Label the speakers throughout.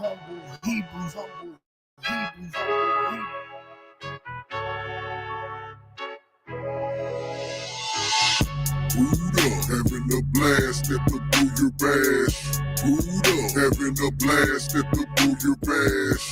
Speaker 1: Hebrews,
Speaker 2: Brewed up, having a blast at the Brew Year Bash. Brewed up, having a blast at the Brew Year Bash.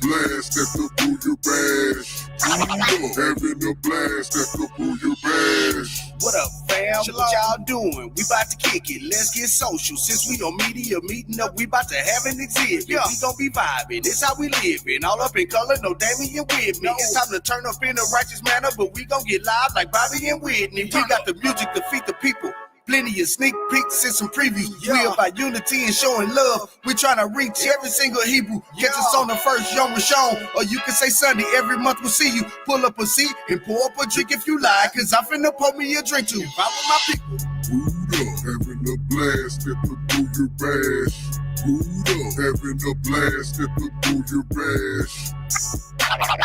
Speaker 2: Blast at the Brew Year Bash. Brewed up, having a blast at the Brew Year Bash.
Speaker 1: What up, fam? What y'all doing? We about to kick it. Let's get social. Since we on media meeting up, we about to have an exhibit. Yeah. We gon' be vibing. This how we living. All up in color, no Damien with me. No. It's time to turn up in a righteous manner, but we gon' get live like Bobby and Whitney. We got the music to feed the people. Plenty of sneak peeks and some previews. Yeah. We about unity and showing love. We tryna reach every single Hebrew. Catch us on the first Yom Rishon, or you can say Sunday. Every month we'll see you. Pull up a seat and pour up a drink if you like, cause I'm finna pour me a drink too. Vibe with my people.
Speaker 2: Brewed up, having a blast at the Brew Year Bash. Brewed up, having a blast at the Brew Year Bash.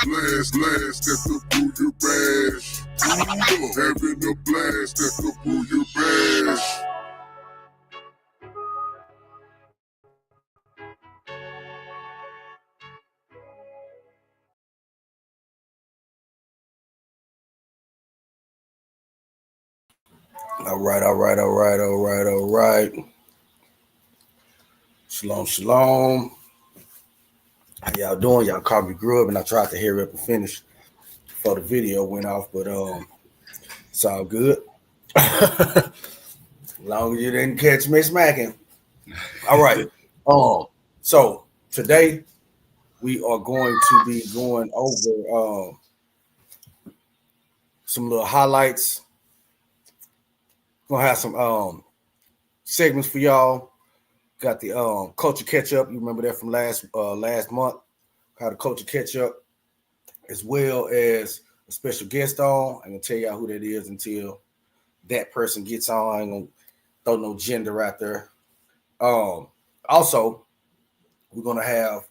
Speaker 2: Blast at the Brew Year Bash. Brewed up, having a blast at the Brew Year Bash.
Speaker 1: All right. Shalom. How y'all doing? Y'all caught me grub, and I tried to hurry up and finish before the video went off, but it's all good. As long as you didn't catch me smacking. All right. So today we are going to be going over some little highlights. Gonna have some segments for y'all. Got the culture catch up. You remember that from last month? How the culture catch up, as well as a special guest on. I'm gonna tell y'all who that is until that person gets on. I ain't gonna throw no gender out there. Also, we're gonna have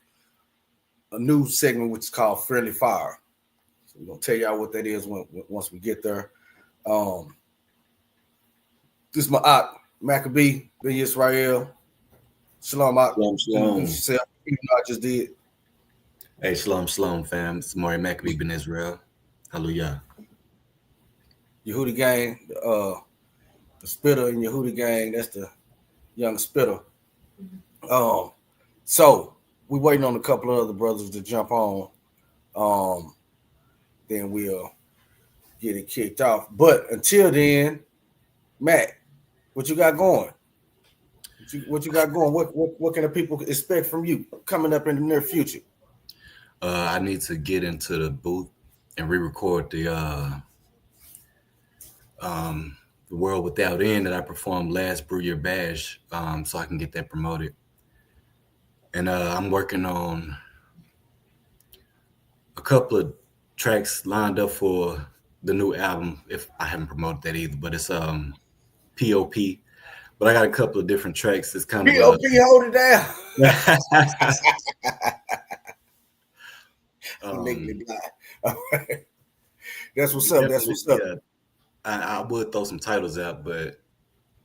Speaker 1: a new segment which is called Friendly Fire. So we're gonna tell y'all what that is once we get there. This is my aunt, Maccabee, Ben Yisrael. Shalom, aunt.
Speaker 3: Shalom.
Speaker 1: Even though I just did.
Speaker 3: Hey, shalom, fam. It's Maury Maccabee, Ben Israel. Hallelujah.
Speaker 1: Yehuda gang, the spitter in Yehuda gang, that's the young spitter. So we waiting on a couple of other brothers to jump on. Then we'll get it kicked off. But until then, Matt, what you got going? What you got going? What can the people expect from you coming up in the near future?
Speaker 3: I need to get into the booth and re-record the World Without End that I performed last Brew Year Bash, so I can get that promoted. And I'm working on a couple of tracks lined up for the new album. If I haven't promoted that either, but it's P.O.P. But I got a couple of different tracks. It's kind of
Speaker 1: P.O.P. Hold it down. That's what's up.
Speaker 3: Yeah, I would throw some titles out, but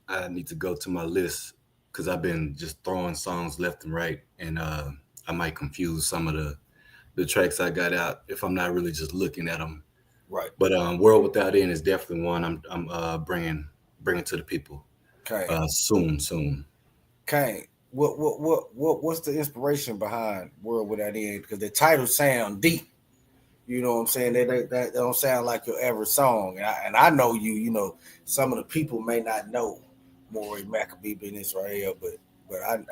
Speaker 3: I need to go to my list because I've been just throwing songs left and right, and I might confuse some of the tracks I got out if I'm not really just looking at them.
Speaker 1: Right.
Speaker 3: But World Without End is definitely one I'm bringing to the people.
Speaker 1: Okay.
Speaker 3: Soon.
Speaker 1: Okay. What's the inspiration behind World Without End? Because the title sound deep. You know what I'm saying? They don't sound like your average song. And I know you know, some of the people may not know Maury Maccabee Ben Israel, but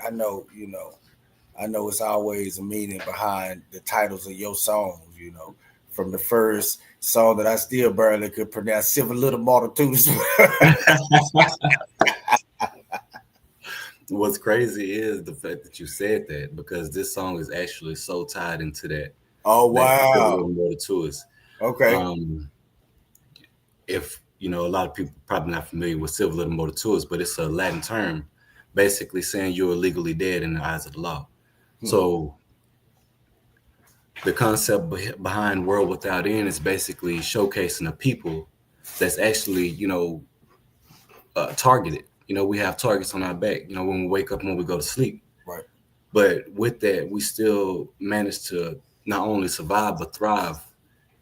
Speaker 1: I know, you know, I know it's always a meaning behind the titles of your songs, you know. From the first song that I still barely could pronounce, Civil Little Multitudes.
Speaker 3: What's crazy is the fact that you said that, because this song is actually so tied into that.
Speaker 1: Oh, wow.
Speaker 3: Tours.
Speaker 1: Okay.
Speaker 3: If you know, a lot of people probably not familiar with civil and motor tours, but it's a Latin term basically saying you're legally dead in the eyes of the law. So the concept behind World Without End is basically showcasing a people that's actually, you know, targeted. You know, we have targets on our back, you know, when we wake up and when we go to sleep.
Speaker 1: Right.
Speaker 3: But with that, we still managed to not only survive but thrive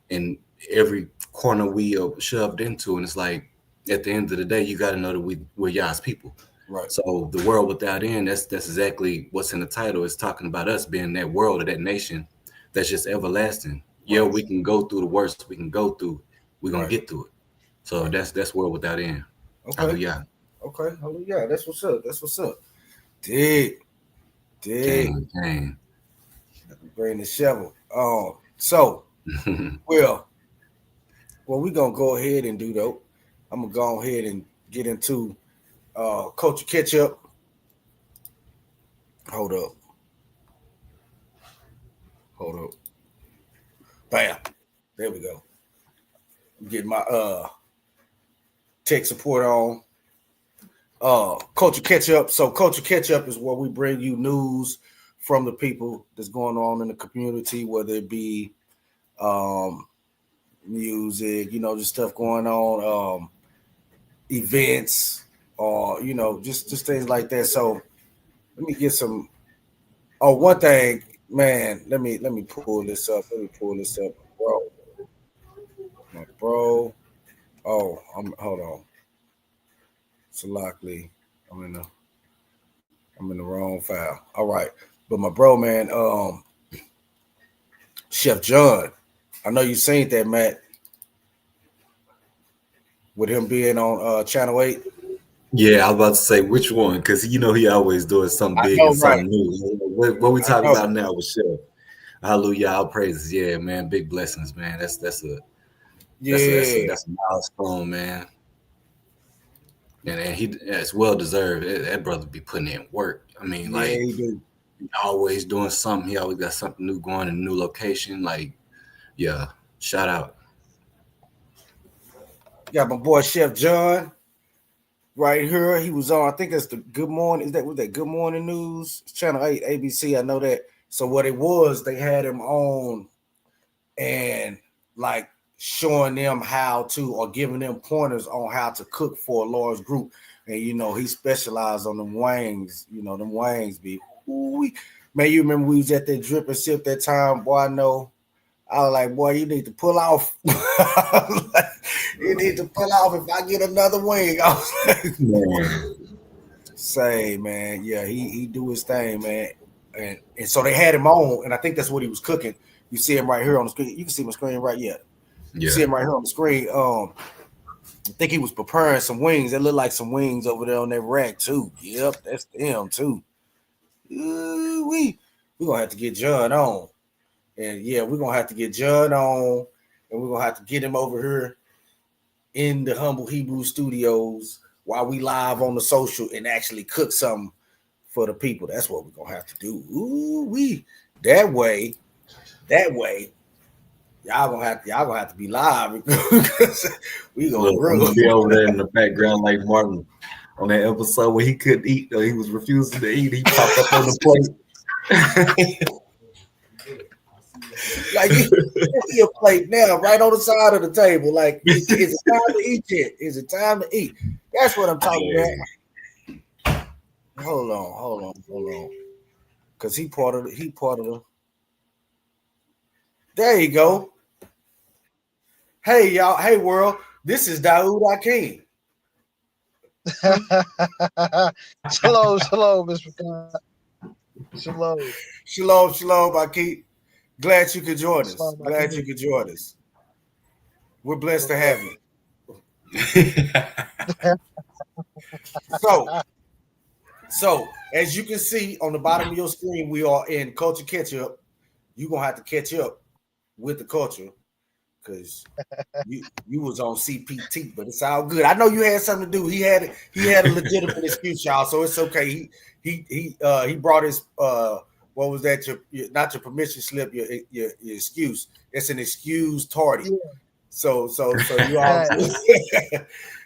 Speaker 3: in every corner we shoved into. And it's like at the end of the day, you got to know that we're y'all's people.
Speaker 1: Right.
Speaker 3: So the world without end, that's exactly what's in the title. It's talking about us being that world or that nation that's just everlasting. Yeah, we can go through the worst we can go through. We're gonna get through it. So that's world without end.
Speaker 1: Okay.
Speaker 3: Hallelujah.
Speaker 1: Okay. Hallelujah. That's what's up. That's what's up. Dig.
Speaker 3: Dang.
Speaker 1: Bring the shovel. So well, we're gonna go ahead and do though. I'm gonna go ahead and get into Culture Catch Up. Hold up. Bam. There we go. Get my tech support on. Culture Catch Up. So Culture Catch Up is where we bring you news from the people that's going on in the community, whether it be music, just stuff going on, events, or just things like that. So let me get some. Oh, one thing, man. Let me pull this up. Bro. My bro. Oh, hold on. Salakli. I'm in the wrong file. All right. But my bro, man, Chef John. I know you seen that, Matt. With him being on Channel 8.
Speaker 3: Yeah, I was about to say which one, because he always doing something big and something new. What we talking about now with Chef? Hallelujah, all praises. Yeah, man, big blessings, man. That's a milestone, man. And it's well deserved. That brother be putting in work. I mean, he always doing something. He always got something new going in a new location. Like, yeah, shout out.
Speaker 1: Got my boy Chef John right here. He was on, I think that's the Good Morning. Was that Good Morning News? It's Channel 8, ABC. I know that. So what it was, they had him on and like showing them how to, or giving them pointers on how to cook for a large group. And he specialized on them wings. Them wings be, ooh, man, you remember we was at that Drip and Sip that time, boy, I know. I was like, boy, you need to pull off. You need to pull off if I get another wing. I was like, say, man, yeah, he do his thing, man. And so they had him on, and I think that's what he was cooking. You see him right here on the screen. You can see my screen right here. You see him right here on the screen. I think he was preparing some wings. That looked like some wings over there on that rack too. Yep, that's them too. We gonna have to get John on. And yeah, we're going to have to get John on, and we're going to have to get him over here in the Humble Hebrew Studios while we live on the social and actually cook something for the people. That's what we're going to have to do. That way, y'all going to have to be live because we going to
Speaker 3: be over there in the background like Martin on that episode where he couldn't eat, though he was refusing to eat. He popped up on the plate.
Speaker 1: Like you see a plate now, right on the side of the table. Like, is it time to eat yet? Is it time to eat? That's what I'm talking about. Hold on. Cause he part of the. There you go. Hey y'all, hey world. This is Daoud Akeem.
Speaker 4: Shalom, Mr. Khan.
Speaker 1: Shalom, Akeem. Glad you could join us. We're blessed to have you. So as you can see on the bottom of your screen, we are in Culture Catch Up. You're gonna have to catch up with the culture because you was on CPT, but it's all good. I know you had something to do. He had a legitimate excuse, y'all, so it's okay. He brought his what was that? Not your permission slip, your excuse. It's an excuse tardy. Yeah. So you all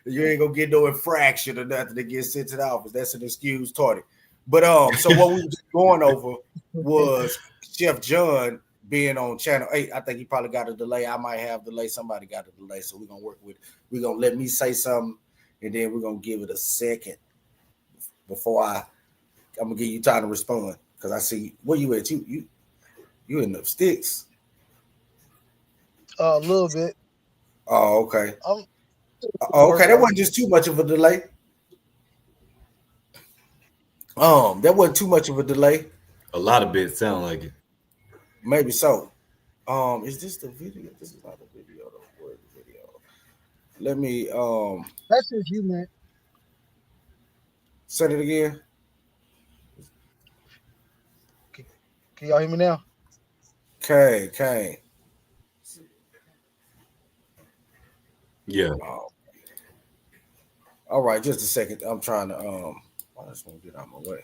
Speaker 1: you ain't gonna get no infraction or nothing to get sent to the office. That's an excuse tardy. But so what we were just going over was Chef John being on Channel 8. I think he probably got a delay. I might have delay. Somebody got a delay. So we're gonna work with. We're gonna let me say something, and then we're gonna give it a second before I'm gonna give you time to respond. Cause I see where you at. You in the sticks.
Speaker 4: A little bit.
Speaker 1: Oh, okay.
Speaker 4: I'm
Speaker 1: Oh, okay. That wasn't just too much of a delay. That wasn't too much of a delay.
Speaker 3: A lot of bits sound like it.
Speaker 1: Maybe so. Is this the video? This is not the video. The word video. Let me
Speaker 4: That's just you, man.
Speaker 1: say it again.
Speaker 4: Can y'all hear me now?
Speaker 1: Okay.
Speaker 3: Yeah.
Speaker 1: All right, just a second. I'm trying to I just want to get out of my way.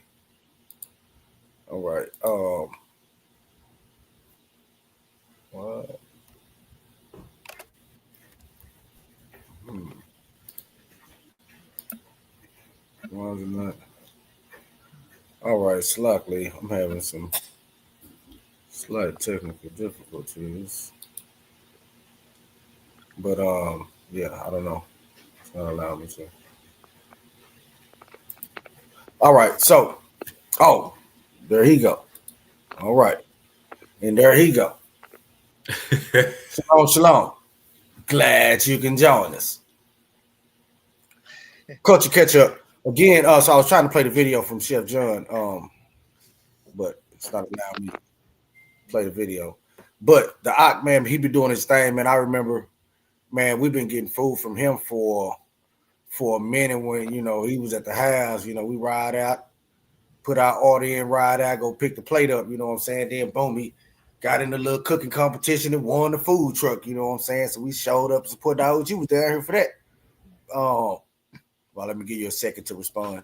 Speaker 1: All right. What? Why is it not? All right, Slockley. I'm having some slight technical difficulties. But yeah, I don't know. It's not allowing me to. All right, so there he go. All right. And there he go. Shalom. Glad you can join us. Culture catch up. Again, so I was trying to play the video from Chef John, but it's not allowing me to play the video. But the Ock, man, he be doing his thing, man. I remember, man, we've been getting food from him for a minute when, he was at the house. We ride out, put our order in, ride out, go pick the plate up, you know what I'm saying? Then, boom, he got in the little cooking competition and won the food truck, you know what I'm saying? So we showed up to support out. You was there here for that. Well, let me give you a second to respond.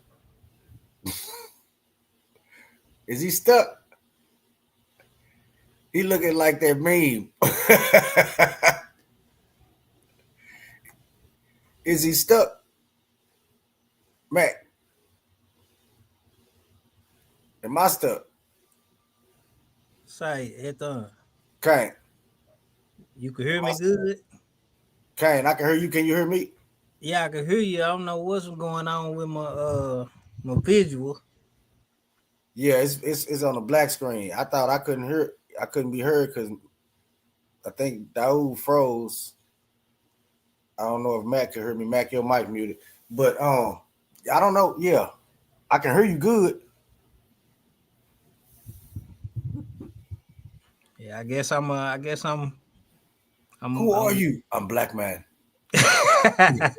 Speaker 1: Is he stuck? He looking like that meme. Is he stuck? Mac. Am I stuck?
Speaker 5: Say, Ethan.
Speaker 1: Kane.
Speaker 5: You can hear me good?
Speaker 1: Kane, I can hear you. Can you hear me?
Speaker 5: Yeah, I can hear you. I don't know what's going on with my visual.
Speaker 1: Yeah, it's on the black screen. I thought I couldn't be heard because I think Daoud froze. I don't know if Mac can hear me. Mac, your mic muted. But I don't know. Yeah, I can hear you good.
Speaker 5: Yeah, I guess I'm.
Speaker 1: Who are you? I'm Black Man.
Speaker 5: I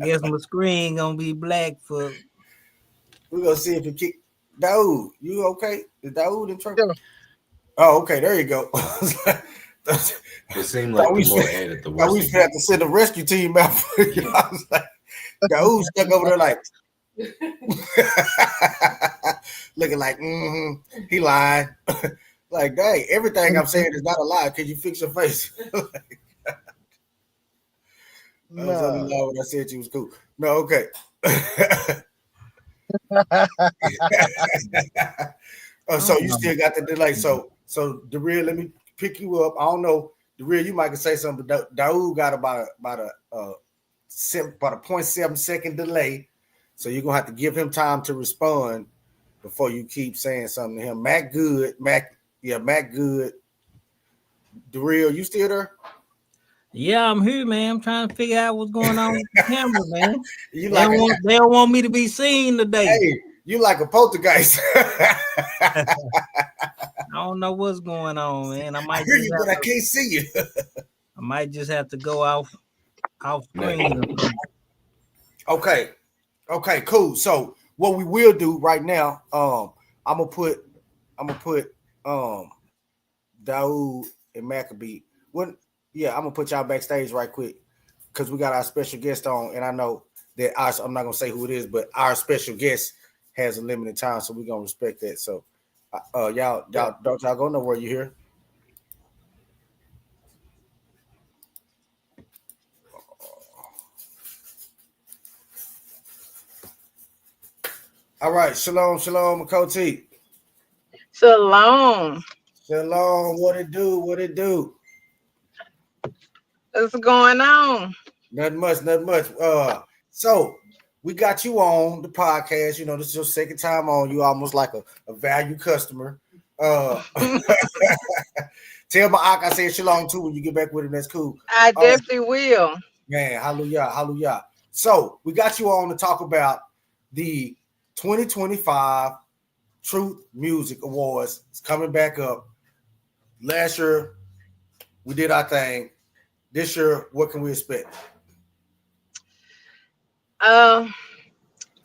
Speaker 5: guess my screen gonna be black for.
Speaker 1: We're gonna see if it kick. Daoud, you okay? Is Daoud in trouble?
Speaker 4: Yeah.
Speaker 1: Oh, okay. There you go.
Speaker 3: It seemed like the more added, the worse.
Speaker 1: We had to send a rescue team out for you. I was like, Daoud stuck over there like looking like he lied. Like, dang, everything I'm saying is not a lie. Can you fix your face? I was only lying when I said you was cool. No, okay. So you still got the delay. So the real, let me pick you up. I don't know. The real, you might can say something, but Daoud got about a 0.7 second delay. So you're gonna have to give him time to respond before you keep saying something to him. Mac good. Mac good. The real, you still there?
Speaker 5: Yeah, I'm here, man. I'm trying to figure out what's going on with the camera, man.
Speaker 1: They
Speaker 5: don't want me to be seen today.
Speaker 1: Hey, you like a poltergeist.
Speaker 5: I don't know what's going on, man.
Speaker 1: I hear you, but I can't see you.
Speaker 5: I might just have to go off screen.
Speaker 1: Okay, cool. So what we will do right now, I'm gonna put Daoud and Maccabee. I'm gonna put y'all backstage right quick because we got our special guest on, and I know that I'm not gonna say who it is, but our special guest has a limited time, so we're gonna respect that. So y'all don't y'all go nowhere. You hear? All right, shalom, Makoti.
Speaker 6: Shalom.
Speaker 1: What it do?
Speaker 6: What's going on?
Speaker 1: Nothing much. So we got you on the podcast. You know, this is your second time on. You almost like a value customer. Tell my Ak I said shalom too when you get back with him. That's cool.
Speaker 6: I definitely will.
Speaker 1: Man, hallelujah, hallelujah. So we got you on to talk about the 2025 Truth Music Awards. It's coming back up. Last year, we did our thing. This year, what can we expect?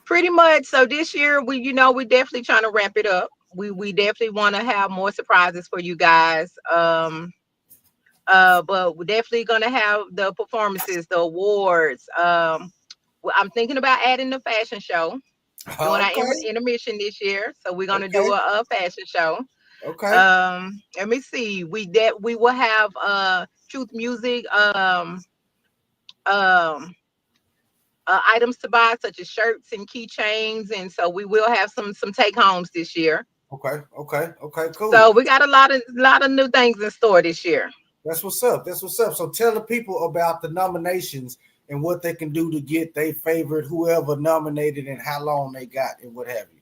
Speaker 6: Pretty much. So this year, we definitely trying to ramp it up. We definitely want to have more surprises for you guys. But we're definitely gonna have the performances, the awards. I'm thinking about adding the fashion show, doing our intermission this year. So we're gonna do a fashion show.
Speaker 1: Okay.
Speaker 6: Let me see. We will have truth music items to buy, such as shirts and keychains, and so we will have some take homes this year.
Speaker 1: Okay, cool.
Speaker 6: So we got a lot of new things in store this year.
Speaker 1: That's what's up. So tell the people about the nominations and what they can do to get their favorite whoever nominated and how long they got and what have you.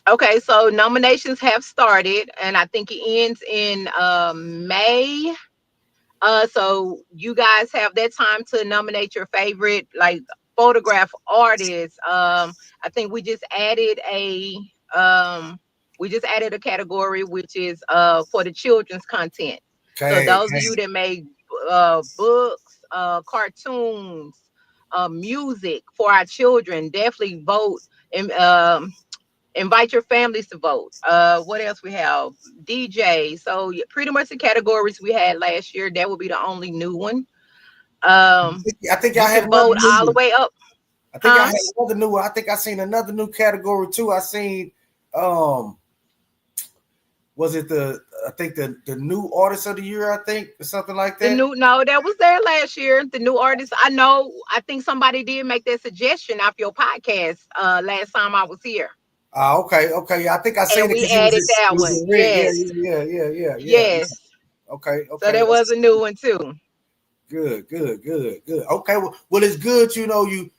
Speaker 6: Okay, so nominations have started, and I think it ends in May. So you guys have that time to nominate your favorite photograph artists. I think we just added a category which is for the children's content. So those of you that make books, cartoons, music for our children, definitely vote and invite your families to vote. What else we have? DJ. So pretty much the categories we had last year. That would be the only new one.
Speaker 1: I think I had
Speaker 6: vote all the way up.
Speaker 1: I think I had another new one. I think I seen another new category too. I seen was it the new artist of the year, I think, or something like that?
Speaker 6: That was there last year. The new artist. I think somebody did make that suggestion off your podcast last time I was here.
Speaker 1: Okay. I think I seen it.
Speaker 6: We added that one. Yes.
Speaker 1: Yeah.
Speaker 6: Yes.
Speaker 1: Okay.
Speaker 6: So there was a new one too.
Speaker 1: Good. Okay. Well, it's good. You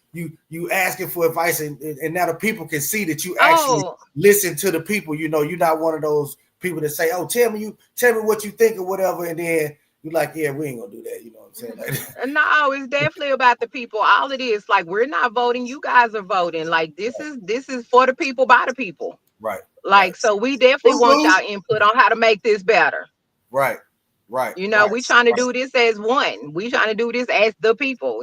Speaker 1: asking for advice, and now the people can see that you actually listen to the people. You're not one of those people that say, "Oh, tell me what you think or whatever," and then you're like, "Yeah, we ain't gonna do that." You know what I'm saying?
Speaker 6: No, it's definitely about the people. All it is, we're not voting. You guys are voting. This is for the people, by the people.
Speaker 1: Right.
Speaker 6: So we definitely want y'all input on how to make this better.
Speaker 1: Right.
Speaker 6: We trying to do this as one. We trying to do this as the people.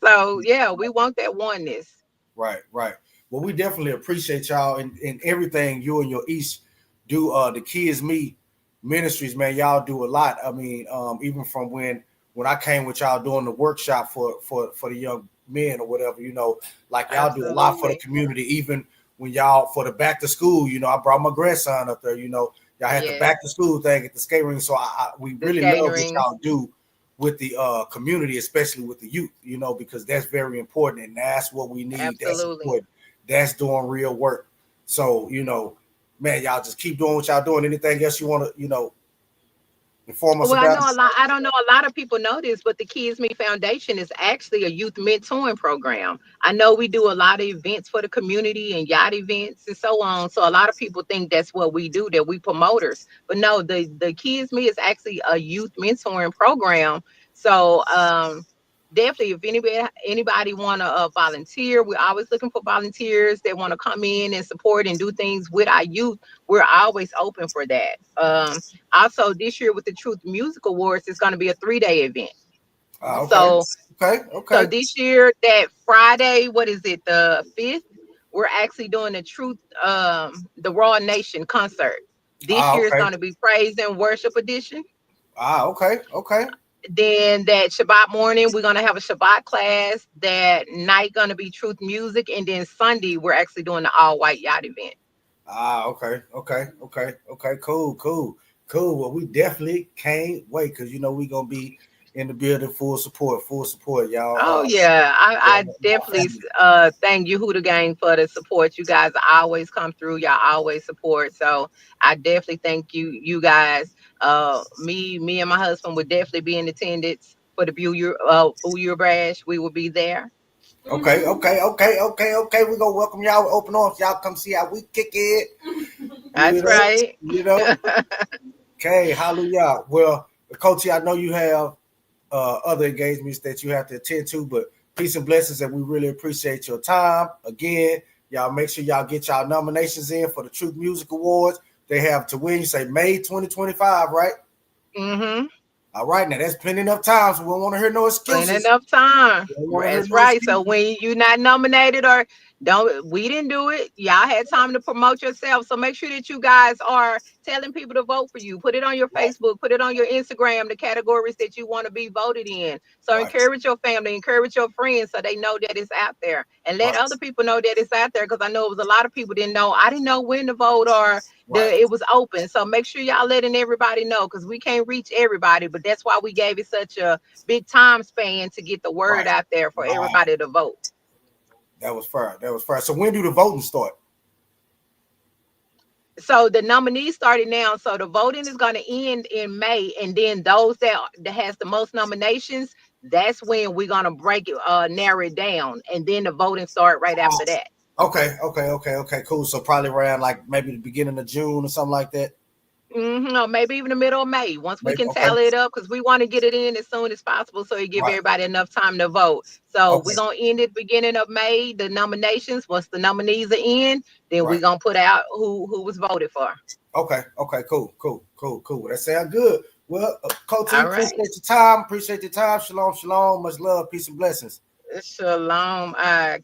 Speaker 6: So yeah, we want that oneness.
Speaker 1: Right. Well, we definitely appreciate y'all and everything you and your East do. The Kids Me Ministries, man, y'all do a lot. I mean, even from when I came with y'all doing the workshop for the young men or whatever, y'all do a lot for the community. Even when y'all for the back to school, I brought my grandson up there. Y'all had the back to school thing at the skate ring. So we really love what y'all do with the community, especially with the youth, because that's very important and that's what we need.
Speaker 6: Absolutely.
Speaker 1: That's important. That's doing real work. So, man, y'all just keep doing what y'all doing. Anything else you want to, inform us about?
Speaker 6: I don't know a lot of people know this, but the Kids Me Foundation is actually a youth mentoring program. I know we do a lot of events for the community and yacht events and so on. So a lot of people think that's what we do, that we promoters. But no, the Kids Me is actually a youth mentoring program. So definitely, if anybody want to volunteer, we're always looking for volunteers that want to come in and support and do things with our youth. We're always open for that. Also, this year with the Truth Music Awards, it's going to be a 3-day event.
Speaker 1: Okay.
Speaker 6: So this year, that Friday, what is it, the 5th? We're actually doing the Truth, the Raw Nation concert. This year is going to be Praise and Worship Edition.
Speaker 1: Okay.
Speaker 6: Then that Shabbat morning, we're going to have a Shabbat class. That night going to be Truth Music. And then Sunday, we're actually doing the all-white yacht event.
Speaker 1: Okay. Cool. Well, we definitely can't wait because, we're going to be in the building full support, y'all.
Speaker 6: Oh, yeah. I definitely thank Yehuda Gang for the support. You guys always come through. Y'all always support. So I definitely thank you guys. Me and my husband would definitely be in attendance for the Brew Year Bash. We will be there.
Speaker 1: Okay. We're gonna welcome y'all with open arms. Y'all come see how we kick it.
Speaker 6: That's right.
Speaker 1: Okay, hallelujah. Well, Coachy, I know you have other engagements that you have to attend to, but peace and blessings, and we really appreciate your time. Again, y'all make sure y'all get y'all nominations in for the Truth Music Awards. They have to win, you say May 2025, right?
Speaker 6: Mm-hmm.
Speaker 1: All right, now that's plenty enough time, so we don't want to hear no excuses.
Speaker 6: Plenty enough time. That's right. So when you're not nominated or we didn't do it, y'all had time to promote yourself. So make sure that you guys are telling people to vote for you. Put it on your Facebook, put it on your Instagram, the categories that you want to be voted in. So encourage your family, encourage your friends so they know that it's out there. And let other people know that it's out there, because I know it was a lot of people didn't know. I didn't know when to vote or it was open. So make sure y'all letting everybody know, because we can't reach everybody, but that's why we gave it such a big time span to get the word out there for everybody to vote.
Speaker 1: That was fair. So when do the voting start?
Speaker 6: So the nominees started now. So the voting is going to end in May, and then those that has the most nominations, that's when we're going to break it, narrow it down, and then the voting start right after that.
Speaker 1: Okay, cool. So probably around like maybe the beginning of June or something like that.
Speaker 6: Or maybe even the middle of May, once we can tally it up, because we want to get it in as soon as possible so it give everybody enough time to vote. So we're going to end it beginning of May, the nominations. Once the nominees are in, then we're going to put out who was voted for.
Speaker 1: Okay, cool. That sounds good. Well, Coach, appreciate your time. Shalom. Much love, peace and blessings.
Speaker 6: Shalom.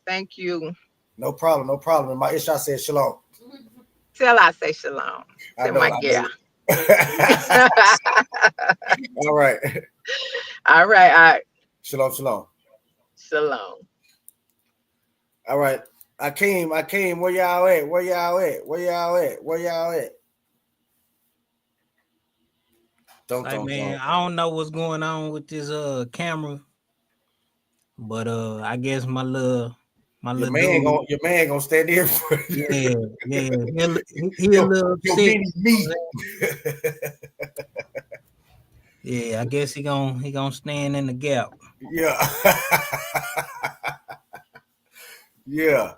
Speaker 6: Thank you.
Speaker 1: No problem. And my Isha said shalom.
Speaker 6: Till I say shalom. To my girl.
Speaker 1: All right. Shalom.
Speaker 6: Shalom.
Speaker 1: All right. I came. Where y'all at?
Speaker 5: Man, I don't know what's going on with this camera, but I guess my little
Speaker 1: your man gonna stand there for
Speaker 5: you. Yeah. He a little sick. Yeah, I guess he gonna stand in the gap.
Speaker 1: Yeah. Yeah.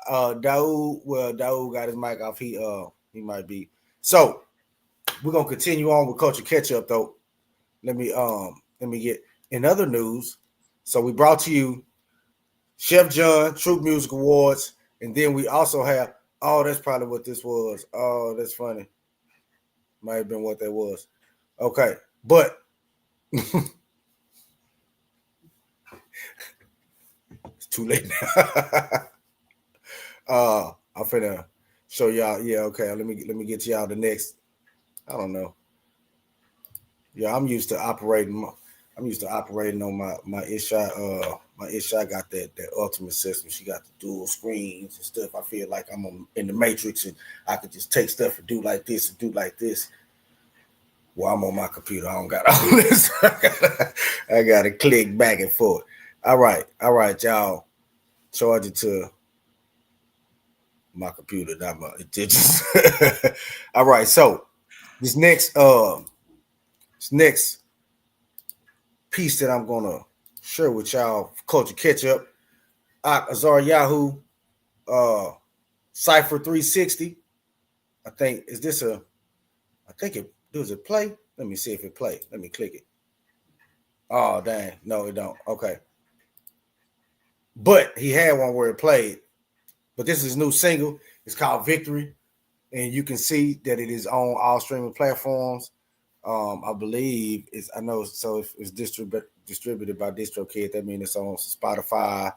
Speaker 1: Daoud got his mic off. He might be. So we're gonna continue on with Culture Catch Up though. Let me get in other news. So we brought to you Chef John Truth Music Awards, and then we also have that's probably what this was. Oh, that's funny. Might have been what that was. Okay, but it's too late now. I'm finna show y'all. Yeah, okay. Let me get to y'all the next. I don't know. Yeah, I'm used to operating on my Isha. My Isha got that ultimate system. She got the dual screens and stuff. I feel like I'm in the Matrix, and I could just take stuff and do like this and do like this. Well, I'm on my computer. I don't got all this. I gotta click back and forth. All right, y'all. Charge it to my computer, not my digits. All right, so this next piece that I'm gonna share with y'all, Culture Catch Up, Azar Yahoo, Cypher 360. I think does it play? Let me see if it play. Let me click it. Oh dang, no, it don't. Okay. But he had one where it played. But this is his new single. It's called Victory. And you can see that it is on all streaming platforms. I believe it's distributed by DistroKid. That means it's on Spotify,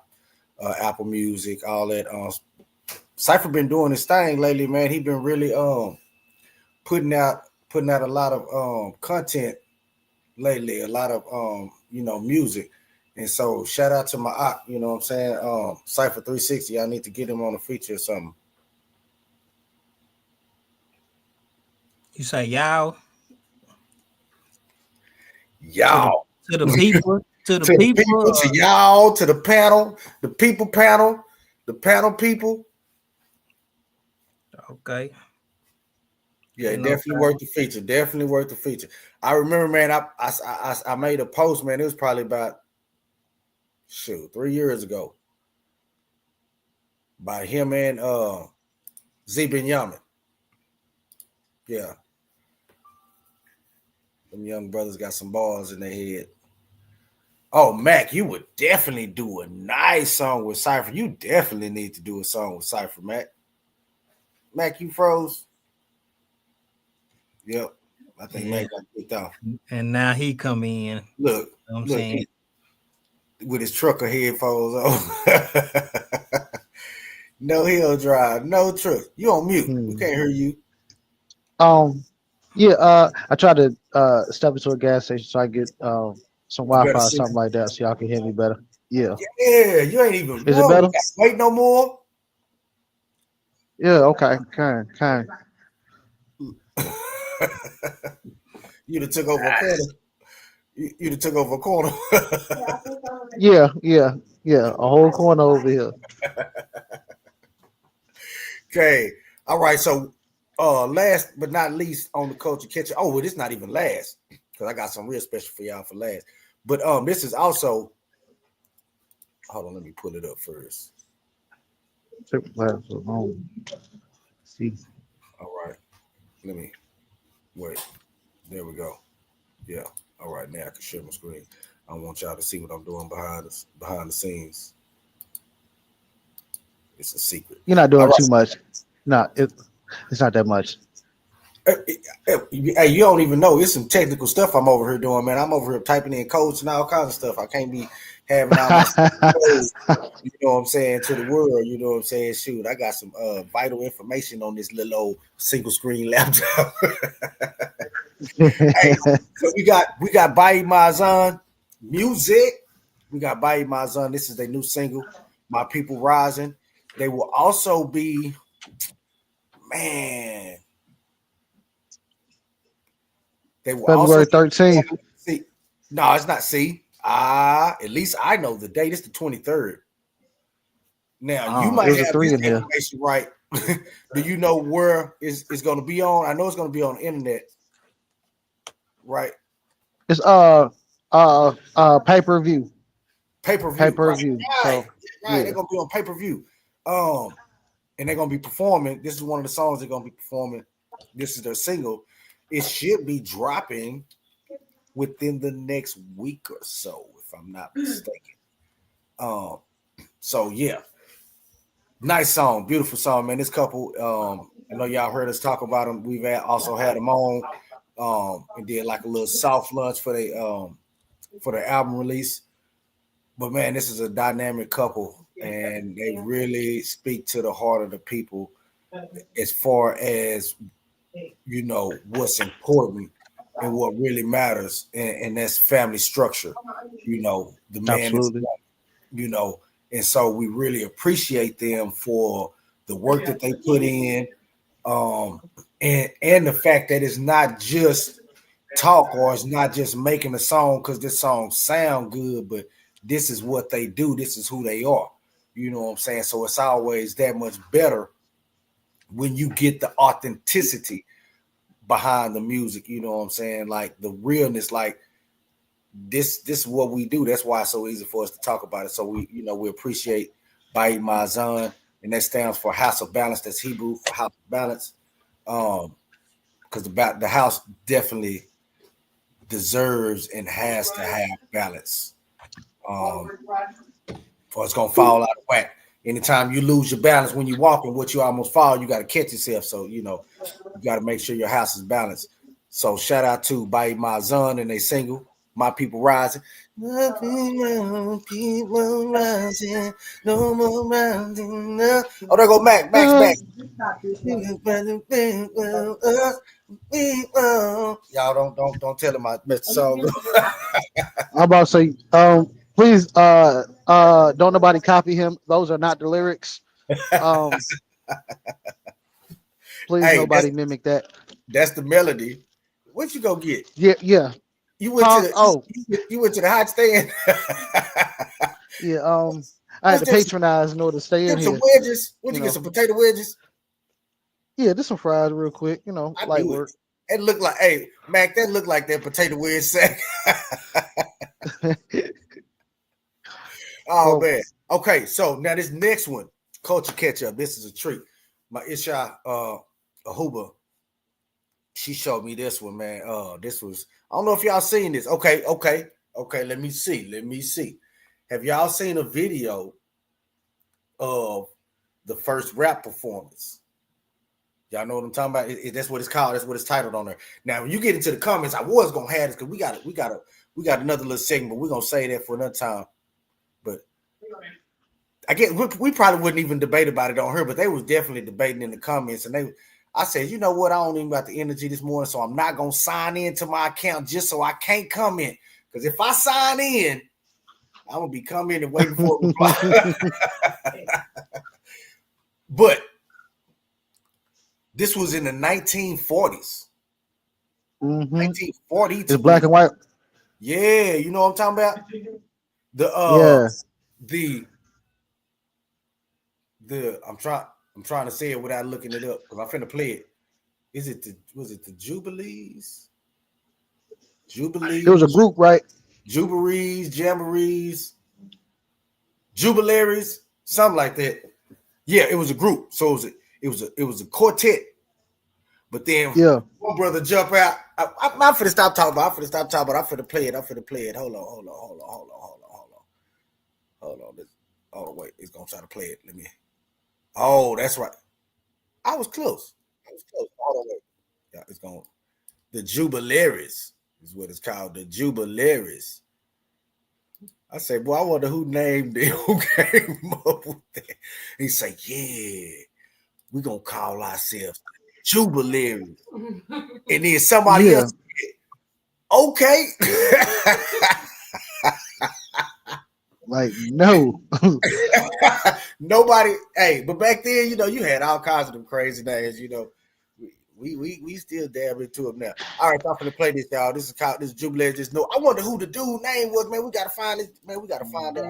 Speaker 1: Apple Music, all that. Cypher been doing his thing lately, man. He been really putting out a lot of content lately, a lot of music. And so shout out to my op, you know what I'm saying? Cypher 360. I need to get him on a feature or something.
Speaker 5: You say y'all?
Speaker 1: Y'all.
Speaker 5: To the people. To
Speaker 1: y'all, to the panel, the people panel, the panel people.
Speaker 5: Okay.
Speaker 1: Yeah, definitely worth the feature. I remember, man, I made a post, man. It was probably about 3 years ago.
Speaker 7: by him and Z Benyamin. Yeah. Them young brothers got some balls in their head. Oh, Mac, you would definitely do a nice song with Cypher. You definitely need to do a song with Cypher, Mac. Mac, you froze? Yep. I think Mac got kicked off.
Speaker 5: And now he come in.
Speaker 7: Look,
Speaker 5: You know what I'm saying?
Speaker 7: With his trucker headphones on. No hill drive, no truck. You on mute. We can't hear you.
Speaker 4: Yeah, I tried to step into a gas station so I get some Wi-Fi or something like that so y'all can hear me better. Yeah.
Speaker 7: Yeah, you ain't even.
Speaker 4: Is it better?
Speaker 7: Wait no more.
Speaker 4: Yeah, okay. Kind.
Speaker 7: You'd have took over a corner. You'd have took over a corner.
Speaker 4: Yeah. A whole corner over here.
Speaker 7: Okay. All right. So last but not least on the culture kitchen. Oh, well, this not even last because I got some real special for y'all for last. But this is also. Hold on, let me pull it up first.
Speaker 4: See.
Speaker 7: All right. Let me wait. There we go. Yeah. All right. Now I can share my screen. I want y'all to see what I'm doing behind the scenes. It's a secret.
Speaker 4: You're not doing too much. No, it's not that much.
Speaker 7: Hey, you don't even know. It's some technical stuff I'm over here doing, man. I'm over here typing in codes and all kinds of stuff. I can't be having all my codes, you know what I'm saying, to the world. You know what I'm saying? Shoot, I got some vital information on this little old single screen laptop. Hey, so we got Bayi Mazan music. We got Bayi Mazan. This is their new single, My People Rising. They will also be, man. They will
Speaker 4: February 13th.
Speaker 7: No, it's not C. At least I know the date. It's the 23rd. Now you might have this information right. Do you know where it's going to be on? I know it's going to be on the internet, right?
Speaker 4: It's pay-per-view. Pay-per-view.
Speaker 7: Right. They're going to be on pay-per-view. And they're going to be performing. This is one of the songs they're going to be performing. This is their single. It should be dropping within the next week or so, if I'm not mistaken. So yeah, nice song, beautiful song, man. This couple, I know y'all heard us talk about them. We've also had them on, and did like a little soft launch for their album release. But man, this is a dynamic couple, and they really speak to the heart of the people as far as, you know, what's important and what really matters, and that's family structure. You know, the man is, you know, and so we really appreciate them for the work that they put in, and the fact that it's not just talk, or it's not just making a song because this song sound good, but this is what they do. This is who they are. You know what I'm saying? So it's always that much better when you get the authenticity behind the music. You know what I'm saying? Like the realness, like this is what we do. That's why it's so easy for us to talk about it. So we appreciate Bayi Mazan, and that stands for House of Balance. That's Hebrew for House of Balance. Because the house definitely deserves and has to have balance. Or it's gonna fall out of whack. Anytime you lose your balance when you're walking, what you almost fall, you got to catch yourself. So, you know, you got to make sure your house is balanced. So shout out to Bayi Mazan and they single, My People Rising. My people rising, no more rising. No. Oh, there go Mac. Y'all don't tell him I missed the song.
Speaker 4: I'm about to say, please, don't nobody copy him. Those are not the lyrics. Please, nobody mimic that.
Speaker 7: That's the melody. What you go get?
Speaker 4: Yeah.
Speaker 7: You went to you went to the hot stand.
Speaker 4: Yeah. I had to patronize in order to stay in here.
Speaker 7: Some wedges. Would you get some potato wedges?
Speaker 4: Yeah, just some fries real quick. You know, light work.
Speaker 7: It looked like, hey, Mac, that looked like that potato wedge sack. Oh man. Okay, so now this next one. Culture catch up. This is a treat. My Isha Ahuba, she showed me this one, man. This was, I don't know if y'all seen this. Okay. Let me see. Have y'all seen a video of the first rap performance? Y'all know what I'm talking about? That's what it's called. That's what it's titled on there. Now, when you get into the comments, I was gonna have this because we got another little segment, but we're gonna say that for another time. But I guess we probably wouldn't even debate about it on her, but they was definitely debating in the comments. And I said, you know what? I don't even got the energy this morning, so I'm not gonna sign into my account just so I can't comment. Because if I sign in, I'm gonna be coming and waiting for a reply. But this was in the 1940s. 1940.
Speaker 4: It's black and white.
Speaker 7: Yeah, you know what I'm talking about? I'm trying to say it without looking it up because I'm finna play it. Was it the Jubilees? Jubilees.
Speaker 4: It was a group, right?
Speaker 7: Jubilees, Jamborees, Jubilaries, something like that. Yeah, it was a group. So it was a quartet. But then one brother jump out. I'm finna stop talking about. I'm finna play it. Hold on. Oh wait, it's gonna try to play it. Let me. Oh, that's right. I was close. Hold on, wait. Yeah, it's going. The Jubilaries is what it's called. The Jubilaries. I say, boy, I wonder who named it, who came up with that. He say, yeah, we're gonna call ourselves Jubilaries. And then somebody else said, okay.
Speaker 4: Like, no.
Speaker 7: Nobody, but back then, you had all kinds of them crazy names, We still dab into them now. All right, I'm gonna play this, y'all. This is Jubilee. Just know. I wonder who the dude name was, man. We gotta find this, man. We gotta find that.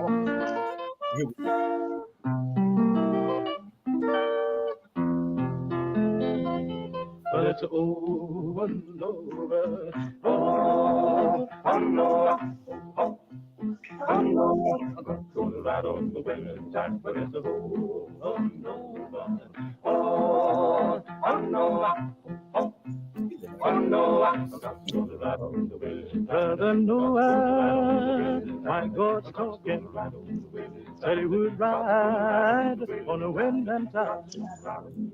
Speaker 8: But it's over and over. Oh no. I know I'm gonna ride on the winning time, but it's over and over. Oh no. Brother Noah, my God's talking, said he would ride on the wind and tide.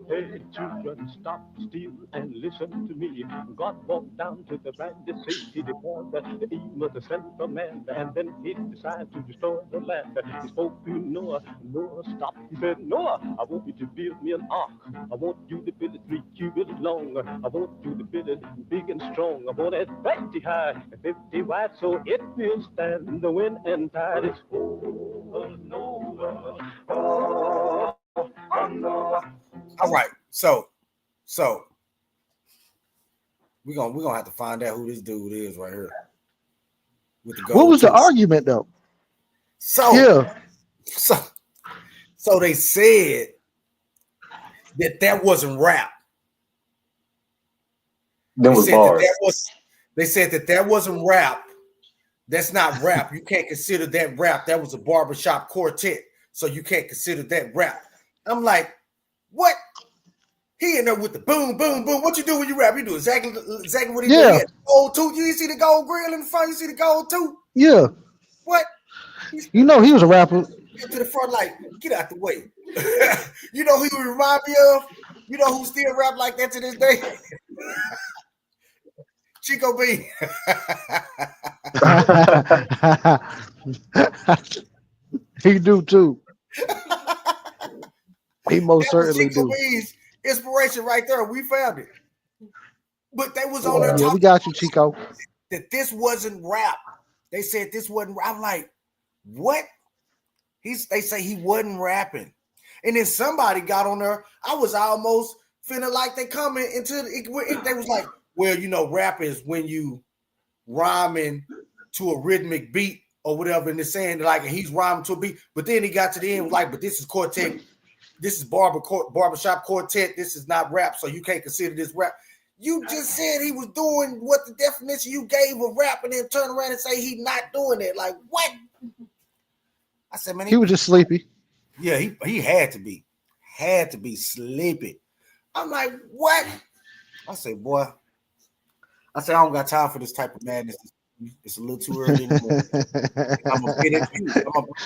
Speaker 8: Hey, children, stop still and listen to me. God walked down to the brandy sea. He declared that he was the sent from man, and then he decided to destroy the land. He spoke to Noah. Noah stopped. He said, Noah, I want you to build me an ark. I want you to build it 3 cubits long. I want you to build it big and strong. I want it 20 high and 50 wide, so it will stand the wind and tide. It's over and over. Oh, Noah.
Speaker 7: All right, so we're gonna have to find out who this dude is right here. With the gold
Speaker 4: What was the
Speaker 7: teeth.
Speaker 4: argument though?
Speaker 7: So they said that wasn't rap. They said that wasn't rap. That's not rap. You can't consider that rap. That was a barbershop quartet, so you can't consider that rap. I'm like, what? He in there with the boom, boom, boom. What you do when you rap? You do exactly what he did. He had gold tooth. You see the gold grill in the front? You see the gold tooth?
Speaker 4: Yeah.
Speaker 7: What?
Speaker 4: He was a rapper.
Speaker 7: To the front, like, get out the way. You know who he remind me of? You know who still rap like that to this day? Chico B.
Speaker 4: He do too. He most certainly
Speaker 7: Chico
Speaker 4: do.
Speaker 7: B's inspiration right there. We found it. But they was on there talking.
Speaker 4: Yeah, we got you, Chico.
Speaker 7: That this wasn't rap. They said this wasn't rap. I'm like, what? They say he wasn't rapping. And then somebody got on there. I was almost feeling like they coming into it. They was like, well, rap is when you rhyming to a rhythmic beat or whatever, and they're saying like, and he's rhyming to a beat. But then he got to the end like, but this is quartet. This is barbershop quartet. This is not rap, so you can't consider this rap. You just said he was doing what the definition you gave of rap, and then turn around and say he's not doing it. Like, what? I said, man,
Speaker 4: he was just sleepy.
Speaker 7: Yeah, he had to be. had to be sleeping. I'm like, what? I say, boy. I said, I don't got time for this type of madness. It's a little too early in the morning. I'm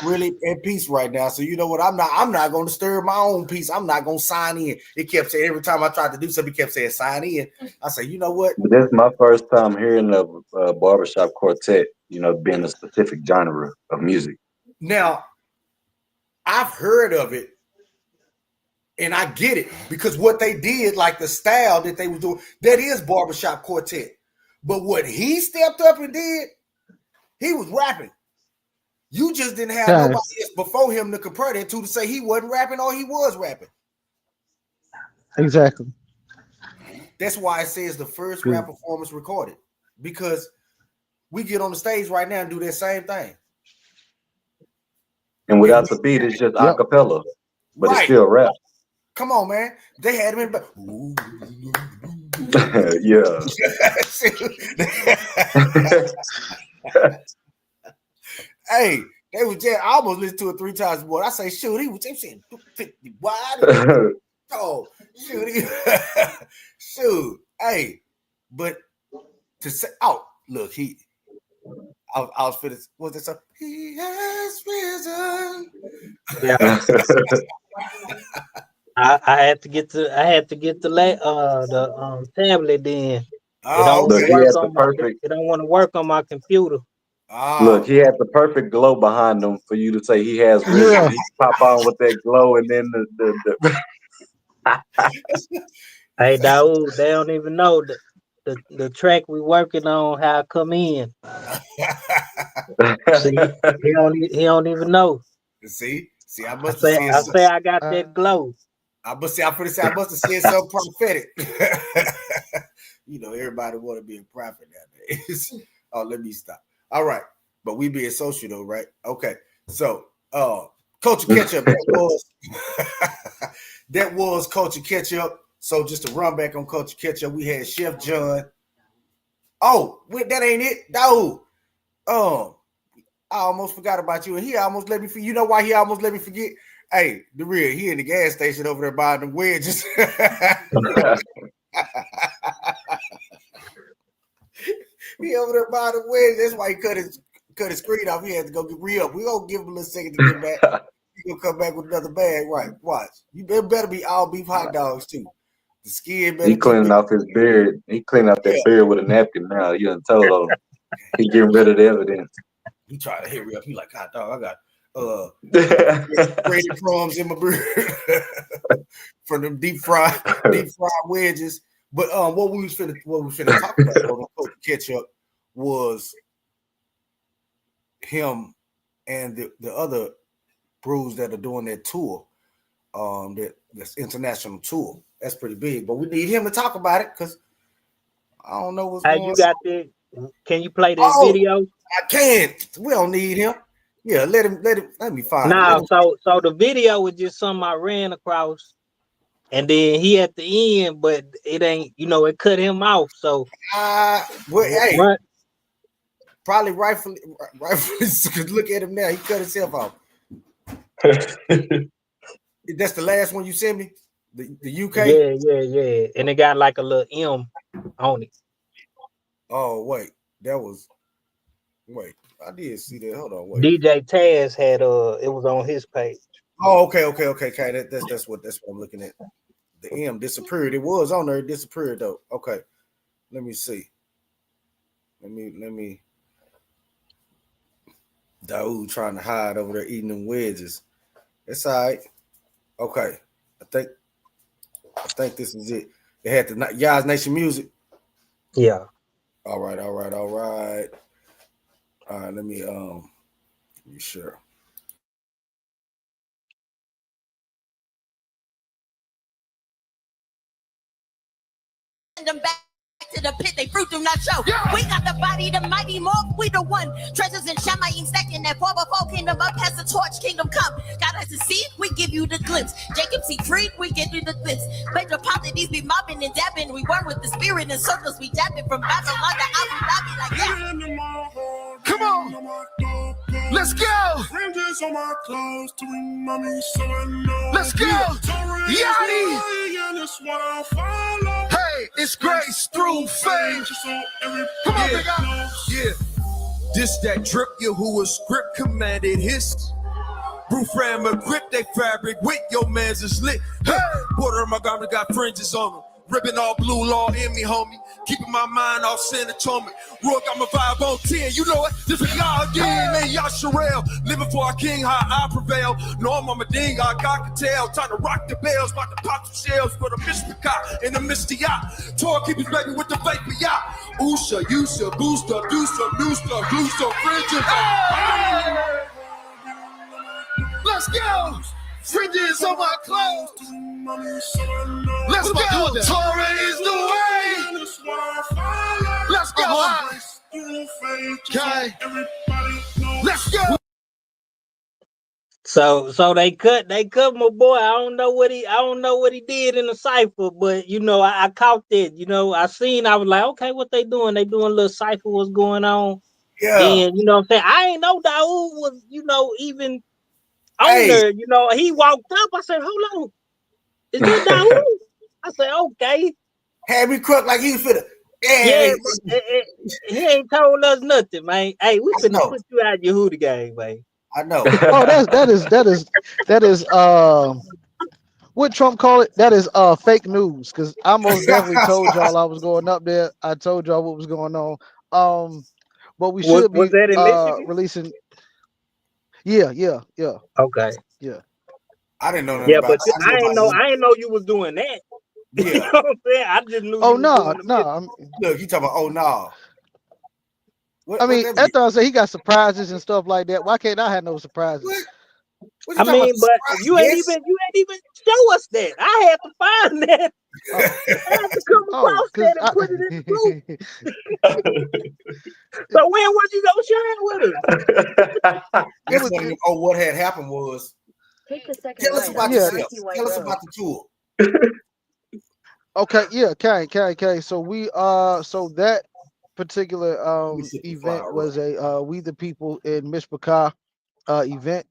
Speaker 7: really at peace right now. So you know what? I'm not going to disturb my own peace. I'm not going to sign in. It kept saying every time I tried to do something, it kept saying sign in. I said, you know what?
Speaker 3: This is my first time hearing of barbershop quartet. You know, being a specific genre of music.
Speaker 7: Now, I've heard of it, and I get it because what they did, like the style that they was doing, that is barbershop quartet. But what he stepped up and did, he was rapping. You just didn't have nobody else before him to compare that to say he wasn't rapping or he was rapping.
Speaker 4: Exactly.
Speaker 7: That's why it says the first rap performance recorded, because we get on the stage right now and do that same thing.
Speaker 3: And without the beat, it's just a cappella, but it's still rap.
Speaker 7: Come on, man. They had him in the
Speaker 3: yeah.
Speaker 7: Hey, they was just, I almost listened to it 3 times more. I say, shoot, he was saying 50 wide. Oh, shoot. Shoot. Hey, but to say, oh, look, I was finished. What's that song? He has risen.
Speaker 5: Yeah. I had to get the tablet then. It don't want to work on my computer.
Speaker 3: Look, he had the perfect glow behind him for you to say he has risen.
Speaker 4: Yeah.
Speaker 3: He pop on with that glow, and then the
Speaker 5: Hey, Daoud, they don't even know the track we working on, how I come in. See, he don't even know.
Speaker 7: See, I
Speaker 5: I say I got that glow.
Speaker 7: I must have said something prophetic. You know, everybody want to be a prophet nowadays. Oh, let me stop. All right, but we being social though, right? Okay, so Culture Ketchup, that was Culture Ketchup. So just to run back on Culture Ketchup, we had Chef John. Oh, wait, that ain't it, Daoud. I almost forgot about you, and he almost let me forget. You know why he almost let me forget? Hey, the real, he in the gas station over there buying the wedges. He over there buying the wedges. That's why he cut his screen off. He had to go get re-up. We're gonna give him a little second to get back. He's gonna come back with another bag. Right. Watch. You better be all beef hot dogs too. The skin better.
Speaker 3: He cleaning off his beard. He cleaning off that beard with a napkin now. You done told on him. He getting rid of the evidence.
Speaker 7: He tried to hurry up. He like, hot dog, I got grated crumbs in my beard from them deep fried wedges. But what we was finna talk about on Culture Ketchup was him and the other brews that are doing that tour, that's international tour. That's pretty big. But we need him to talk about it because I don't know what's going on.
Speaker 5: You got the? Can you play this video?
Speaker 7: I can. We don't need him. Yeah, let me find.
Speaker 5: Nah, so the video was just something I ran across, and then he at the end, but it ain't, it cut him off. So
Speaker 7: probably rightfully look at him now. He cut himself off. That's the last one you sent me? The UK?
Speaker 5: Yeah. And it got like a little M on it.
Speaker 7: Oh, wait. I did see that. Hold on, wait.
Speaker 5: DJ Taz had it was on his page.
Speaker 7: Oh, okay. That's what I'm looking at. The M disappeared. It was on there, it disappeared though. Okay. Let me see. Let me Daoud trying to hide over there eating them wedges. It's all right. Okay. I think this is it. They had the Yaz Nation music.
Speaker 5: Yeah.
Speaker 7: All right. All right, let me be sure.
Speaker 9: Them back to the pit, they fruit do not show. Yeah. We got the body, the mighty more. We the one. Treasures in Shamayim stacking that 4x4 kingdom up. Has the torch, kingdom come. Got us to see, we give you the glimpse. Jacob see free, we give you the glimpse. Pedro Ponte, these be mobbing and dabbing. We work with the spirit in circles. We dabbing from Babylon to Abu Dhabi like yeah.
Speaker 1: Come on, let's go.
Speaker 2: Fringes on my clothes to remind me so I know.
Speaker 1: Let's go, Yanni.
Speaker 2: And it's what I follow.
Speaker 1: Hey, it's grace through faith.
Speaker 2: So everybody
Speaker 1: Come on, big guy.
Speaker 2: knows.
Speaker 1: Yeah. This that drip, you who a script commanded his. Brew frame a grip, they fabric with your man's is lit. Hey, border of my garment got fringes on them. Ribbon all blue, law in me, homie. Keeping my mind off sin atonement. Roy got my vibe on 10, you know it. This is y'all again, man, y'all Sherelle. Living for our king, how I prevail. No, I'm on my ding, I got to tell. Time to rock the bells, about to pop some shells for the mystery cop and the misty yacht. Tor keep his baby with the vapor yacht. Oosha, Yusha, booster, do some new stuff, glue some fringes. Hey! Let's go! Fringes on my clothes. Let's go! Torah is the way. Let's go! Okay. Let's go!
Speaker 5: So they cut my boy. I don't know what he did in the cipher, but you know, I caught that. You know, I was like, okay, what they doing? They doing a little cipher, what's going on?
Speaker 7: Yeah.
Speaker 5: Then, you know what I'm saying? I ain't know Daoud was, you know, even on there. You know, he walked up. I said, hold on. Is that Daoud? I said, okay.
Speaker 7: Had me crook like he was finna.
Speaker 5: Yeah, he ain't told us nothing, man. Hey, we finna put you out your hoodie game, man.
Speaker 7: I know.
Speaker 4: Oh, that is what Trump call it? That is fake news, because I most definitely told y'all I was going up there. I told y'all what was going on. But we should be releasing. Yeah.
Speaker 5: Okay.
Speaker 4: Yeah.
Speaker 7: I didn't know that.
Speaker 5: Yeah, but I ain't know you was doing that.
Speaker 7: Yeah.
Speaker 5: You know what I'm saying? I just knew.
Speaker 4: Oh no.
Speaker 7: Look, you talking about? Oh no.
Speaker 4: I mean, after I say he got surprises and stuff like that, why can't I have no surprises?
Speaker 5: I mean, but you ain't even show us that. I had to find that. I had to come across that and put it in the group. So when was you gonna share it with us?
Speaker 7: What had happened was. Tell us about yourself. Tell us about the tour.
Speaker 4: Okay, yeah, okay. So we so that particular event was a We the People in Mishpachah event.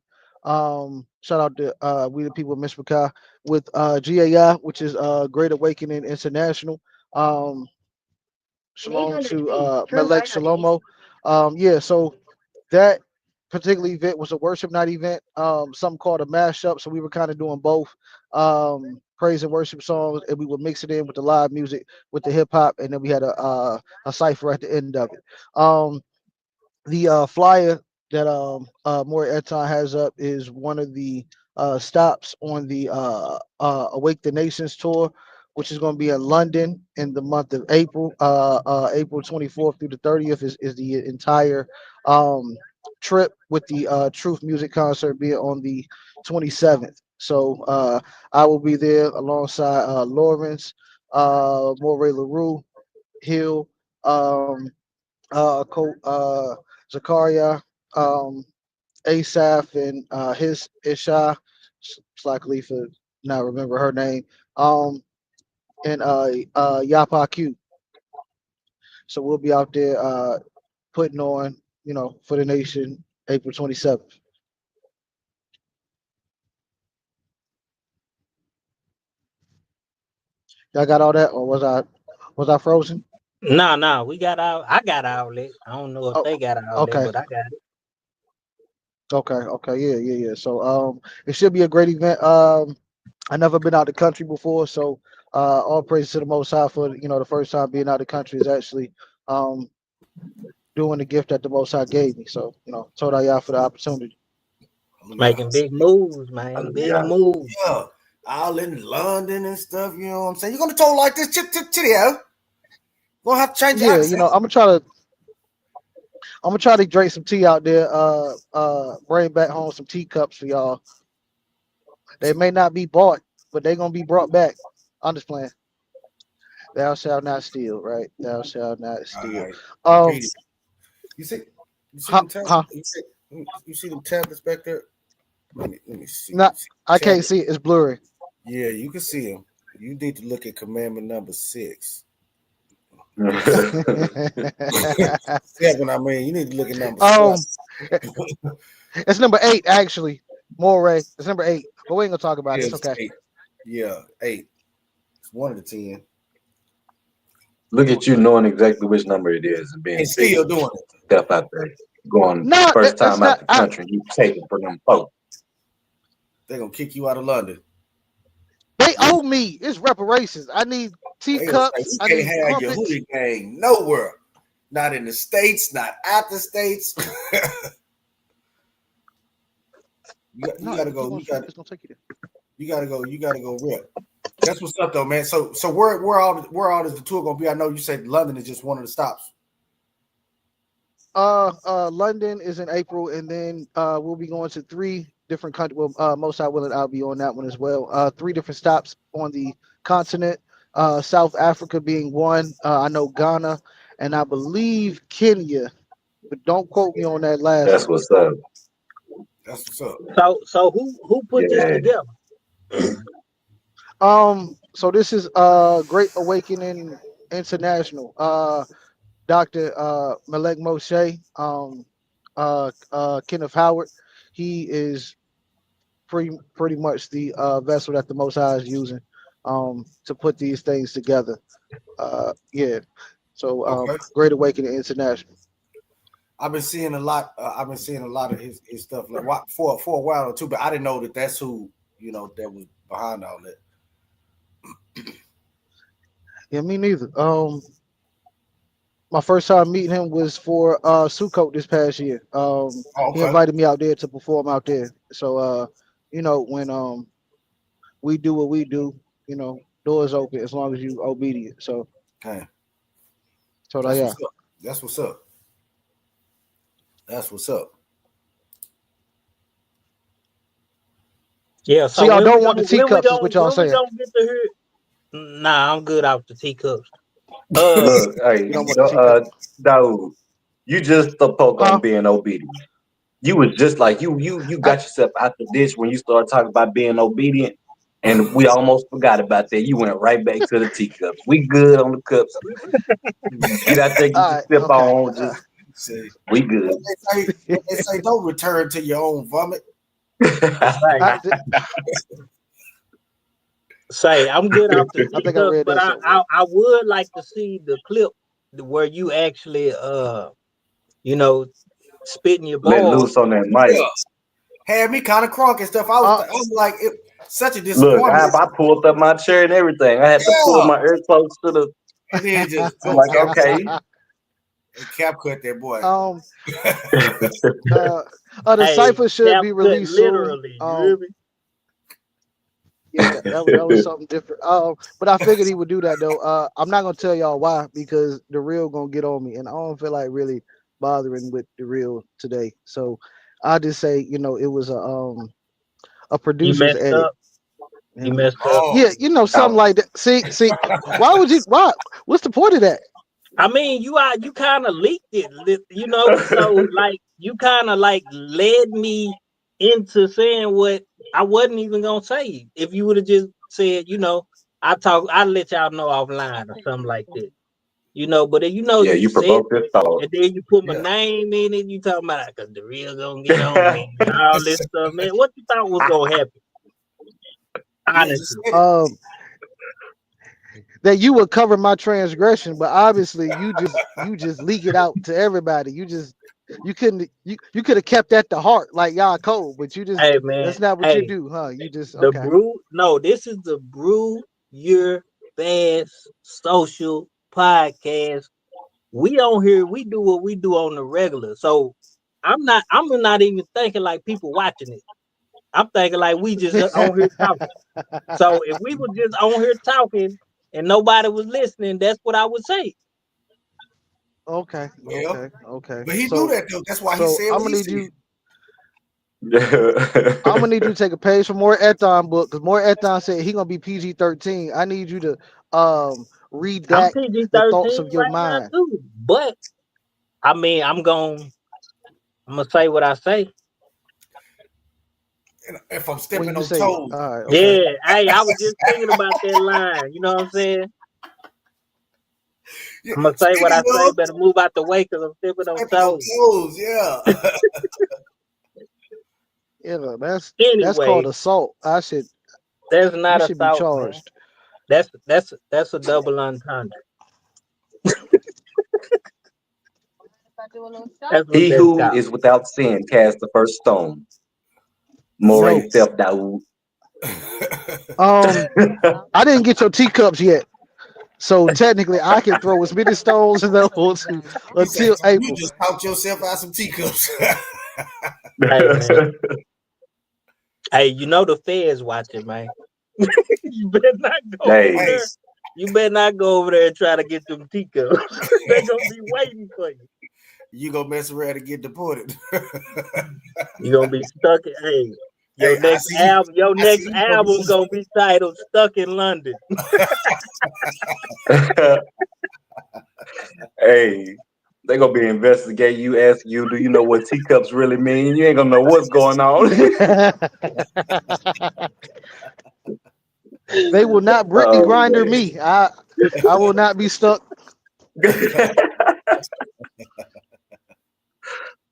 Speaker 4: Shout out to We the People in Mishpachah with GAI, which is Great Awakening International. Shalom to Melech Shalomo. Yeah, so that particular event was a worship night event, something called a mashup. So we were kind of doing both praise and worship songs, and we would mix it in with the live music, with the hip hop, and then we had a cipher at the end of it. The flyer that More Eton has up is one of the stops on the Awake the Nations tour, which is going to be in London in the month of April. April 24th through the 30th is the entire trip, with the Truth Music concert being on the 27th. So I will be there alongside Lawrence, Moray LaRue, Hill, Zakaria, Asaph, and his Isha, slightly for not remember her name, and Yapa Q. So we'll be out there putting on, for the nation, April 27th. Y'all got all that, or was I frozen?
Speaker 5: No, I got all that. I don't know if they got all that, but I got it.
Speaker 4: Okay, yeah. So it should be a great event. I've never been out the country before, so all praise to the Most High for the first time being out the country is actually doing the gift that the Most High gave me. So told y'all for the opportunity.
Speaker 5: Making big moves, man. Big moves.
Speaker 7: Yeah, all in London and stuff. You know what I'm saying? You're gonna talk like this, chip. Gonna have to change your accent.
Speaker 4: I'm gonna try to drink some tea out there. Bring back home some teacups for y'all. They may not be bought, but they're gonna be brought back. I'm just playing. Thou shalt not steal, right? Thou shalt not steal.
Speaker 7: Right. You see them tablets? You see them tablets back there? Let me see.
Speaker 4: No, I can't see it. It's blurry.
Speaker 7: Yeah, you can see them. You need to look at commandment number 6. 7, I mean, you need to look at number 7.
Speaker 4: It's number 8 actually. Moray. It's number 8, but we ain't gonna talk about it. It's okay.
Speaker 7: 8. Yeah, 8. It's one of the 10.
Speaker 3: Look at you knowing exactly which number it is and being
Speaker 7: still doing it.
Speaker 3: Step out there, going
Speaker 4: No,
Speaker 3: first time out
Speaker 4: not,
Speaker 3: the country. You take it for them folks.
Speaker 7: They're gonna kick you out of London.
Speaker 4: They owe me. It's reparations. I need teacups.
Speaker 7: You can't have your hoodie gang nowhere. Not in the States, not at the States. You gotta go. You gotta go rip. That's what's up though, man. So where all is the tour gonna be? I know you said London is just one of the stops.
Speaker 4: London is in April, and then we'll be going to 3 different countries. Well, most I will, I'll be on that one as well. 3 different stops on the continent. South Africa being one. I know Ghana, and I believe Kenya, but don't quote me on that last.
Speaker 3: That's what's up.
Speaker 7: That's what's up.
Speaker 5: So who put this together?
Speaker 4: So this is Great Awakening International. Dr. Malek Moshe, Kenneth Howard. He is pretty much the vessel that the Most High is using to put these things together. Yeah. So Great Awakening International.
Speaker 7: I've been seeing a lot. I've been seeing a lot of his stuff like for a while or two, but I didn't know that that's who that was behind all that.
Speaker 4: Yeah, me neither. My first time meeting him was for Sukkot this past year. He invited me out there to perform out there. So when we do what we do, doors open as long as you obedient. So
Speaker 7: that's what's up. That's what's up.
Speaker 5: Yeah,
Speaker 4: so y'all don't want the teacups, is what y'all saying.
Speaker 5: Nah, I'm good off the teacups.
Speaker 3: Look, hey, Daoud, you just spoke on being obedient. You was just like you got yourself out the ditch when you started talking about being obedient, and we almost forgot about that. You went right back to the teacups. We good on the cups. Get out there, get your sip on. Just we good.
Speaker 7: They say don't return to your own vomit.
Speaker 5: Say I'm good off the teacups, but I would like to see the clip where you actually spitting your balls.
Speaker 3: Let loose on that mic.
Speaker 7: Had me kind of crunk and stuff. I was like, such a disappointment.
Speaker 3: Look, I pulled up my chair and everything. I had to pull my ear close to the.
Speaker 7: And then just
Speaker 3: I'm like, okay.
Speaker 7: Cap cut that boy.
Speaker 4: The cipher should be released
Speaker 5: literally.
Speaker 4: soon. Yeah, that was something different. But I figured he would do that though. I'm not gonna tell y'all why, because the real gonna get on me, and I don't feel like really bothering with the real today. So I just say, it was a producer's edit.
Speaker 5: You messed up.
Speaker 4: Yeah, something like that. See, why would you? Why? What's the point of that?
Speaker 5: I mean, you kind of leaked it, so like you kind of like led me into saying what I wasn't even gonna say. If you would have just said, I'll let y'all know offline or something like that. But
Speaker 3: you provoked this thought.
Speaker 5: And then you put my name in it, you talking about because the real gonna get on me and all this stuff, man. What you thought was gonna happen? Honestly.
Speaker 4: That you would cover my transgression, but obviously you just leak it out to everybody. You could have kept that to heart like Yaakov, but you just that's not what you do, huh? You just
Speaker 5: this is the Brew Year Bash Social Podcast. We on here, we do what we do on the regular. So I'm not even thinking like people watching it. I'm thinking like we just on here talking. So if we were just on here talking and nobody was listening, that's what I would say.
Speaker 4: Okay.
Speaker 7: But he do that though. That's why he said
Speaker 4: I'm gonna need you. I'm gonna need you to take a page from More Ethon book, because More Ethon said he gonna be PG-13. I need you to read that the thoughts of your mind.
Speaker 5: Too, but I mean, I'm gonna say what I say.
Speaker 7: If I'm stepping on toes.
Speaker 5: Yeah, hey, I was just thinking about that line. You know what I'm saying? I'm gonna say what I say. Better move out the way because I'm stepping on toes.
Speaker 7: Yeah.
Speaker 4: Yeah, that's called
Speaker 5: Anyway,
Speaker 4: assault.
Speaker 5: that's
Speaker 4: You
Speaker 5: not
Speaker 4: should be
Speaker 5: assault, man.
Speaker 4: charged.
Speaker 5: That's a double entendre. That's what
Speaker 10: He
Speaker 5: that's
Speaker 10: who
Speaker 5: called.
Speaker 10: is without sin cast the first stone. More
Speaker 4: Yo.
Speaker 10: self Dawood.
Speaker 4: I didn't get your teacups yet, so technically I can throw as many stones as I want to until
Speaker 7: You
Speaker 4: April.
Speaker 7: just talked yourself out some teacups.
Speaker 5: Hey, man. Hey, you know the feds watching, man. You better not go over there. You better not go over there and try to get them teacups. They're gonna be waiting for you.
Speaker 7: You gonna mess around and get deported.
Speaker 5: You're gonna be stuck. Hey, your next album's gonna be titled "Stuck in London."
Speaker 10: Hey, they gonna be investigating you, asking you, do you know what teacups really mean? You ain't gonna know what's going on.
Speaker 4: They will not Britney grinder me. I will not be stuck.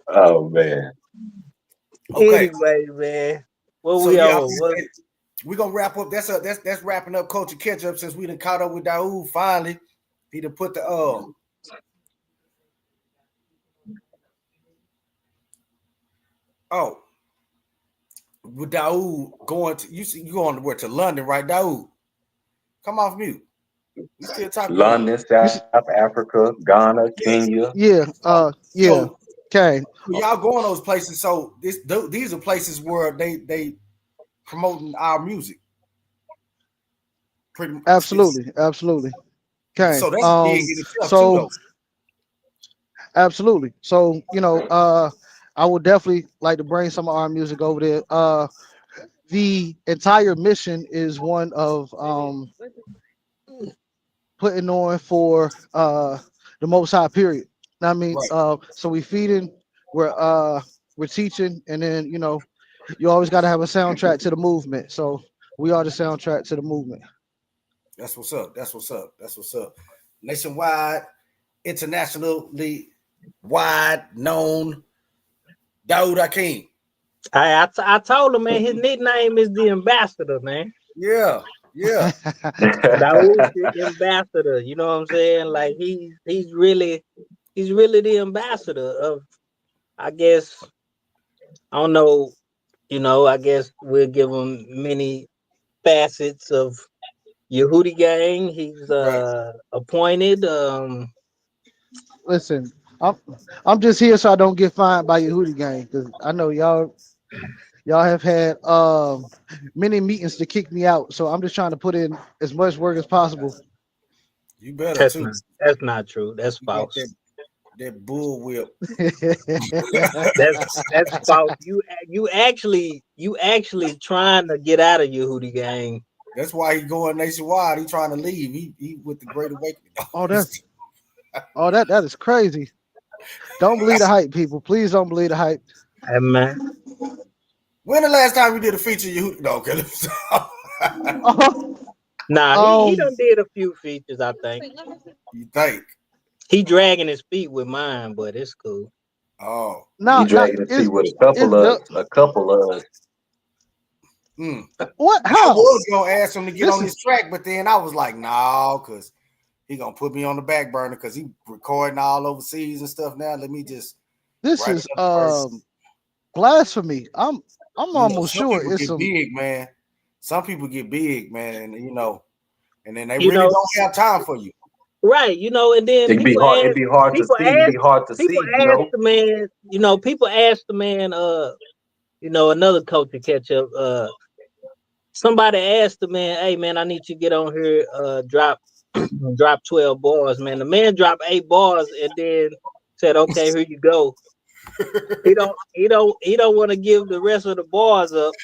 Speaker 10: Oh man.
Speaker 7: Okay.
Speaker 5: Anyway, man. What
Speaker 7: So
Speaker 5: we
Speaker 7: yeah,
Speaker 5: on?
Speaker 7: we're gonna wrap up. That's wrapping up culture catch up since we done caught up with Daoud finally. He done put the with Daoud going to you going where to London, right? Daoud, come off mute. You still talking?
Speaker 10: London, South Africa, Ghana, Kenya.
Speaker 4: Yeah. Yeah. Okay.
Speaker 7: Y'all going those places? So these are places where they promoting our music.
Speaker 4: Absolutely. Okay.
Speaker 7: So that's big in itself
Speaker 4: so
Speaker 7: too, though.
Speaker 4: absolutely. So I would definitely like to bring some of our music over there. The entire mission is one of putting on for the Most High. Period. I mean,
Speaker 7: Right.
Speaker 4: so we feeding, we're teaching, and then you always got to have a soundtrack to the movement. So we are the soundtrack to the movement.
Speaker 7: That's what's up. Nationwide, internationally wide known Daoud Hakeem.
Speaker 5: I told him, man, his nickname is the Ambassador, man.
Speaker 7: Yeah.
Speaker 5: Daoud the Ambassador. You know what I'm saying? Like he's really the ambassador of, I guess, I don't know, I guess we'll give him many facets of Yehudi gang. He's appointed.
Speaker 4: Listen, I'm just here so I don't get fined by Yehudi gang, because I know y'all have had many meetings to kick me out. So I'm just trying to put in as much work as possible.
Speaker 7: You better
Speaker 5: that's
Speaker 7: too.
Speaker 5: That's not true. That's false.
Speaker 7: That bull whip.
Speaker 5: that's false. You actually trying to get out of Yehudi gang.
Speaker 7: That's why he going nationwide. He trying to leave. He with the Great Awakening.
Speaker 4: That is crazy. Don't believe the hype, people. Please don't believe the hype.
Speaker 5: Hey, man.
Speaker 7: When the last time we did a feature, Yehudi? No, okay.
Speaker 5: Nah, he done did a few features, I think.
Speaker 7: You think?
Speaker 5: He dragging his feet with mine, but it's cool.
Speaker 7: Oh.
Speaker 10: He dragging his feet with a couple of
Speaker 4: What?
Speaker 7: I
Speaker 4: How?
Speaker 7: was gonna ask him to get on his track, but then I was like, no, because he gonna put me on the back burner because he recording all overseas and stuff now. Let me just.
Speaker 4: This is blasphemy. I'm almost sure it's some
Speaker 7: big, man. Some people get big, man, and then they really don't have time for you.
Speaker 5: Right, and then
Speaker 10: it'd be hard to see.
Speaker 5: The man, people ask the man, another coach to catch up. Somebody asked the man, hey man, I need you to get on here, drop 12 bars, man. The man dropped 8 bars and then said, okay, here you go. He don't want to give the rest of the bars up.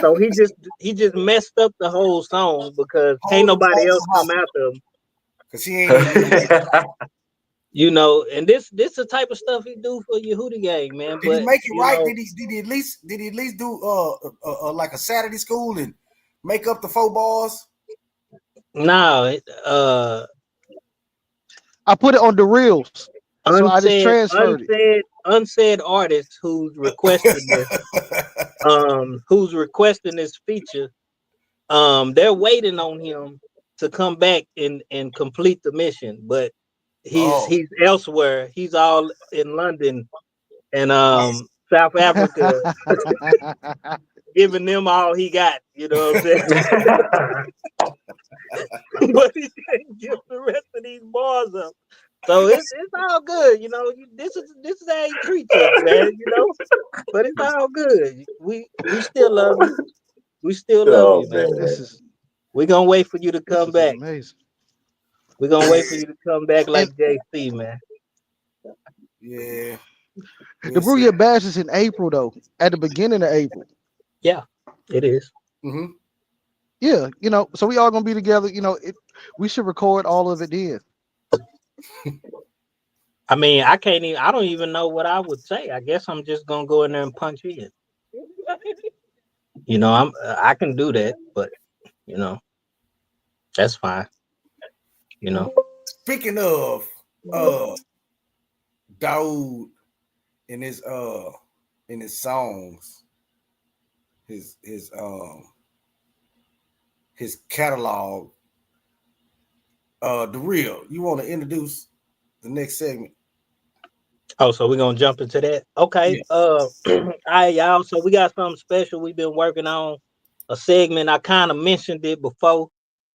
Speaker 5: So he just messed up the whole song because can't nobody else come after him.
Speaker 7: Cause he ain't
Speaker 5: and this the type of stuff he do for Yehudi gang, man.
Speaker 7: Did he make it right? Did he at least do like a Saturday school and make up the 4 bars?
Speaker 5: No,
Speaker 4: I put it on the reels, so I just transferred it.
Speaker 5: Unsaid artist who's requesting this, feature. They're waiting on him to come back and complete the mission, but he's elsewhere. He's all in London and South Africa, giving them all he got. You know what I'm saying? But he can't give the rest of these bars up. So it's all good, you know. This is how you treat us, man, you know. But it's all good. We still love you. We still love you, man. We're gonna wait for you to come back.
Speaker 4: Amazing.
Speaker 5: We're gonna wait for you to come back like JC, man.
Speaker 7: Yeah.
Speaker 4: The Brew Year Bash is in April, though. At the beginning of April.
Speaker 5: Yeah, it is.
Speaker 7: Mm-hmm.
Speaker 4: Yeah, you know, so we all gonna be together. You know, we should record all of it then.
Speaker 5: I mean, I don't even know what I would say. I guess I'm just gonna go in there and punch in. You know, I can do that, but you know, that's fine. You know.
Speaker 7: Speaking of Daoud in his songs, his catalog, the real. You want to introduce the next segment?
Speaker 5: Oh, so we're gonna jump into that. Okay.
Speaker 7: Yeah.
Speaker 5: All right, y'all. So we got something special. We've been working on a segment. I kind of mentioned it before,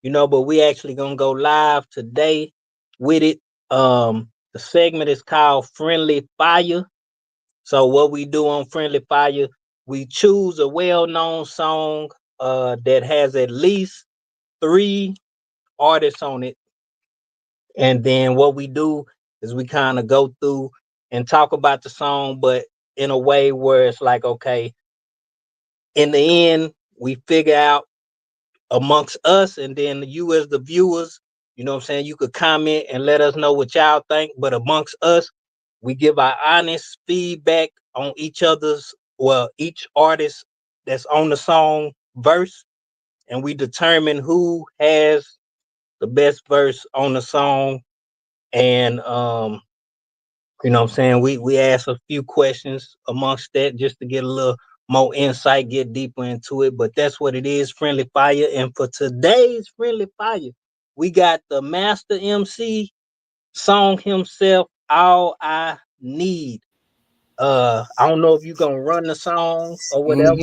Speaker 5: you know, but we actually gonna go live today with it. The segment is called Friendly Fire. So what we do on Friendly Fire, we choose a well-known song that has at least 3 artists on it. And then what we do is we kind of go through and talk about the song, but in a way where it's like, okay, in the end, we figure out amongst us, and then you as the viewers, you know what I'm saying, you could comment and let us know what y'all think, but amongst us, we give our honest feedback on each artist that's on the song verse, and we determine who has the best verse on the song. And you know what I'm saying, we ask a few questions amongst that just to get a little more insight, get deeper into it. But that's what it is, Friendly Fire. And for today's Friendly Fire, we got the master MC song himself, All I Need. I don't know if you're gonna run the song or whatever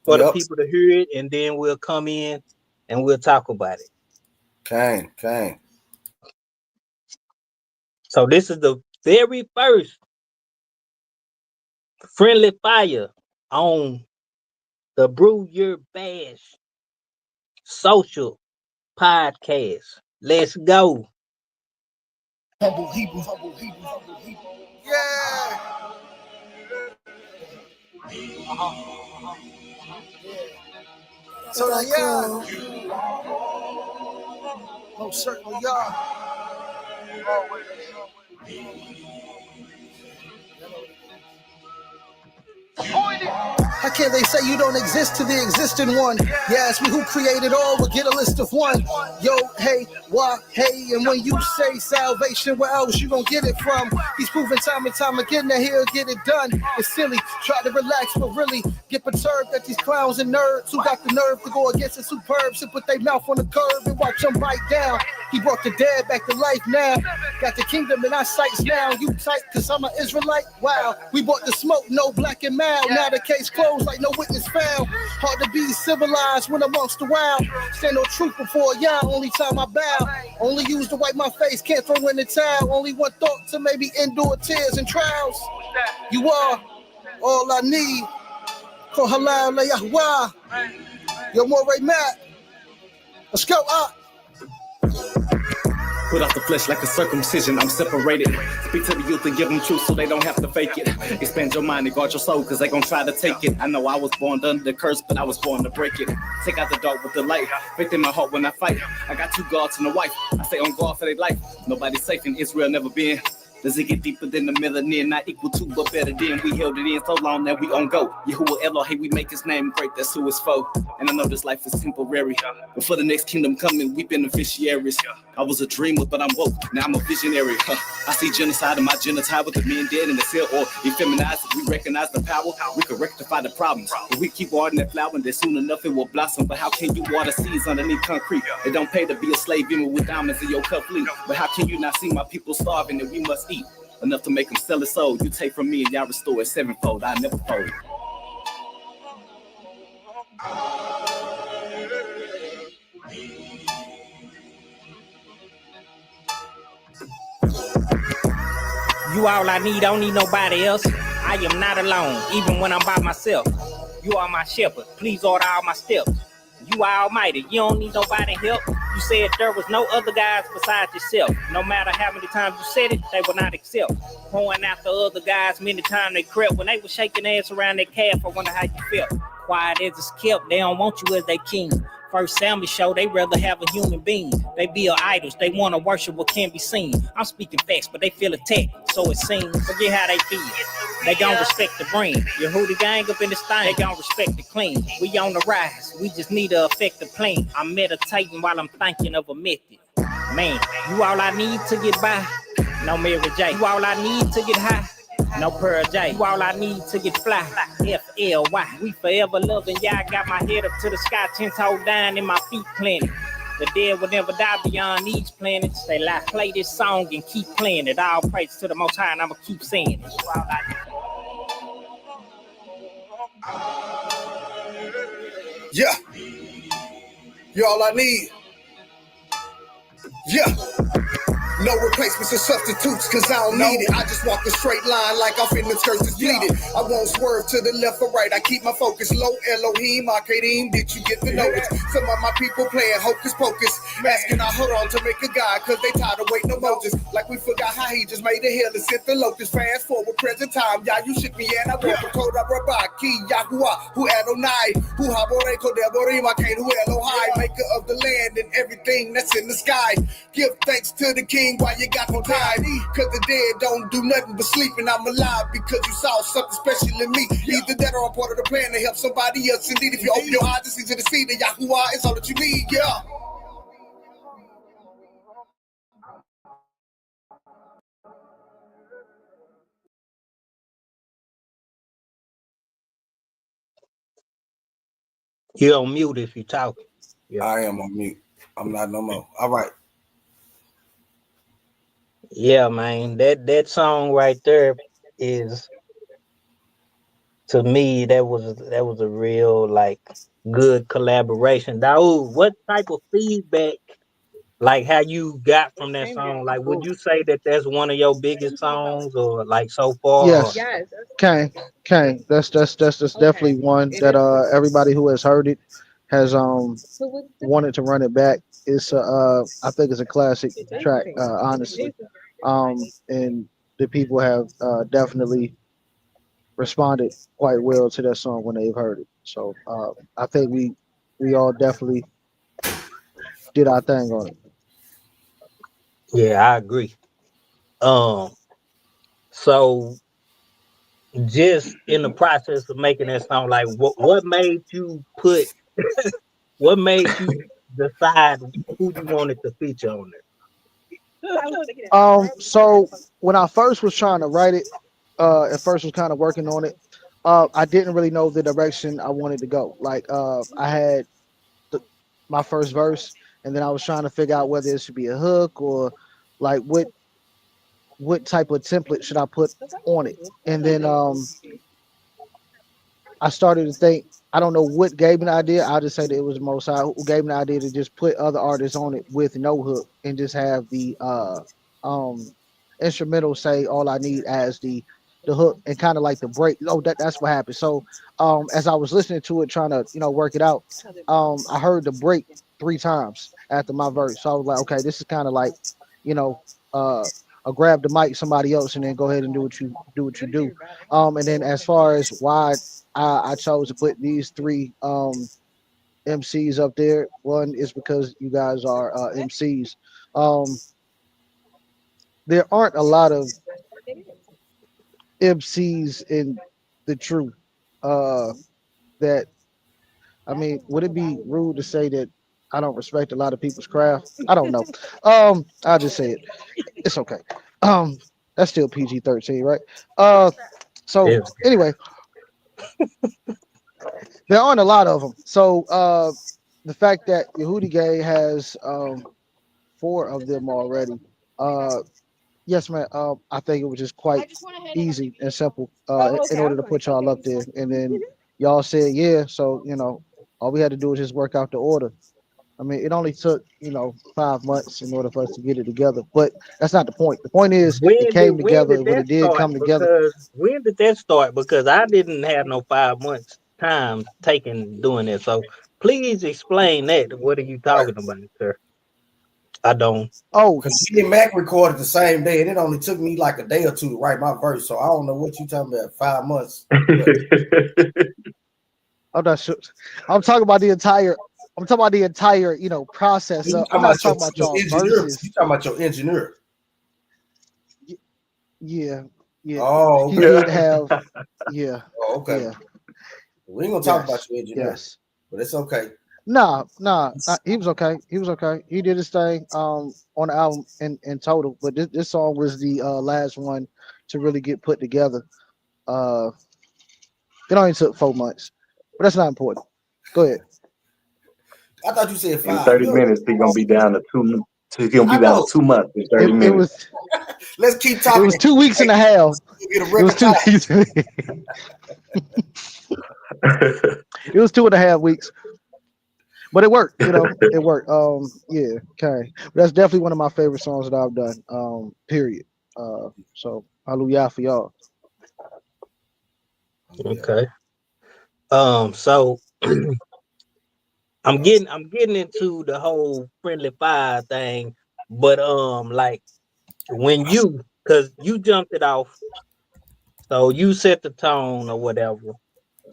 Speaker 5: for the people to hear it, and then we'll come in and we'll talk about it.
Speaker 7: Okay.
Speaker 5: So this is the very first Friendly Fire on the Brew Year Bash Social Podcast. Let's go.
Speaker 1: Yeah. So yeah. Most certainly, y'all. How can they say you don't exist to the existing one? You ask me who created all, we'll get a list of one. Yo, hey, why, hey, and when you say salvation, where else you gonna get it from? He's proven time and time again that he'll get it done. It's silly, try to relax, but really get perturbed at these clowns and nerds who got the nerve to go against the superbs and put their mouth on the curb and watch them bite down. He brought the dead back to life now. Got the kingdom in our sights now. You tight, cause I'm an Israelite? Wow, we bought the smoke, no black and mild. Now the case closed like no witness found. Hard to be civilized when amongst the wild. Stand no truth before y'all, only time I bow. Only use to wipe my face, can't throw in the towel. Only one thought to maybe endure tears and trials. You are all I need. Call halal la Yahweh. Yo, Moray Matt. Let's go up.
Speaker 11: Put off the flesh like a circumcision, I'm separated. Speak to the youth and give them truth so they don't have to fake it. Expand your mind and guard your soul, cause they gon' try to take it. I know I was born under the curse, but I was born to break it. Take out the dark with the light, faith in my heart when I fight. I got 2 guards and a wife, I stay on guard for their life. Nobody's safe in Israel, never been. Does it get deeper than the melanin? Not equal to, but better than. We held it in so long that we on go. Yahuwah Elohim, we make his name great, that's who it's for. And I know this life is temporary, but for the next kingdom coming, we beneficiaries. I was a dreamer, but I'm woke. Now I'm a visionary. I see genocide in my genotype with the men dead in the cell or effeminized. If we recognize the power, we can rectify the problems. If we keep watering that flower, then soon enough it will blossom. But how can you water seeds underneath concrete? It don't pay to be a slave even with diamonds in your cup fleet. But how can you not see my people starving and we must eat? Enough to make them sell his soul. You take from me and y'all restore it sevenfold. I never fold.
Speaker 12: You all I need, I don't need nobody else. I am not alone, even when I'm by myself. You are my shepherd, please order all my steps. You are almighty, you don't need nobody help. You said there was no other guys besides yourself. No matter how many times you said it, they will not accept. Going after other guys, many times they crept. When they were shaking ass around their calf, I wonder how you felt. Quiet as it's kept, they don't want you as they king. First Samuel show, they rather have a human being. They build idols, they want to worship what can't be seen. I'm speaking facts, but they feel attacked, so it seems. Forget how they feel. They gon' respect the brand. Your hoodie gang up in this thing, they gon' respect the clean. We on the rise, we just need a effective plan. I'm meditating while I'm thinking of a method. Man, you all I need to get by. No Mary J. You all I need to get high. No Pearl J. You all I need to get fly. FLY. We forever loving y'all. Got my head up to the sky, 10 toes down and my feet planted. The dead will never die beyond these planets. They lie, play this song and keep playing it. All praise to the Most High, and I'ma keep saying it. You all I need.
Speaker 1: Yeah. You all I need. Yeah. No replacements or substitutes, cause I don't need it. I just walk a straight line like I'm finna skirt this bleeding. I won't swerve to the left or right. I keep my focus low. Elohim, Akadim, did you get the notice? Some of my people playing hocus pocus, asking I hold on to make a God, cause they tired of waiting emojis. Like we forgot how he just made a hill and sent the locust. Fast forward, present time. Yeah, you shook me and I walk from Koda Rabaki, Yahuwah, who Adonai, who Haboreko Deborim, I can't who Elohai, maker of the land and everything that's in the sky. Give thanks to the King. Why you got no time? Cause the dead don't do nothing but sleeping. I'm alive because you saw something special in me. Either that or I'm part of the plan to help somebody else. Indeed, if you open your eyes, it's easy to see that Yahuwah is all that you need. Yeah.
Speaker 5: You're on mute if you talking.
Speaker 7: Yeah. I am on mute. I'm not no more. All right.
Speaker 5: Yeah, man. That song right there is, to me, that was a real like good collaboration. Daoud, what type of feedback, like how you got from that song? Like, would you say that that's one of your biggest songs, or like so far?
Speaker 4: Yes. Kang. That's definitely one that everybody who has heard it has wanted to run it back. It's I think it's a classic track, honestly. And the people have definitely responded quite well to that song when they've heard it. So I think we all definitely did our thing on it.
Speaker 5: Yeah, I agree. So just in the process of making that song, like what made you put what made you decide who you wanted to feature on there?
Speaker 4: So when I first was trying to write it, at first was kind of working on it. I didn't really know the direction I wanted to go. Like I had my first verse, and then I was trying to figure out whether it should be a hook or like what type of template should I put on it. And then I started to think, I don't know what gave me the idea. I'll just say that it was Most High who gave me the idea to just put other artists on it with no hook and just have the instrumental say all I need as the hook and kind of like the break. Oh, that's what happened. So as I was listening to it, trying to work it out, I heard the break 3 times after my verse. So I was like, okay, this is kind of like, I'll grab the mic somebody else and then go ahead and do what you do. And then as far as why I chose to put these 3 MCs up there, one is because you guys are MCs. There aren't a lot of MCs in the truth. That, I mean, would it be rude to say that I don't respect a lot of people's craft. I don't know. I'll just say it. It's okay. That's still PG-13, right? So
Speaker 5: Yeah.
Speaker 4: anyway, there aren't a lot of them. So the fact that Yehudi Gang has 4 of them already. Yes, man. I think it was just quite easy and simple in order to put y'all up there. And then y'all said, yeah. So, all we had to do was just work out the order. I mean, it only took, 5 months in order for us to get it together. But that's not the point. The point is it came together when it did come together.
Speaker 5: When did that start? Because I didn't have no 5 months time taken doing it. So please explain that. What are you talking about, sir? I don't.
Speaker 4: Oh,
Speaker 7: because me and Mac recorded the same day, and it only took me like a day or two to write my verse. So I don't know what you talking about. 5 months.
Speaker 4: I'm not sure. I'm talking about the entire. Process. I'm not talking about y'all verses.
Speaker 7: You talking about your engineer?
Speaker 4: Yeah.
Speaker 7: Oh, okay.
Speaker 4: He did have. Yeah.
Speaker 7: Oh, okay.
Speaker 4: Yeah.
Speaker 7: We ain't gonna talk about your engineer.
Speaker 4: Yes.
Speaker 7: But it's okay.
Speaker 4: Nah. He was okay. He did his thing on the album in total. But this song was the last one to really get put together. It only took 4 months, but that's not important. Go ahead.
Speaker 7: I thought you said 5.
Speaker 10: In 30 minutes, he's gonna be down to 2. He's gonna be down to 2 months in 30 minutes.
Speaker 7: Let's keep talking.
Speaker 4: It was 2 weeks and a half. It was 2 weeks. It was 2.5 weeks. But it worked, it worked. Yeah, okay. But that's definitely one of my favorite songs that I've done. Period. So hallelujah for y'all.
Speaker 5: Okay. So I'm getting into the whole friendly fire thing, but like when because you jumped it off, so you set the tone or whatever,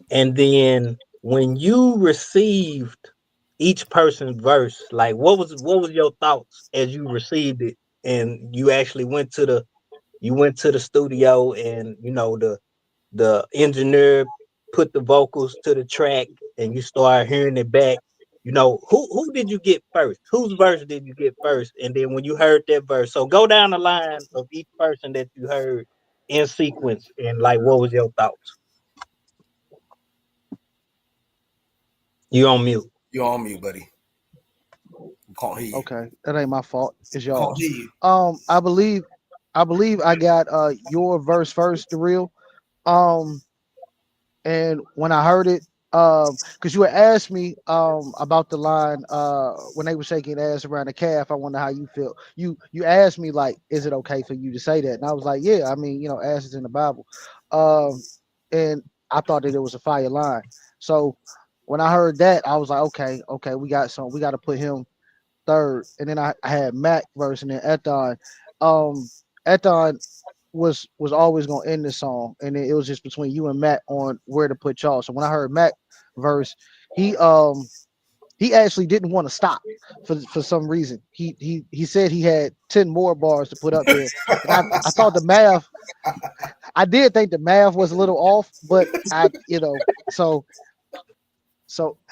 Speaker 5: and then when you received each person's verse, like what was your thoughts as you received it, and you actually went to the studio, and the engineer put the vocals to the track, and you start hearing it back. Who did you get first? Whose verse did you get first? And then when you heard that verse, so go down the line of each person that you heard in sequence, and like, what was your thoughts? You on mute.
Speaker 7: You're on mute, buddy. Can't hear you.
Speaker 4: Okay, that ain't my fault. It's y'all.
Speaker 7: Can't hear you.
Speaker 4: I believe I got your verse first, the real. And when I heard it, because you had asked me about the line when they were shaking ass around the calf. I wonder how you feel. You asked me, like, is it okay for you to say that? And I was like, yeah. I mean, ass is in the Bible. And I thought that it was a fire line. So when I heard that, I was like, okay, we got to put him third. And then I had Mac verse, and then Ethon. Ethon was always gonna end the song, and it was just between you and Matt on where to put y'all. So when I heard Mac verse, he actually didn't want to stop for some reason. He said he had 10 more bars to put up there. And I thought the math, I did think the math was a little off, but so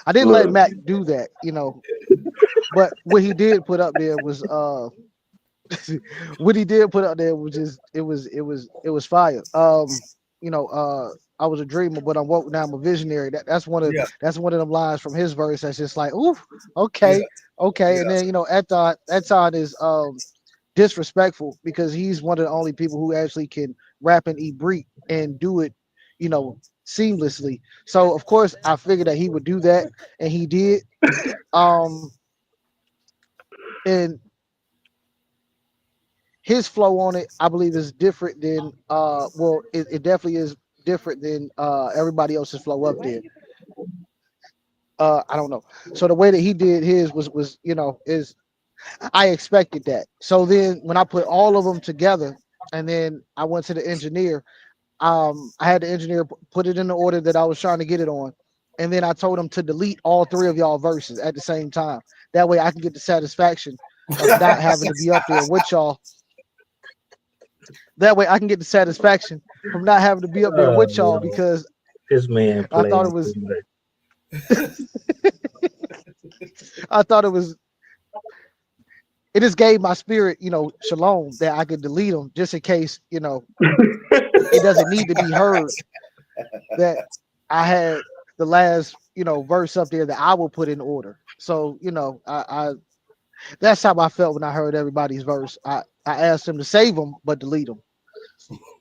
Speaker 4: I didn't let Mac do that, But what he did put up there was what he did put out there was just it was fire. I was a dreamer, but I'm woke now. I'm a visionary. That's one of them lines from his verse. That's just like, ooh, okay. And then Ethon is disrespectful because he's one of the only people who actually can rap and eat breed and do it, seamlessly. So of course I figured that he would do that, and he did. And his flow on it, I believe, is different than it definitely is different than everybody else's flow up there. I don't know. So the way that he did his was is I expected that. So then when I put all of them together, and then I went to the engineer, I had the engineer put it in the order that I was trying to get it on, and then I told him to delete all 3 of y'all verses at the same time. That way I can get the satisfaction of not having to be up there with y'all. That way I can get the satisfaction from not having to be up there with y'all, because
Speaker 5: this man,
Speaker 4: I thought it was I thought it just gave my spirit, shalom, that I could delete them just in case, it doesn't need to be heard that I had the last, verse up there that I will put in order. So, I that's how I felt when I heard everybody's verse. I asked him to save them, but delete them.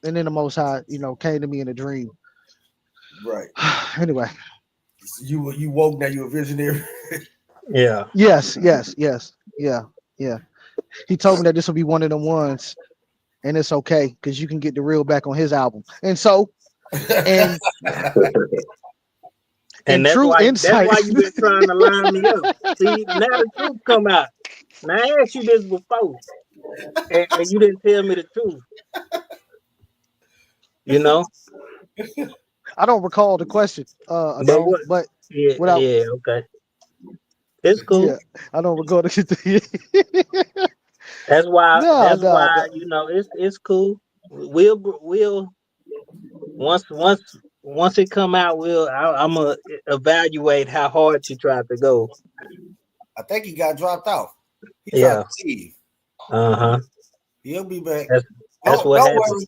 Speaker 4: And then the Most High, came to me in a dream.
Speaker 7: Right.
Speaker 4: Anyway.
Speaker 7: You woke, now you a visionary.
Speaker 5: Yeah.
Speaker 4: Yes. Yeah. He told me that this will be one of them ones, and it's okay because you can get the real back on his album. And so, and
Speaker 5: that's
Speaker 4: true
Speaker 5: why
Speaker 4: insight.
Speaker 5: that's why you've been trying to line me up. See, now the truth come out. Now I asked you this before, and you didn't tell me the truth.
Speaker 4: I don't recall the question. But
Speaker 5: yeah, okay. It's cool.
Speaker 4: Yeah, I don't recall the
Speaker 5: That's why.
Speaker 4: No.
Speaker 5: It's cool. We'll once it come out, I'm gonna evaluate how hard you tried to go.
Speaker 7: I think he got dropped off. He
Speaker 5: Yeah.
Speaker 7: tried to leave. He'll be back.
Speaker 5: That's what happened.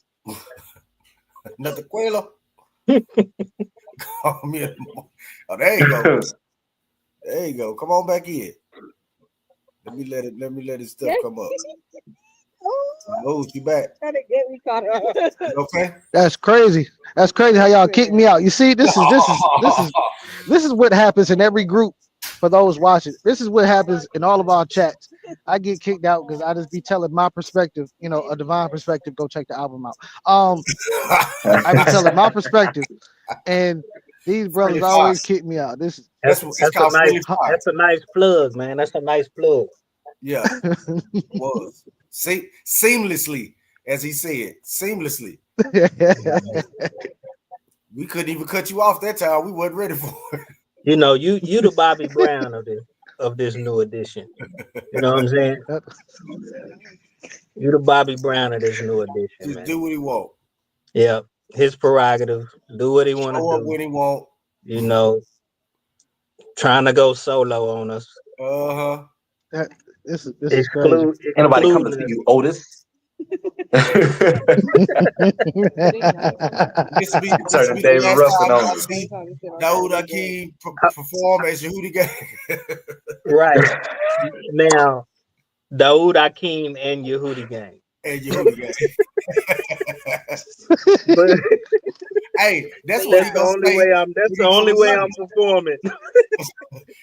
Speaker 7: Nothing Quelo. Call me. Oh, there you go. There you go. Come on back in. Let me let his stuff come up. Oh, you back? Okay.
Speaker 4: That's crazy. That's crazy how y'all kicked me out. You see, this is what happens in every group. For those watching, this is what happens in all of our chats. I get kicked out because I just be telling my perspective, a divine perspective. Go check the album out. I be telling my perspective, and these brothers always kick me out.
Speaker 5: That's a nice plug, man. That's a nice plug.
Speaker 7: Yeah, it was seamlessly, as he said, seamlessly. We couldn't even cut you off that time. We wasn't ready for it.
Speaker 5: You the Bobby Brown of this new edition. You know what I'm saying? You the Bobby Brown of this new edition.
Speaker 7: Just
Speaker 5: man.
Speaker 7: Do what he want.
Speaker 5: Yeah, his prerogative. Do what he want to do.
Speaker 7: What he want.
Speaker 5: Trying to go solo on us.
Speaker 4: This is crazy.
Speaker 10: Ain't nobody come to see you, Otis.
Speaker 7: This will be
Speaker 10: David
Speaker 7: the last
Speaker 10: Ruffin
Speaker 7: time
Speaker 10: on
Speaker 7: I see Daoud Akeem perform as Yehudi Gang.
Speaker 5: Right. Now, Daoud Akeem and Yehudi Gang. But
Speaker 7: hey, that's what
Speaker 5: the only way I'm performing.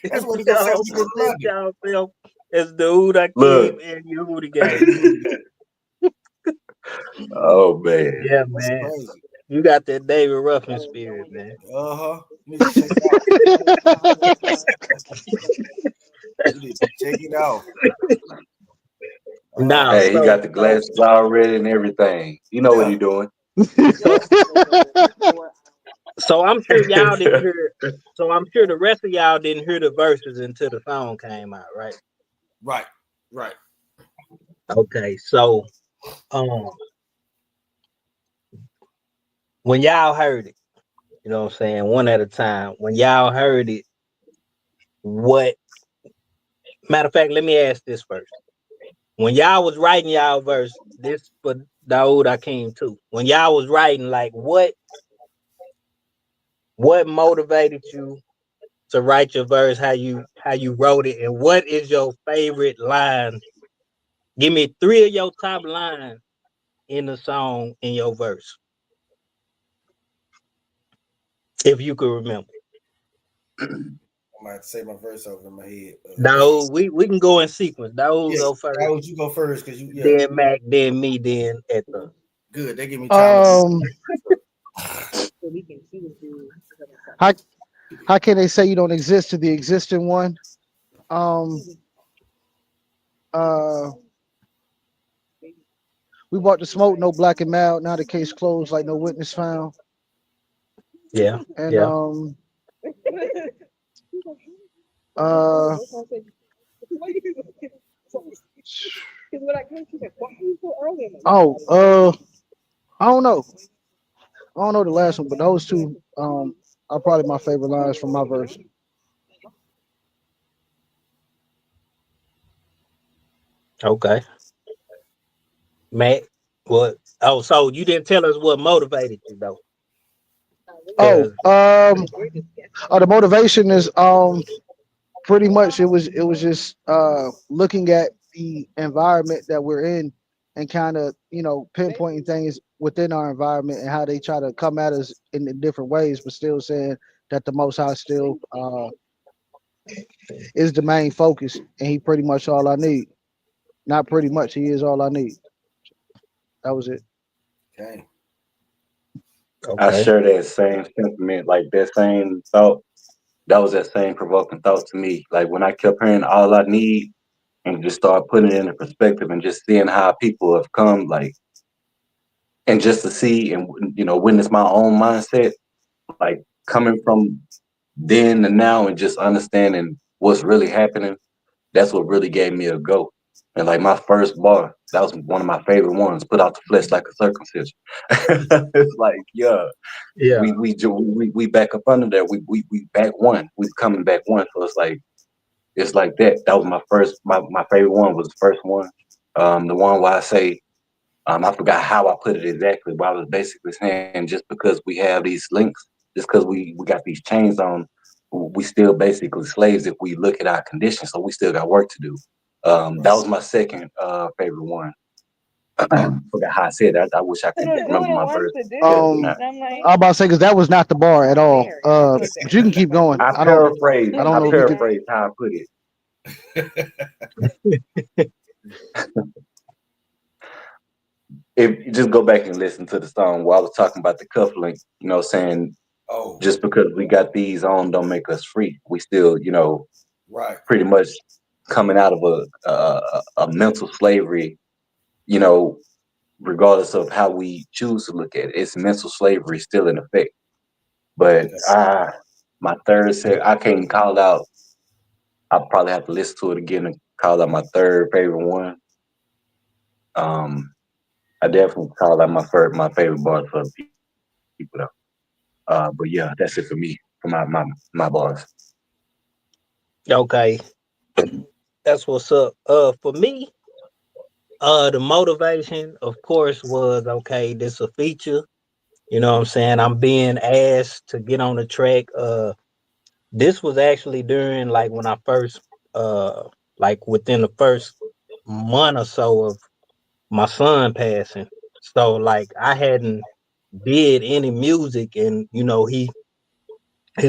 Speaker 7: That's what he gonna say when he goes to London.
Speaker 5: As Daoud Akeem and Yehudi Gang.
Speaker 10: Oh man.
Speaker 5: Yeah, man. You got that David Ruffin spirit, man.
Speaker 7: Check it out.
Speaker 5: Now,
Speaker 10: hey, he got the glasses already and everything. You know what he's doing.
Speaker 5: So I'm sure y'all didn't hear. So I'm sure the rest of y'all didn't hear the verses until the song came out, right?
Speaker 7: Right.
Speaker 5: Okay, so when y'all heard it, you know what I'm saying, one at a time. When y'all heard it, what? Matter of fact, let me ask this first. When y'all was writing y'all verse, this for Daoud Akeem too. When y'all was writing, like what motivated you to write your verse? How you wrote it, and what is your favorite line? Give me 3 of your top lines in the song in your verse, if you could remember.
Speaker 7: I might say my verse over in my head.
Speaker 5: Daoud, we can go in sequence. Daoud, go first.
Speaker 7: Daoud, you go first because you.
Speaker 5: Then Mac, then me, then at the.
Speaker 7: Good. They give me time.
Speaker 4: How can they say you don't exist to the existing one? We bought the smoke, no black and mild. Now the case closed, like no witness found.
Speaker 5: Yeah.
Speaker 4: And I don't know. I don't know the last one, but those two are probably my favorite lines from my verse.
Speaker 5: Okay, Matt. What? Oh, so you didn't tell us what motivated you though?
Speaker 4: Oh,
Speaker 5: Cause
Speaker 4: the motivation is pretty much it was just looking at the environment that we're in and kind of pinpointing things within our environment and how they try to come at us in different ways, but still saying that the Most High still is the main focus, and He pretty much all I need. Not pretty much, He is all I need. That was it.
Speaker 7: Okay.
Speaker 10: I
Speaker 5: okay,
Speaker 10: share that same sentiment, like that same thought. That was that same provoking thought to me. Like when I kept hearing all I need and just start putting it into perspective and just seeing how people have come, like, and just to see and witness my own mindset, like coming from then to now and just understanding what's really happening. That's what really gave me a go. And like my first bar, that was one of my favorite ones. Put out the flesh like a circumcision. It's like, yeah,
Speaker 5: yeah,
Speaker 10: we back up under there. We back one. We coming back one. So it's like that. That was my first. My favorite one was the first one. The one where I say, I forgot how I put it exactly, but I was basically saying just because we have these links, just because we got these chains on, we still basically slaves if we look at our condition. So we still got work to do. That was my second favorite one. Forgot how I said that. I wish I could remember my verse.
Speaker 4: I'm about to say because that was not the bar at all. But you can keep going.
Speaker 10: I
Speaker 4: I don't.
Speaker 10: paraphrase.
Speaker 4: I don't
Speaker 10: I
Speaker 4: know if you could.
Speaker 10: paraphrase how I put it. If you just go back and listen to the song where I was talking about the cufflink, saying just because we got these on don't make us free. We still,
Speaker 7: Right.
Speaker 10: pretty much coming out of a mental slavery, you know, regardless of how we choose to look at it. It's mental slavery still in effect. But my third set, I can't call out. I'll probably have to listen to it again and call out my third favorite one. I definitely call out my favorite bars for the people though. But yeah, that's it for me for my bars.
Speaker 5: okay. That's what's up. For me, the motivation, of course, was okay. This a feature. You know what I'm saying? I'm being asked to get on the track. This was actually during like when I first, like within the first month or so of my son passing. So like I hadn't did any music, and he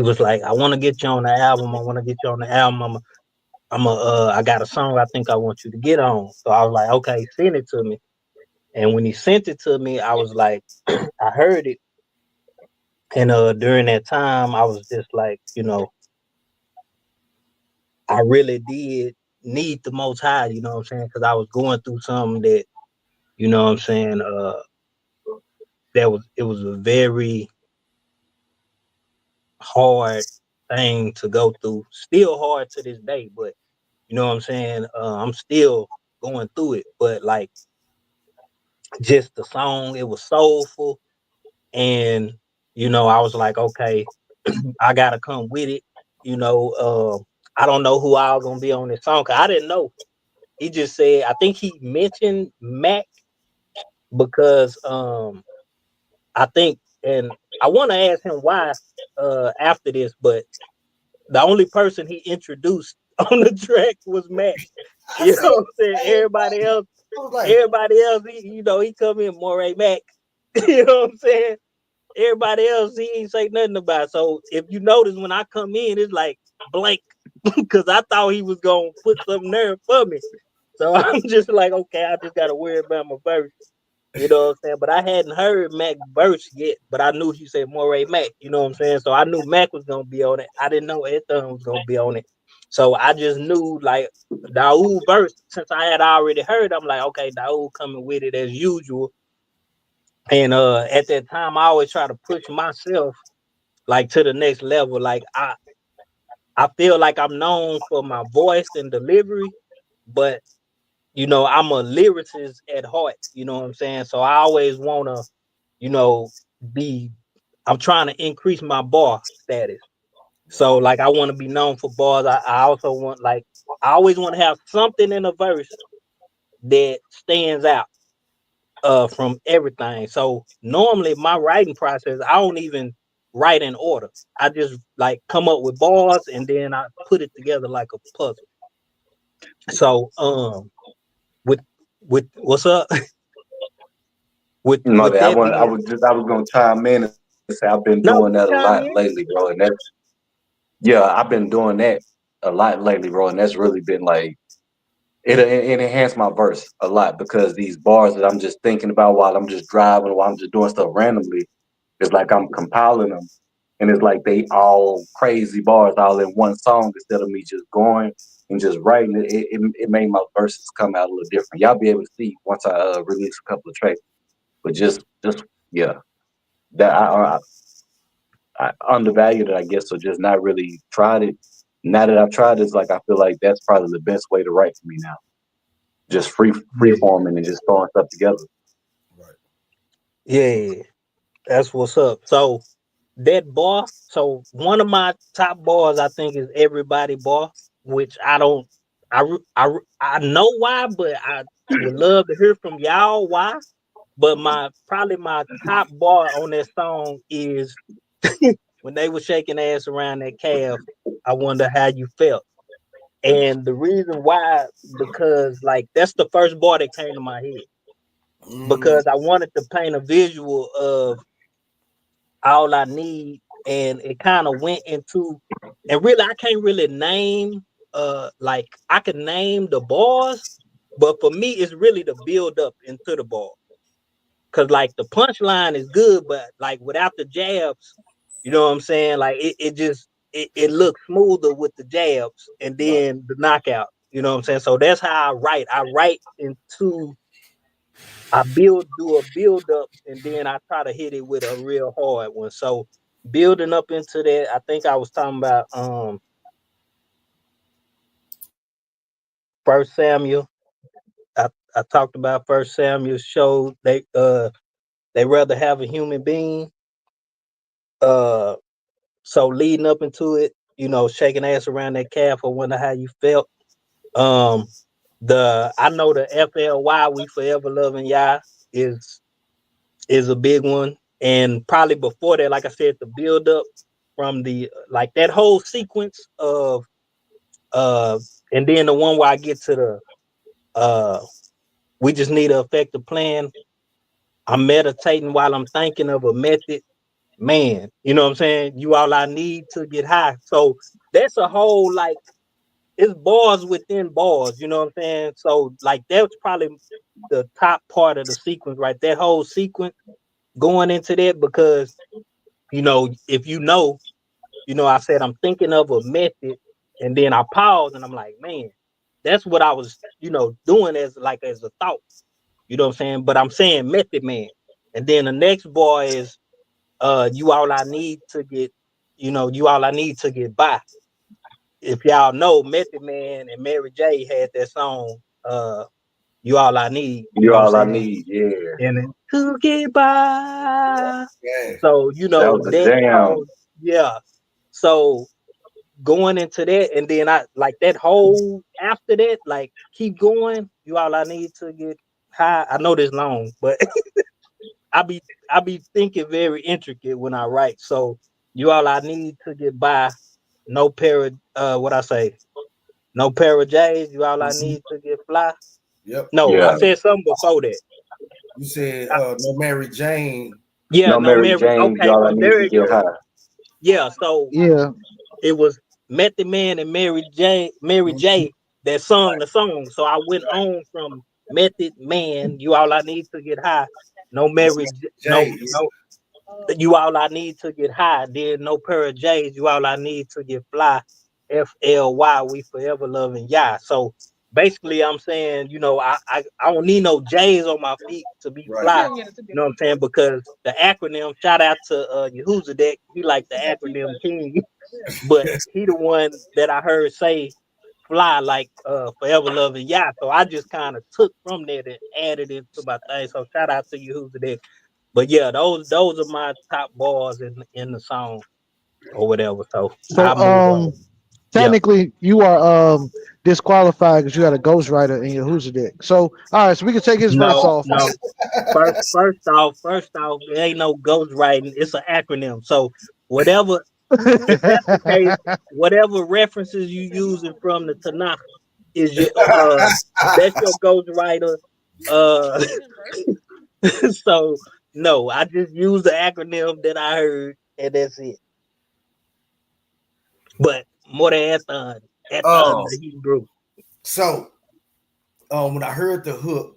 Speaker 5: was like, I want to get you on the album. I want to get you on the album. I got a song I think I want you to get on. So I was like, okay, send it to me. And when he sent it to me, I was like, I heard it. And during that time, I was just like, I really did need the most high, you know what I'm saying? Because I was going through something that, you know what I'm saying, it was a very hard thing to go through. Still hard to this day, but you know what I'm saying? I'm still going through it. But like just the song, it was soulful. And, I was like, okay, I gotta come with it. I don't know who all gonna be on this song. 'Cause I didn't know. He just said, I think he mentioned Mac because I think, and I want to ask him why after this, but the only person he introduced on the track was Mac. You know what I'm saying? Everybody else, he come in Moray Mac. You know what I'm saying? Everybody else, he ain't say nothing about. So if you notice when I come in, it's like blank because I thought he was gonna put something there for me. So I'm just like, okay, I just gotta worry about my verse. You know what I'm saying? But I hadn't heard Mac verse yet, but I knew he said Moray Mac, you know what I'm saying? So I knew Mac was gonna be on it. I didn't know Ethan was gonna be on it. So I just knew like Daoud verse, since I had already heard, I'm like, okay, Daoud coming with it as usual. And at that time I always try to push myself like to the next level. Like I feel like I'm known for my voice and delivery, but I'm a lyricist at heart, you know what I'm saying? So I always wanna, you know, be I'm trying to increase my bar status. So like I want to be known for bars. I also want like I always want to have something in a verse that stands out from everything. So normally my writing process, I don't even write in order. I just like come up with bars and then I put it together like a puzzle. So with what's up?
Speaker 10: My
Speaker 5: with
Speaker 10: bad.
Speaker 5: that being
Speaker 10: I was gonna chime in and say I've been doing that
Speaker 5: no,
Speaker 10: a
Speaker 5: you
Speaker 10: lot
Speaker 5: chime in.
Speaker 10: lately, bro. And that's yeah, I've been doing that a lot lately, bro. And that's really been like it enhanced my verse a lot because these bars that I'm just thinking about while I'm just driving, while I'm just doing stuff randomly, it's like I'm compiling them, and it's like they all crazy bars all in one song instead of me just going and just writing it. It made my verses come out a little different. Y'all be able to see once I release a couple of tracks, but just yeah, that I undervalued it, I guess, or just not really tried it. Now that I've tried it, it's like I feel like that's probably the best way to write for me now. Just free
Speaker 5: Yeah,
Speaker 10: forming and just throwing stuff together.
Speaker 5: yeah, that's what's up. So that bar, so one of my top bars I think is Everybody Bar, which I don't I know why, but I would love to hear from y'all why. But probably my top bar on that song is when they were shaking ass around that calf. I wonder how you felt. And the reason why, because like that's the first bar that came to my head. Because I wanted to paint a visual of all I need, and it kind of went into, and really I can't really name like I can name the bars, but for me it's really the build up into the bar. Cause like the punchline is good, but like without the jabs, you know what I'm saying? Like it looks smoother with the jabs and then the knockout. You know what I'm saying? So that's how I write. I write into do a build up and then I try to hit it with a real hard one. So building up into that, I think I was talking about First Samuel. I talked about First Samuel show they rather have a human being. So leading up into it, you know, shaking ass around that calf, I wonder how you felt. Um I know the FLY we forever loving ya is a big one. And probably before that, like I said, the build up from the like that whole sequence of and then the one where I get to the we just need an effective plan. I'm meditating while I'm thinking of a method. Man, you know what I'm saying? You all I need to get high. So that's a whole like it's bars within bars, you know what I'm saying? So like that's probably the top part of the sequence, right? That whole sequence going into that because you know, if I said I'm thinking of a method, and then I pause and I'm like, man, that's what I was, doing as a thought. You know what I'm saying? But I'm saying method man. And then the next bar is you all I need to get, you all I need to get by. If y'all know, Method Man and Mary J had that song, You All I Need, you
Speaker 10: You
Speaker 5: know what I'm
Speaker 10: all I
Speaker 5: saying?
Speaker 10: need, yeah.
Speaker 5: And then to get by.
Speaker 7: Yeah.
Speaker 5: So,
Speaker 10: That was a
Speaker 5: that
Speaker 10: jam.
Speaker 5: song, yeah. So going into that, and then I like that whole after that, like keep going. You all I need to get high. I know this long, but I be thinking very intricate when I write. So you all I need to get by. No what I say? No pair of J's. You all I need to get fly.
Speaker 7: Yep.
Speaker 5: No, I
Speaker 10: Yeah.
Speaker 5: said something before that.
Speaker 7: You said
Speaker 5: I,
Speaker 7: no Mary Jane.
Speaker 5: yeah,
Speaker 10: No
Speaker 5: no
Speaker 10: Mary
Speaker 5: Mary.
Speaker 10: Jane, you
Speaker 5: Okay,
Speaker 10: all I
Speaker 5: so
Speaker 10: need
Speaker 5: there
Speaker 10: to
Speaker 5: you
Speaker 10: get
Speaker 5: go.
Speaker 10: high.
Speaker 5: Yeah, so
Speaker 4: Yeah.
Speaker 5: it was Method Man and Mary J that sung the song. So I went on from Method Man, You All I Need to Get High. No
Speaker 7: J's.
Speaker 5: no, You All I Need to Get High. Then no pair of J's, You All I Need to Get Fly. FLY, we forever loving ya. So basically I'm saying, I don't need no J's on my feet to be
Speaker 7: Right.
Speaker 5: fly. You know what I'm saying? Because the acronym, shout out to Yahuzadek, he like the acronym king. But he the one that I heard say fly like forever loving ya. So I just kind of took from that and added it to my thing. So shout out to you who's there. But yeah, those are my top bars in the song or whatever. So
Speaker 4: So
Speaker 5: I move on.
Speaker 4: technically you are disqualified because you got a ghostwriter in your Hoosier deck. So all right, so we can take his verse off.
Speaker 5: No. First off, it ain't no ghostwriting. It's an acronym. So whatever, if that's the case, whatever references you using from the Tanakh is your that's your ghostwriter. So no, I just use the acronym that I heard, and that's it. But more than Ethan the Hebrew.
Speaker 7: So when I heard the hook,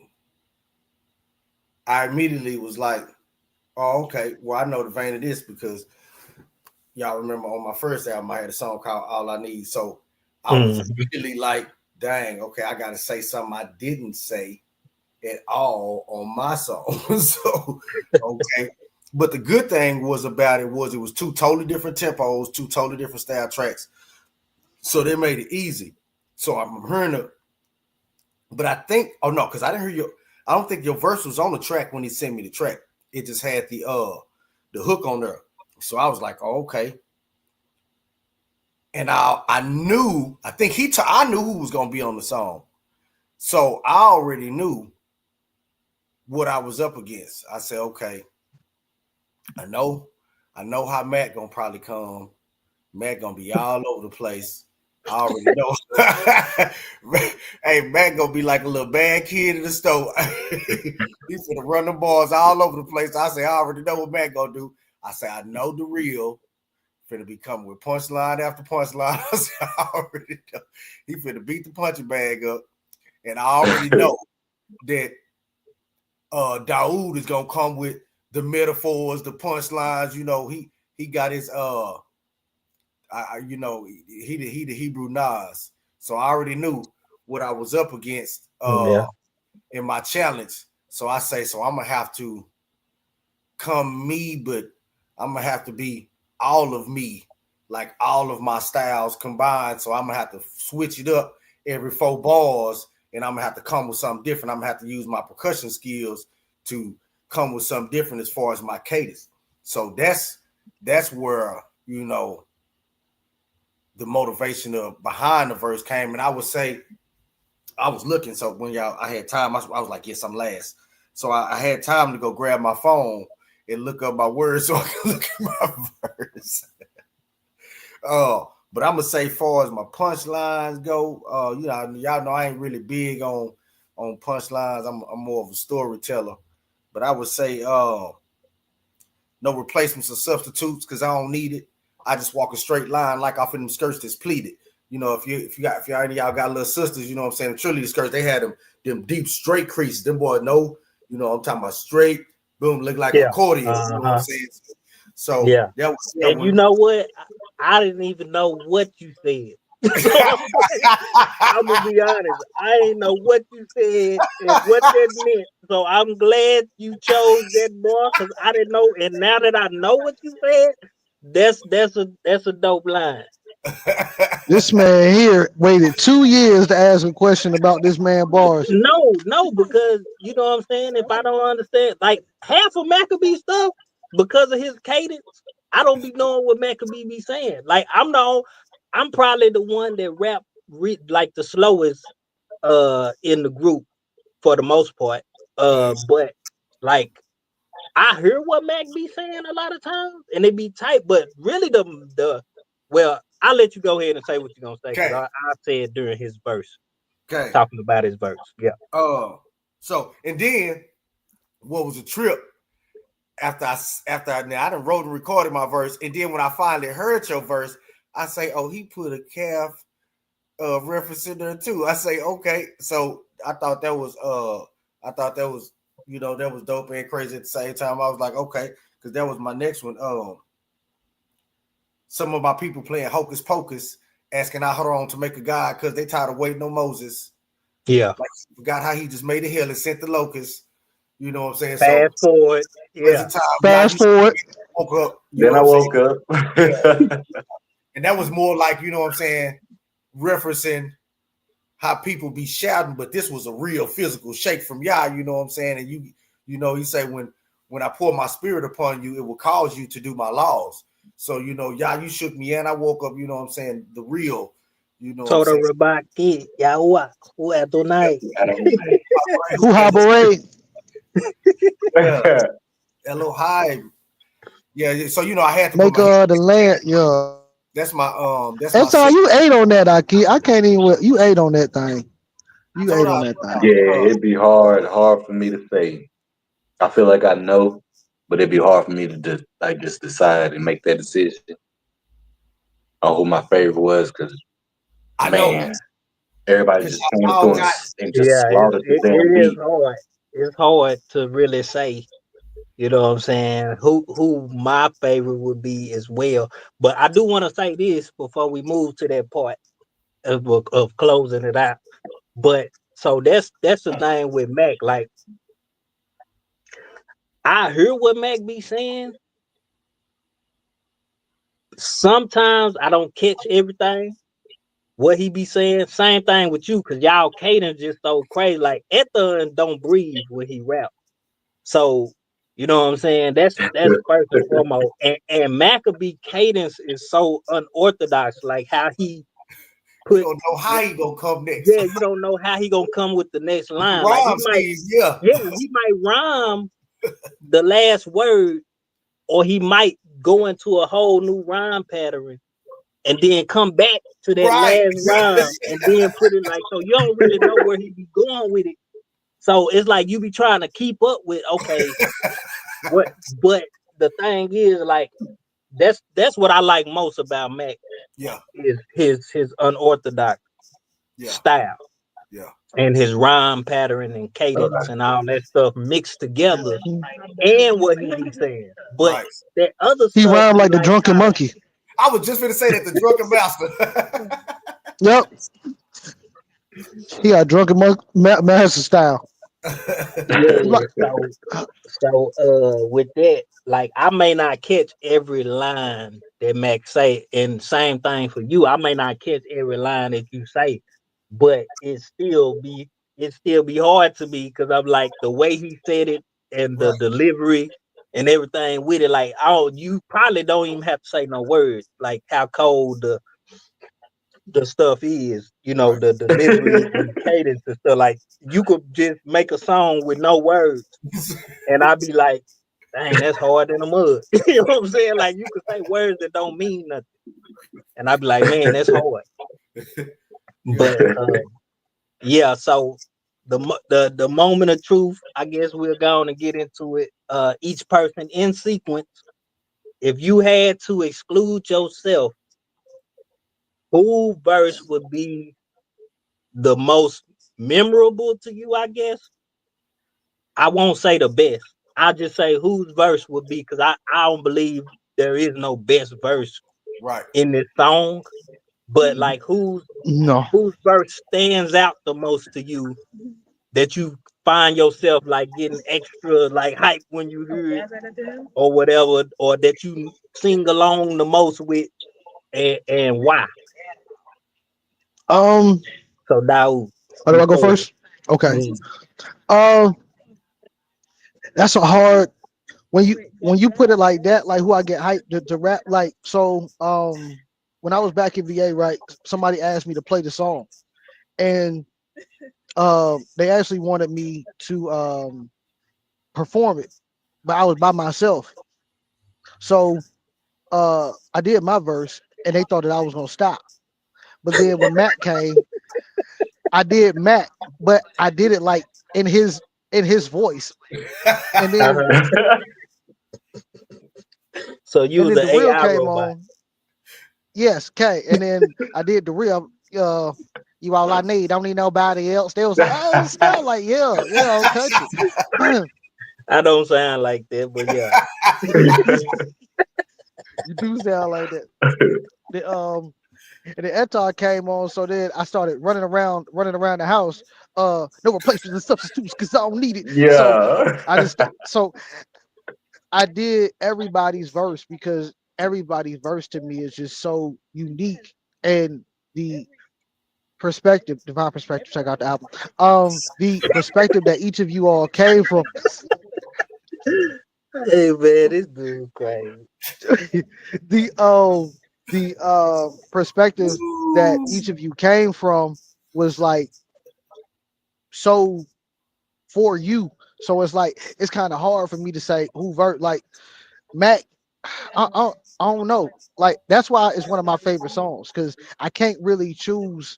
Speaker 7: I immediately was like, oh, okay, well, I know the vein of this because y'all remember on my first album, I had a song called All I Need. So I was immediately like, dang, okay, I got to say something I didn't say at all on my song. So, okay. But the good thing was about it was two totally different tempos, two totally different style tracks. So they made it easy. So I'm hearing it. But I think, because I didn't hear I don't think your verse was on the track when he sent me the track. It just had the hook on there. So I was like, oh, okay. And I knew who was going to be on the song. So I already knew what I was up against. I said, okay, I know how Matt going to probably come. Matt going to be all over the place. I already know. Hey, Matt gonna be like a little bad kid in the store. He's gonna run the balls all over the place. I say, I already know what Matt gonna do. I say, I know the real. Finna be coming with punchline after punchline. I say, I already know. He finna beat the punching bag up. And I already know that Daoud is gonna come with the metaphors, the punchlines. You know, he got his he the Hebrew Nas, so I already knew what I was up against in my challenge. So I say, so I'm gonna have to come me, but I'm gonna have to be all of me, like all of my styles combined. So I'm gonna have to switch it up every 4 bars, and I'm gonna have to come with something different. I'm gonna have to use my percussion skills to come with something different as far as my cadence. So that's where the motivation of behind the verse came. And I would say I was looking. So when I had time, I was like, yes, I'm last. So I had time to go grab my phone and look up my words so I can look at my verse. But I'm gonna say, far as my punchlines go, y'all know I ain't really big on punchlines. I'm more of a storyteller. But I would say no replacements or substitutes because I don't need it. I just walk a straight line like off in them skirts that's pleated. You know, if any of y'all got little sisters, you know what I'm saying, the cheerleader skirts, they had them deep straight creases. Them boys know, I'm talking about straight, boom, look like an accordion. You know what I'm saying? So that was
Speaker 5: and you know what? I didn't even know what you said. I'm gonna be honest. I didn't know what you said and what that meant. So I'm glad you chose that bar because I didn't know. And now that I know what you said, that's a dope line.
Speaker 4: This man here waited 2 years to ask a question about this man bars.
Speaker 5: No, because you know what I'm saying. If I don't understand, like half of Maccabee stuff, because of his cadence, I don't be knowing what Maccabee be saying. Like I'm probably the one that rap like the slowest in the group for the most part. But like I hear what Mac be saying a lot of times, and it be tight. But really, well, I'll let you go ahead and say what you're gonna say. Okay. I said during his verse. Okay. Talking about his verse. Yeah.
Speaker 7: So and then what was a trip after I done wrote and recorded my verse, and then when I finally heard your verse, I say, oh, he put a calf reference in there too. I say, okay. So I thought that was that was dope and crazy at the same time. I was like, okay, because that was my next one. Some of my people playing Hocus Pocus, asking Aharon to make a god because they tired of waiting on Moses.
Speaker 5: Yeah.
Speaker 7: Like, forgot how he just made a hill and sent the locusts. You know what I'm saying?
Speaker 5: Fast forward. Yeah.
Speaker 4: Fast forward.
Speaker 7: Woke up.
Speaker 10: Then I woke up.
Speaker 7: And that was more like, you know what I'm saying, referencing how people be shouting, but this was a real physical shake from Yah, you know what I'm saying? And he say, when I pour my spirit upon you, it will cause you to do my laws. So, Yah, you shook me and I woke up, you know what I'm saying, the real You know what I'm
Speaker 5: Total
Speaker 7: saying?
Speaker 5: Rabaki, Yawa, who at tonight.
Speaker 4: Who Haboray?
Speaker 7: Yeah, that little high. Yeah, so you know I had to
Speaker 4: Make
Speaker 7: put my
Speaker 4: the land. Yeah.
Speaker 7: that's my
Speaker 4: That's all you ate on that, Aki. I can't even. You ate on that thing. You ate on that thing.
Speaker 10: Yeah, it'd be hard for me to say. I feel like I know, but it'd be hard for me to just decide and make that decision on who my favorite was because
Speaker 7: I
Speaker 10: man,
Speaker 7: know
Speaker 10: everybody just came through and just
Speaker 5: Yeah,
Speaker 10: slaughtered the damn
Speaker 5: it is
Speaker 10: beat.
Speaker 5: hard. It's hard to really say. You know what I'm saying? Who my favorite would be as well. But I do want to say this before we move to that part of closing it out. But so that's the thing with Mac. Like I hear what Mac be saying. Sometimes I don't catch everything what he be saying. Same thing with you, cause y'all cadence just so crazy. Like Ethan don't breathe when he rap. So you know what I'm saying? That's first and foremost. And Maccabee cadence is so unorthodox, like how he put.
Speaker 7: You don't know how he gonna come next.
Speaker 5: Yeah, you don't know how he gonna come with the next line. Like
Speaker 7: Rhyme scheme, yeah,
Speaker 5: he might rhyme the last word, or he might go into a whole new rhyme pattern, and then come back to that
Speaker 7: right.
Speaker 5: last rhyme, and then put it like so. You don't really know where he be going with it. So it's like you be trying to keep up with what, but the thing is, like that's what I like most about Mac.
Speaker 7: Yeah,
Speaker 5: is his unorthodox style.
Speaker 7: Yeah,
Speaker 5: and his rhyme pattern and cadence and all that stuff mixed together, and what he be saying. But that other
Speaker 4: He
Speaker 5: stuff,
Speaker 4: rhymed like the drunken monkey.
Speaker 7: I was just gonna say that the drunken master.
Speaker 4: Yep. He got drunken master style.
Speaker 5: Yeah. So with that, like I may not catch every line that Mac say, and same thing for you. I may not catch every line that you say, but it still be hard to me because I'm like the way he said it and the delivery and everything with it. Like, oh, you probably don't even have to say no words. Like how cold the stuff is, you know, the delivery and the cadence and stuff. Like you could just make a song with no words, and I'd be like, dang, that's hard in the mud. You know what I'm saying? Like you could say words that don't mean nothing, and I'd be like, man, that's hard. But yeah, so the moment of truth, I guess we're going to get into it. Each person in sequence. If you had to exclude yourself, who verse would be the most memorable to you? I guess I won't say the best. I'll just say whose verse would be, because I don't believe there is no best verse in this song. But like whose verse stands out the most to you, that you find yourself like getting extra like hype when you hear it or whatever, or that you sing along the most with, and why? So now,
Speaker 4: do I go first? Okay. That's a hard when you put it like that, like who I get hyped to rap. Like so when I was back in VA, right, somebody asked me to play the song, and they actually wanted me to perform it, but I was by myself. So I did my verse, and they thought that I was gonna stop. But then when Matt came, I did Matt, but I did it like in his voice, and then
Speaker 5: so you was
Speaker 4: the
Speaker 5: an
Speaker 4: real
Speaker 5: AI
Speaker 4: came
Speaker 5: robot.
Speaker 4: on. Yes, okay, and then I did the real. You all I need. Don't need nobody else. They was like, oh, it sound like yeah, country.
Speaker 5: I don't sound like that, but yeah.
Speaker 4: You do sound like that. And then Etar came on, so then I started running around the house. No replacements and substitutes because I don't need it.
Speaker 10: Yeah.
Speaker 4: So I did everybody's verse because everybody's verse to me is just so unique, and the divine perspective, check out the album. The perspective that each of you all came from.
Speaker 5: Hey man, this dude crazy.
Speaker 4: the perspective that each of you came from was like so for you. So it's like it's kind of hard for me to say who like Mac. I don't know. Like that's why it's one of my favorite songs because I can't really choose.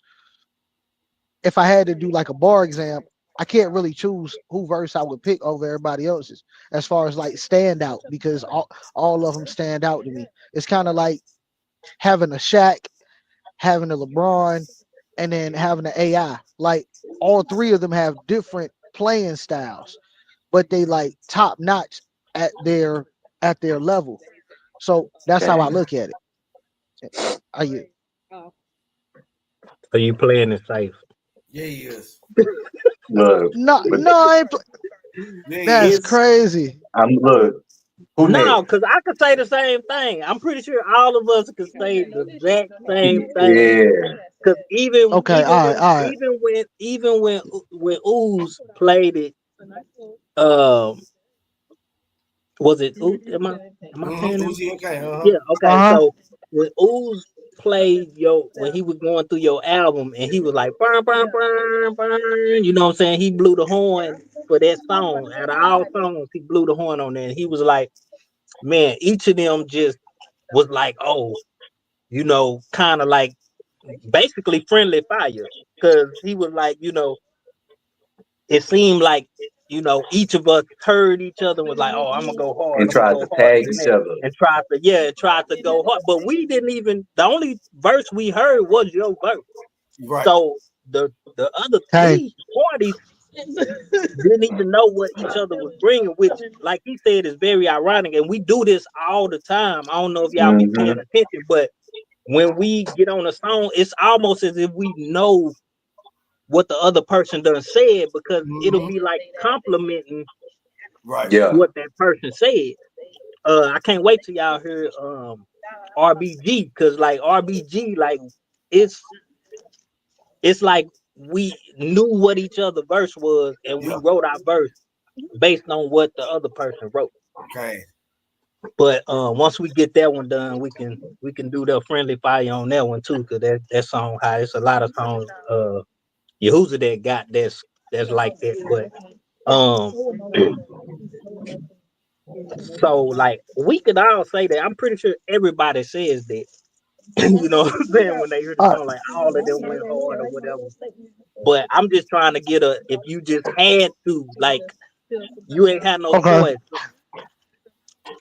Speaker 4: If I had to do like a bar exam, I can't really choose who verse I would pick over everybody else's as far as like stand out because all of them stand out to me. It's kind of like having a Shaq, having a LeBron, and then having an AI. Like all three of them have different playing styles, but they like top notch at their level. So that's how I look at it. Are you?
Speaker 5: So you playing it safe?
Speaker 7: Yeah, he is.
Speaker 10: Look,
Speaker 4: No,
Speaker 10: but
Speaker 4: I ain't that's
Speaker 5: It's-
Speaker 4: crazy.
Speaker 10: look. Who
Speaker 5: No,
Speaker 10: next?
Speaker 5: because I could say the same thing. I'm pretty sure all of us could say the exact same thing.
Speaker 10: Yeah.
Speaker 5: Because
Speaker 4: Okay, all right.
Speaker 5: even when Ooze played it, was it Ooze? Am I saying that?
Speaker 7: Uzi, okay.
Speaker 5: Yeah, okay.
Speaker 4: Uh-huh.
Speaker 5: So when Ooze played when he was going through your album and he was like burn, burn, burn, burn, you know what I'm saying? He blew the horn for that song. Out of all songs, he blew the horn on there. And he was like, man, each of them just was like, oh, you know, kind of like basically friendly fire. Cause he was like, you know, it seemed like, you know, each of us heard each other and was like, oh, I'm gonna go hard,
Speaker 10: And
Speaker 5: I'm gonna
Speaker 10: tried
Speaker 5: go
Speaker 10: to
Speaker 5: harder
Speaker 10: tag
Speaker 5: than
Speaker 10: each
Speaker 5: that.
Speaker 10: other.
Speaker 5: And tried to go hard. But we didn't even, the only verse we heard was your verse.
Speaker 7: Right.
Speaker 5: So the other three parties didn't even know what each other was bringing, which, like he said, is very ironic. And we do this all the time. I don't know if y'all be paying attention, but when we get on a song, it's almost as if we know what the other person done said because it'll be like complimenting what that person said. I can't wait till y'all hear RBG because like RBG, like it's like we knew what each other verse was and we wrote our verse based on what the other person wrote.
Speaker 7: Okay.
Speaker 5: But once we get that one done, we can do the friendly fire on that one too, because that song high. It's a lot of songs Yahuza that got that's like that. But so like we could all say that. I'm pretty sure everybody says that. You know what I'm saying? When they hear the song, like all of them went hard or whatever. But I'm just trying to get if you just had to, like you ain't had no choice.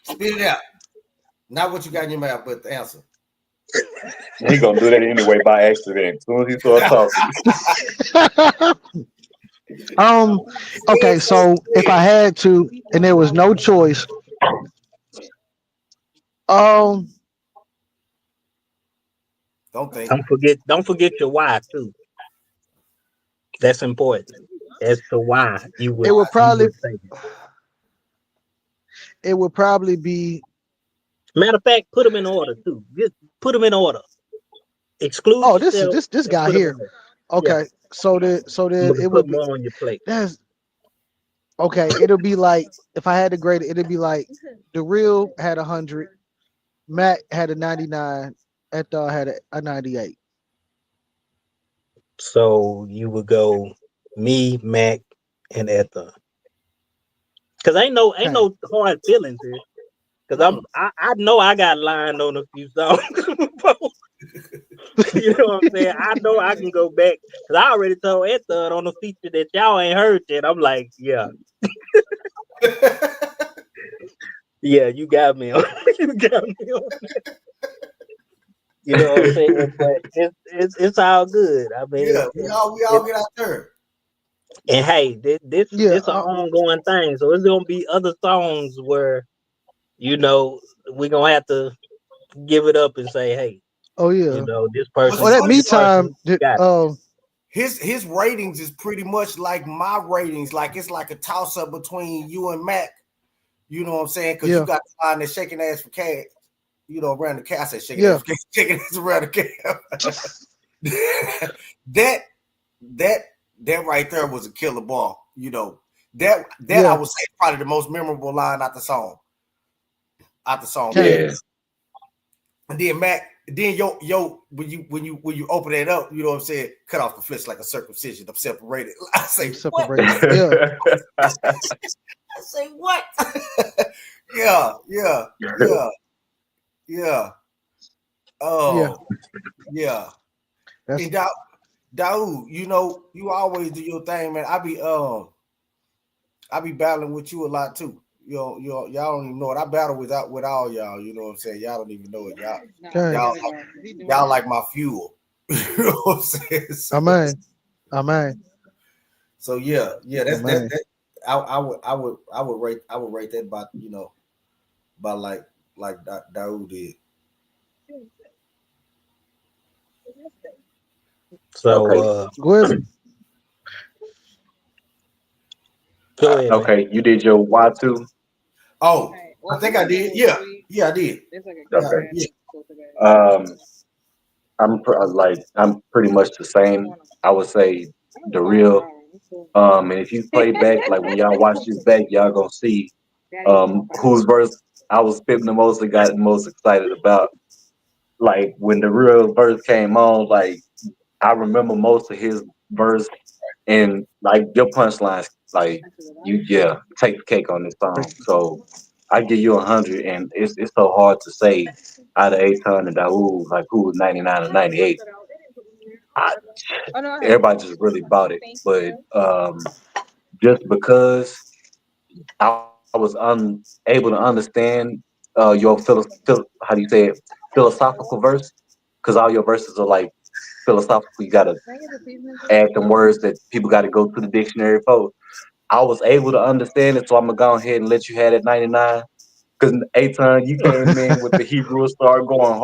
Speaker 7: Spit it out. Not what you got in your mouth, but the answer.
Speaker 10: He gonna do that anyway by accident. As soon as he starts talking.
Speaker 4: Okay, so if I had to and there was no choice,
Speaker 7: Don't
Speaker 5: forget your why too. That's important. As to why you would.
Speaker 4: It would probably be.
Speaker 5: Matter of fact, put them in order too. Just put them in order. Exclude.
Speaker 4: Oh, this guy here. Okay, yeah. so that it would be
Speaker 5: more on your plate.
Speaker 4: That's okay. It'll be like if I had to grade it, it'd be like the real had 100, Matt had a 99, Ethel had a 98.
Speaker 5: So you would go me, Mac, and Ethel. Cause ain't no hard feelings here. Cause I know I got lined on a few songs. You know what I'm saying? I know I can go back. Cause I already told Ethel on the feature that y'all ain't heard yet. I'm like, yeah. Yeah, you got me on. You got me on. You know what I'm saying? But it's all good. I mean,
Speaker 7: we all get out there.
Speaker 5: And hey, this an ongoing thing. So it's gonna be other songs where, you know, we're gonna have to give it up and say, hey,
Speaker 4: oh yeah,
Speaker 5: you know, this person.
Speaker 4: Oh, that me time.
Speaker 7: His ratings is pretty much like my ratings. Like it's like a toss up between you and Mac. You know what I'm saying? Because you got the line that's shaking ass for cash. You know, around the cat. I said shaking ass for cash, shaking ass around the cat. That right there was a killer ball. You know, that I would say probably the most memorable line out the song.
Speaker 10: Yeah.
Speaker 7: And then Mac, then when you open that up, you know what I'm saying? Cut off the flesh like a circumcision. I'm separated. I say
Speaker 4: Separated.
Speaker 7: what?
Speaker 4: Yeah.
Speaker 7: I say what? Yeah. Oh, yeah.
Speaker 4: That's
Speaker 7: Hey, Daoud, you know, you always do your thing, man. I be battling with you a lot too. Y'all don't even know it. I battle with all y'all. You know what I'm saying? Y'all don't even know it. Y'all like my fuel. You know what I'm saying? So,
Speaker 4: Amen.
Speaker 7: So yeah. That's that. I would rate that by like Daoud did.
Speaker 5: So
Speaker 10: Okay.
Speaker 5: Go ahead.
Speaker 10: Okay, you did your Y2.
Speaker 7: Oh, I think I did. Yeah, I did.
Speaker 10: Okay.
Speaker 7: Yeah.
Speaker 10: I'm pretty much the same. I would say the real. And if you play back, like when y'all watch this back, y'all gonna see whose verse I was spitting the most and got the most excited about. Like when the real verse came on, like I remember most of his verse and like your punchlines, like take the cake on this song. So I give you 100, and it's so hard to say out of Aton and Daoud, like who was 99 or 98. Everybody just really bought it, but just because I was unable to understand your how do you say it, philosophical verse, because all your verses are like philosophical. You gotta add them words that people got to go to the dictionary for. I was able to understand it, so I'm gonna go ahead and let you have that 99. Because Aton, you came in with the Hebrew, started going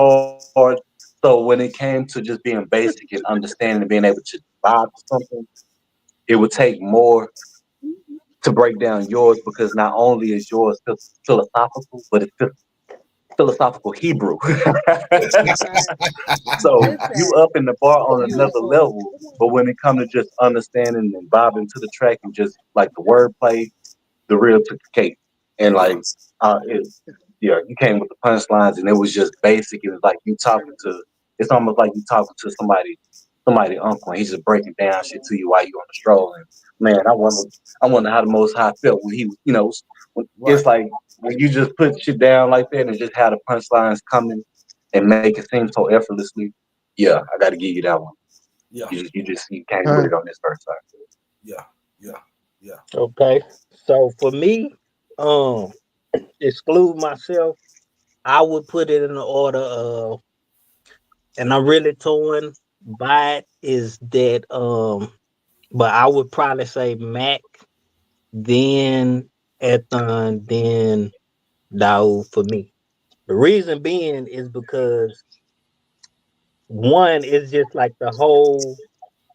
Speaker 10: hard. So when it came to just being basic and understanding and being able to vibe to something, it would take more to break down yours, because not only is yours philosophical, but it's philosophical Hebrew. So you up in the bar on another level. But when it comes to just understanding and vibing to the track and just like the wordplay, the real took the cake. And like you came with the punchlines and it was just basic. It was like it's almost like you talking to somebody uncle, and he's just breaking down shit to you while you on the stroll. And man, I wonder how the Most High felt when he was, it's like when you just put shit down like that and just have the punchlines coming and make it seem so effortlessly. Yeah, I got to give you that one.
Speaker 7: Yeah,
Speaker 10: you came with it on this first time.
Speaker 7: Yeah.
Speaker 5: Okay, so for me, exclude myself, I would put it in the order of, and I'm really torn by it, is that but I would probably say Mac, then Ethan, then Daoud for me. The reason being is because one is just like the whole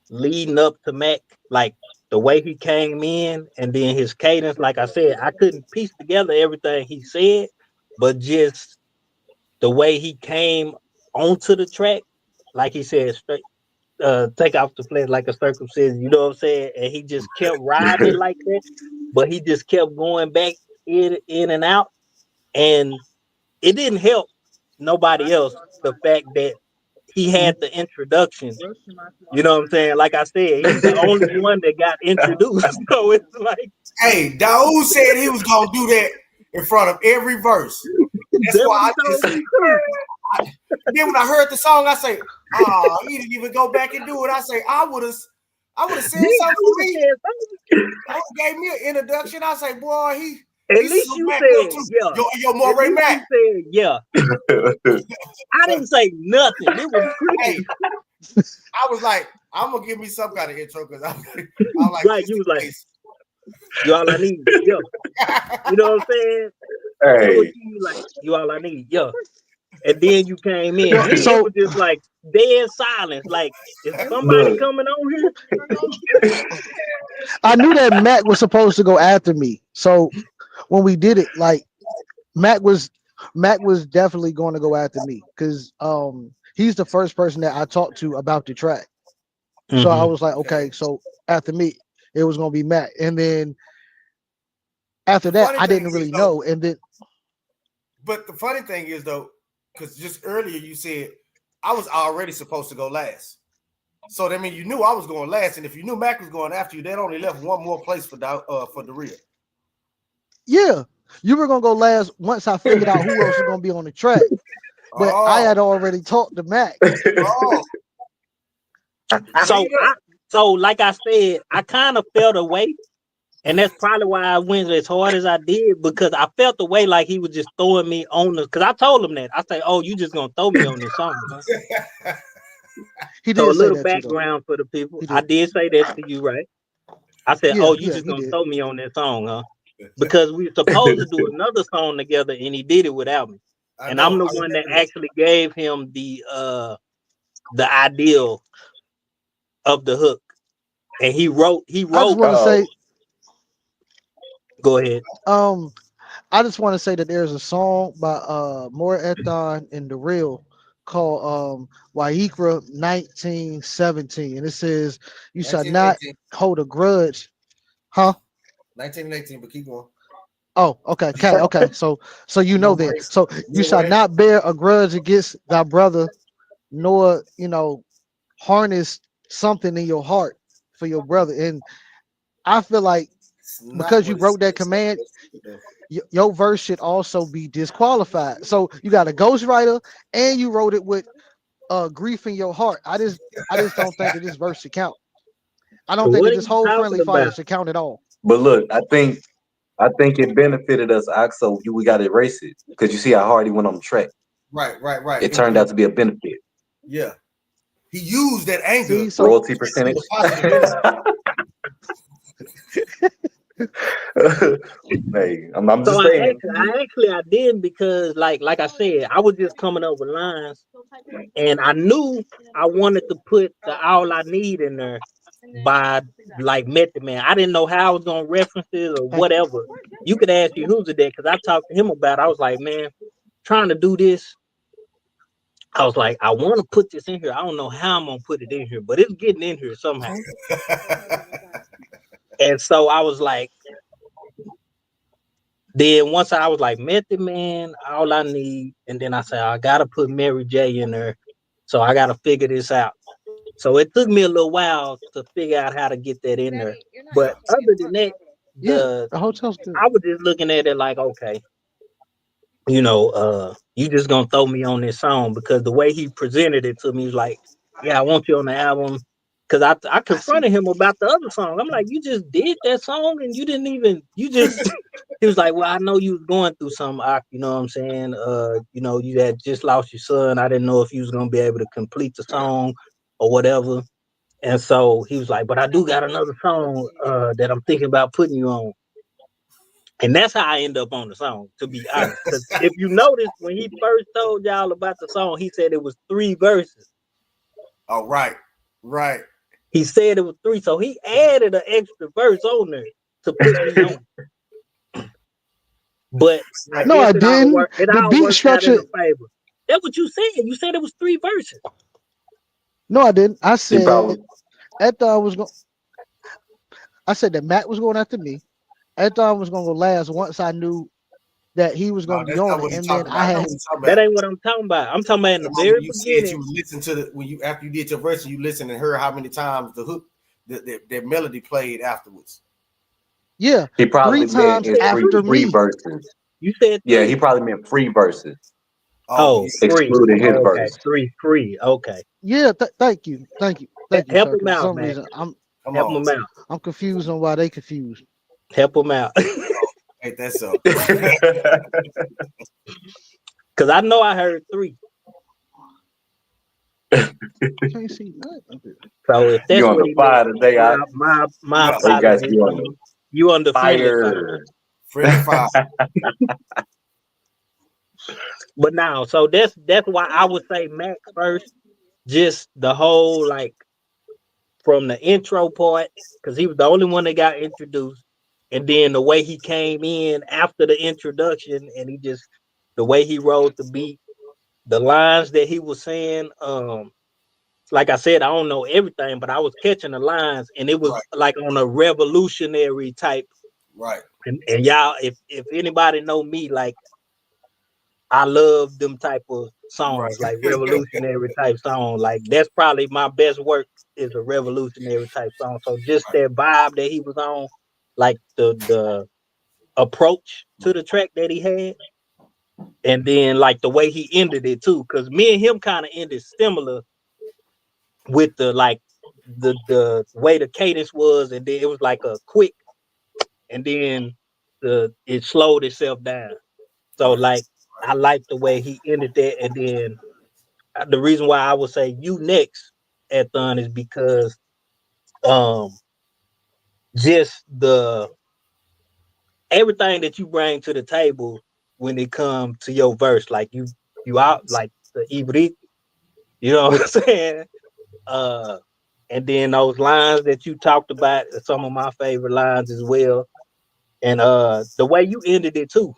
Speaker 5: leading up to Mac, like the way he came in and then his cadence. Like I said, I couldn't piece together everything he said, but just the way he came onto the track, like he said, straight take off the flesh like a circumcision, you know what I'm saying? And he just kept riding it like that, but he just kept going back in and out. And it didn't help nobody else the fact that he had the introduction. You know what I'm saying? Like I said, he's the only one that got introduced. So it's like,
Speaker 7: hey, Daoud said he was gonna do that in front of every verse. That's why then when I heard the song, I say, he didn't even go back and do it. I say, I would have said something for me. I gave me an introduction. I say, boy,
Speaker 5: at least you said,
Speaker 7: Yo, Moray Mac.
Speaker 5: You said, yeah. I didn't say nothing. It was crazy.
Speaker 7: I was like, I'm gonna give me some kind of intro because I'm like,
Speaker 5: right, you was like, you all I need, yeah. You know what I'm saying?
Speaker 10: Hey,
Speaker 5: you like, you all I need, yeah. And then you came in.
Speaker 4: Yeah, so
Speaker 5: it was just like dead silence. Like, is somebody coming on here?
Speaker 4: I knew that Mac was supposed to go after me. So when we did it, like Mac was definitely going to go after me because he's the first person that I talked to about the track. Mm-hmm. So I was like, okay, so after me, it was gonna be Mac. And then after that, I didn't really know. And then
Speaker 7: but the funny thing is though, because just earlier you said I was already supposed to go last. So that means you knew I was going last, and if you knew Mac was going after you, they'd only left one more place for the real.
Speaker 4: Yeah, you were gonna go last once I figured out who else was gonna be on the track. But I had already talked to Mac.
Speaker 5: So like I said, I kind of felt away, and that's probably why I went as hard as I did, because I felt the way like he was just throwing me on the. Because I told him that I say, "Oh, you just gonna throw me on this song?" Huh?
Speaker 4: He did
Speaker 5: so a
Speaker 4: say
Speaker 5: little
Speaker 4: that
Speaker 5: background for the people. I did say that to you, right? I said,
Speaker 4: Yeah,
Speaker 5: "Oh, you
Speaker 4: yeah,
Speaker 5: just
Speaker 4: he
Speaker 5: gonna
Speaker 4: did.
Speaker 5: throw me on that song, huh?" Because we were supposed to do another song together, and he did it without me. And I'm the one that actually gave him the ideal of the hook, and he wrote.
Speaker 4: I just want to say,
Speaker 5: go ahead.
Speaker 4: I just want to say that there's a song by More Ethon and The Real called Waikra 1917, and it says, "You shall not hold a grudge." Huh?
Speaker 7: 1918, but keep going.
Speaker 4: Oh, okay. So you know that. So you shall not bear a grudge against thy brother, nor harness something in your heart for your brother. And I feel like because you wrote that command, your verse should also be disqualified. So you got a ghostwriter and you wrote it with grief in your heart. I just don't think that this verse should count. I don't think
Speaker 5: What
Speaker 4: that
Speaker 5: are
Speaker 4: this
Speaker 5: you
Speaker 4: whole
Speaker 5: talking
Speaker 4: friendly fire
Speaker 5: about?
Speaker 4: should count at all.
Speaker 10: But look, I think it benefited us, so we got to erase it because you see how hard he went on the track.
Speaker 7: Right.
Speaker 10: It turned out to be a benefit.
Speaker 7: Yeah. He used that anger.
Speaker 10: Royalty percentage. Hey, I'm just saying.
Speaker 5: I did because like I said, I was just coming up with lines, and I knew I wanted to put the All I Need in there by like Method Man. I didn't know how I was gonna reference it or whatever. You could ask you who's it there, because I talked to him about it. I was like, man, trying to do this. I was like, I want to put this in here. I don't know how I'm gonna put it in here, but it's getting in here somehow. And so I was like, then once I was like, Method Man, All I Need, and then I said, I gotta put Mary J in there, so I gotta figure this out. So it took me a little while to figure out how to get that in there. But other than that,
Speaker 4: the hotel's good.
Speaker 5: I was just looking at it like, okay, you just gonna throw me on this song, because the way he presented it to me was like, yeah, I want you on the album. Because I confronted him about the other song. I'm like, you just did that song and you didn't even, he was like, well, I know you was going through something, you know what I'm saying? You had just lost your son. I didn't know if you was going to be able to complete the song or whatever. And so he was like, but I do got another song that I'm thinking about putting you on. And that's how I end up on the song, to be honest. Because if you notice, when he first told y'all about the song, he said it was 3 verses.
Speaker 7: Oh, right.
Speaker 5: He said it was 3, so he added an extra verse on there to put me on. But
Speaker 4: no, I didn't. The beat structure.
Speaker 5: That's what you said. You said it was 3 verses.
Speaker 4: No, I didn't. I said Ethon was going. I said that Matt was going after me. Ethon was going to go last once I knew that he was going to be on it, and then I had.
Speaker 5: That ain't what I'm talking about. I'm talking about in the very beginning.
Speaker 7: You listen to after you did your verse, you listened and heard how many times the hook, the melody played afterwards.
Speaker 4: Yeah,
Speaker 10: he probably
Speaker 4: 3 times after
Speaker 10: free
Speaker 4: me.
Speaker 10: verses.
Speaker 5: You said 3.
Speaker 10: Yeah, he probably meant free verses.
Speaker 5: Excluding
Speaker 10: his verse.
Speaker 5: 3. Okay.
Speaker 4: Yeah, thank you.
Speaker 5: Help
Speaker 4: sir,
Speaker 5: him out,
Speaker 4: for some
Speaker 5: man.
Speaker 4: reason,
Speaker 5: Help him out.
Speaker 4: I'm confused on why they confused.
Speaker 5: Help him out.
Speaker 7: Ain't that so?
Speaker 5: Because I know I heard 3.
Speaker 4: Can't see nothing.
Speaker 5: So if that's
Speaker 10: you on
Speaker 5: what
Speaker 10: the fire today,
Speaker 5: my apologies. You on the
Speaker 10: fire.
Speaker 7: Friendly fire.
Speaker 5: But now, so that's why I would say Max first. Just the whole, like, from the intro part, because he was the only one that got introduced, and then the way he came in after the introduction, and the way he rode the beat, the lines that he was saying. Like I said, I don't know everything, but I was catching the lines, and it was like on a revolutionary type.
Speaker 7: Right.
Speaker 5: And y'all, if anybody know me, like, I love them type of songs, like revolutionary type song. Like that's probably my best work is a revolutionary type song. So just that vibe that he was on, like the approach to the track that he had, and then like the way he ended it too. Cause me and him kind of ended similar with the like the way the cadence was, and then it was like a quick, and then it slowed itself down. So like I like the way he ended that, and then the reason why I would say you next, Ethon, is because um just the everything that you bring to the table when it comes to your verse, like you out like the ibrit, you know what I'm saying? Uh and then those lines that you talked about are some of my favorite lines as well. And the way you ended it too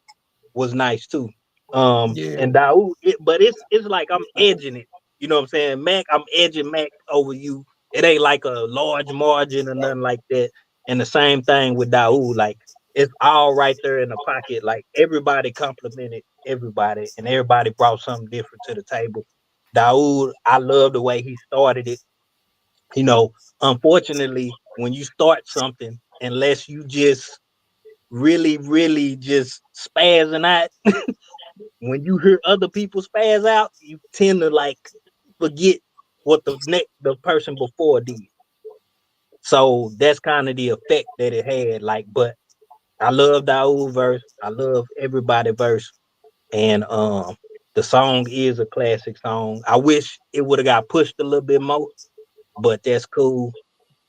Speaker 5: was nice too.
Speaker 3: Yeah.
Speaker 5: And Daoud, but it's like I'm edging it. You know what I'm saying? Mac, I'm edging Mac over you. It ain't like a large margin or nothing like that. And the same thing with Daoud, like it's all right there in the pocket. Like everybody complimented everybody, and everybody brought something different to the table. Daoud, I love the way he started it. You know, unfortunately, when you start something, unless you just really, really just spazzing out, when you hear other people spaz out, you tend to like forget what the person before did. So that's kind of the effect that it had. Like, but I love the old verse. I love everybody verse, and the song is a classic song. I wish it would have got pushed a little bit more, but that's cool.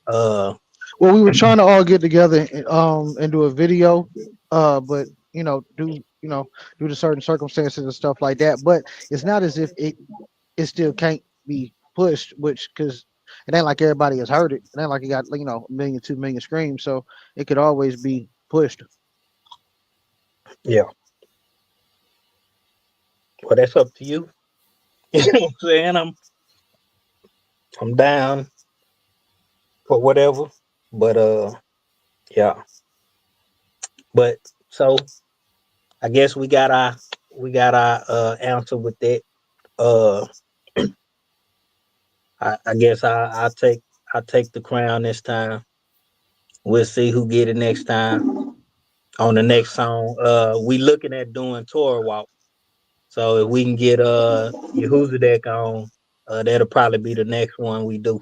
Speaker 5: Uh,
Speaker 4: Well, we were trying to all get together and do a video, but due to certain circumstances and stuff like that. But it's not as if it still can't be pushed, which because it ain't like everybody has heard it. It ain't like it got a million, 2 million streams, so it could always be pushed.
Speaker 5: yeah. Well, that's up to you. You know what I'm saying? I'm down for whatever, but yeah. But so I guess we got our answer with that. Uh, I guess I take the crown this time. We'll see who get it next time on the next song. We looking at doing tour walk. So if we can get Yehuzadek on, that'll probably be the next one we do.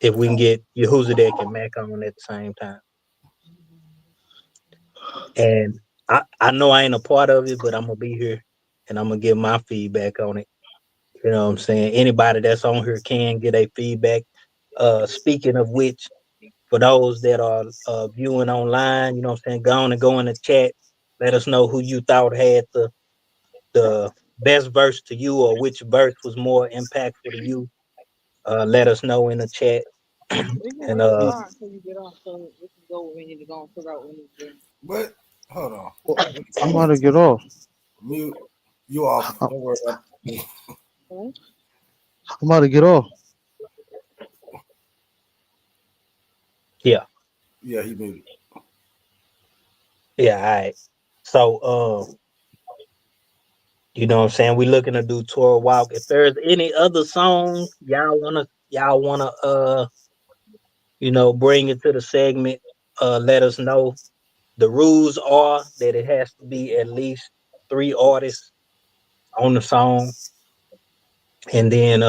Speaker 5: If we can get Yehuzadek and Mac on at the same time. And I know I ain't a part of it, but I'm gonna be here and I'm gonna give my feedback on it. You know what I'm saying? Anybody that's on here can get a feedback. Speaking of which, for those that are viewing online, you know what I'm saying, go on and go in the chat. Let us know who you thought had the best verse to you, or which verse was more impactful to you. Let us know in the chat. And
Speaker 7: But hold on.
Speaker 4: Well, I'm about to get off.
Speaker 7: Mute you off.
Speaker 4: I'm
Speaker 7: Don't worry about
Speaker 4: about to get off.
Speaker 5: yeah,
Speaker 7: Yeah, he muted.
Speaker 5: yeah, all right. So you know what I'm saying? We looking to do tour walk. If there's any other songs y'all wanna bring it to the segment, let us know. The rules are that it has to be at least 3 artists on the song, and then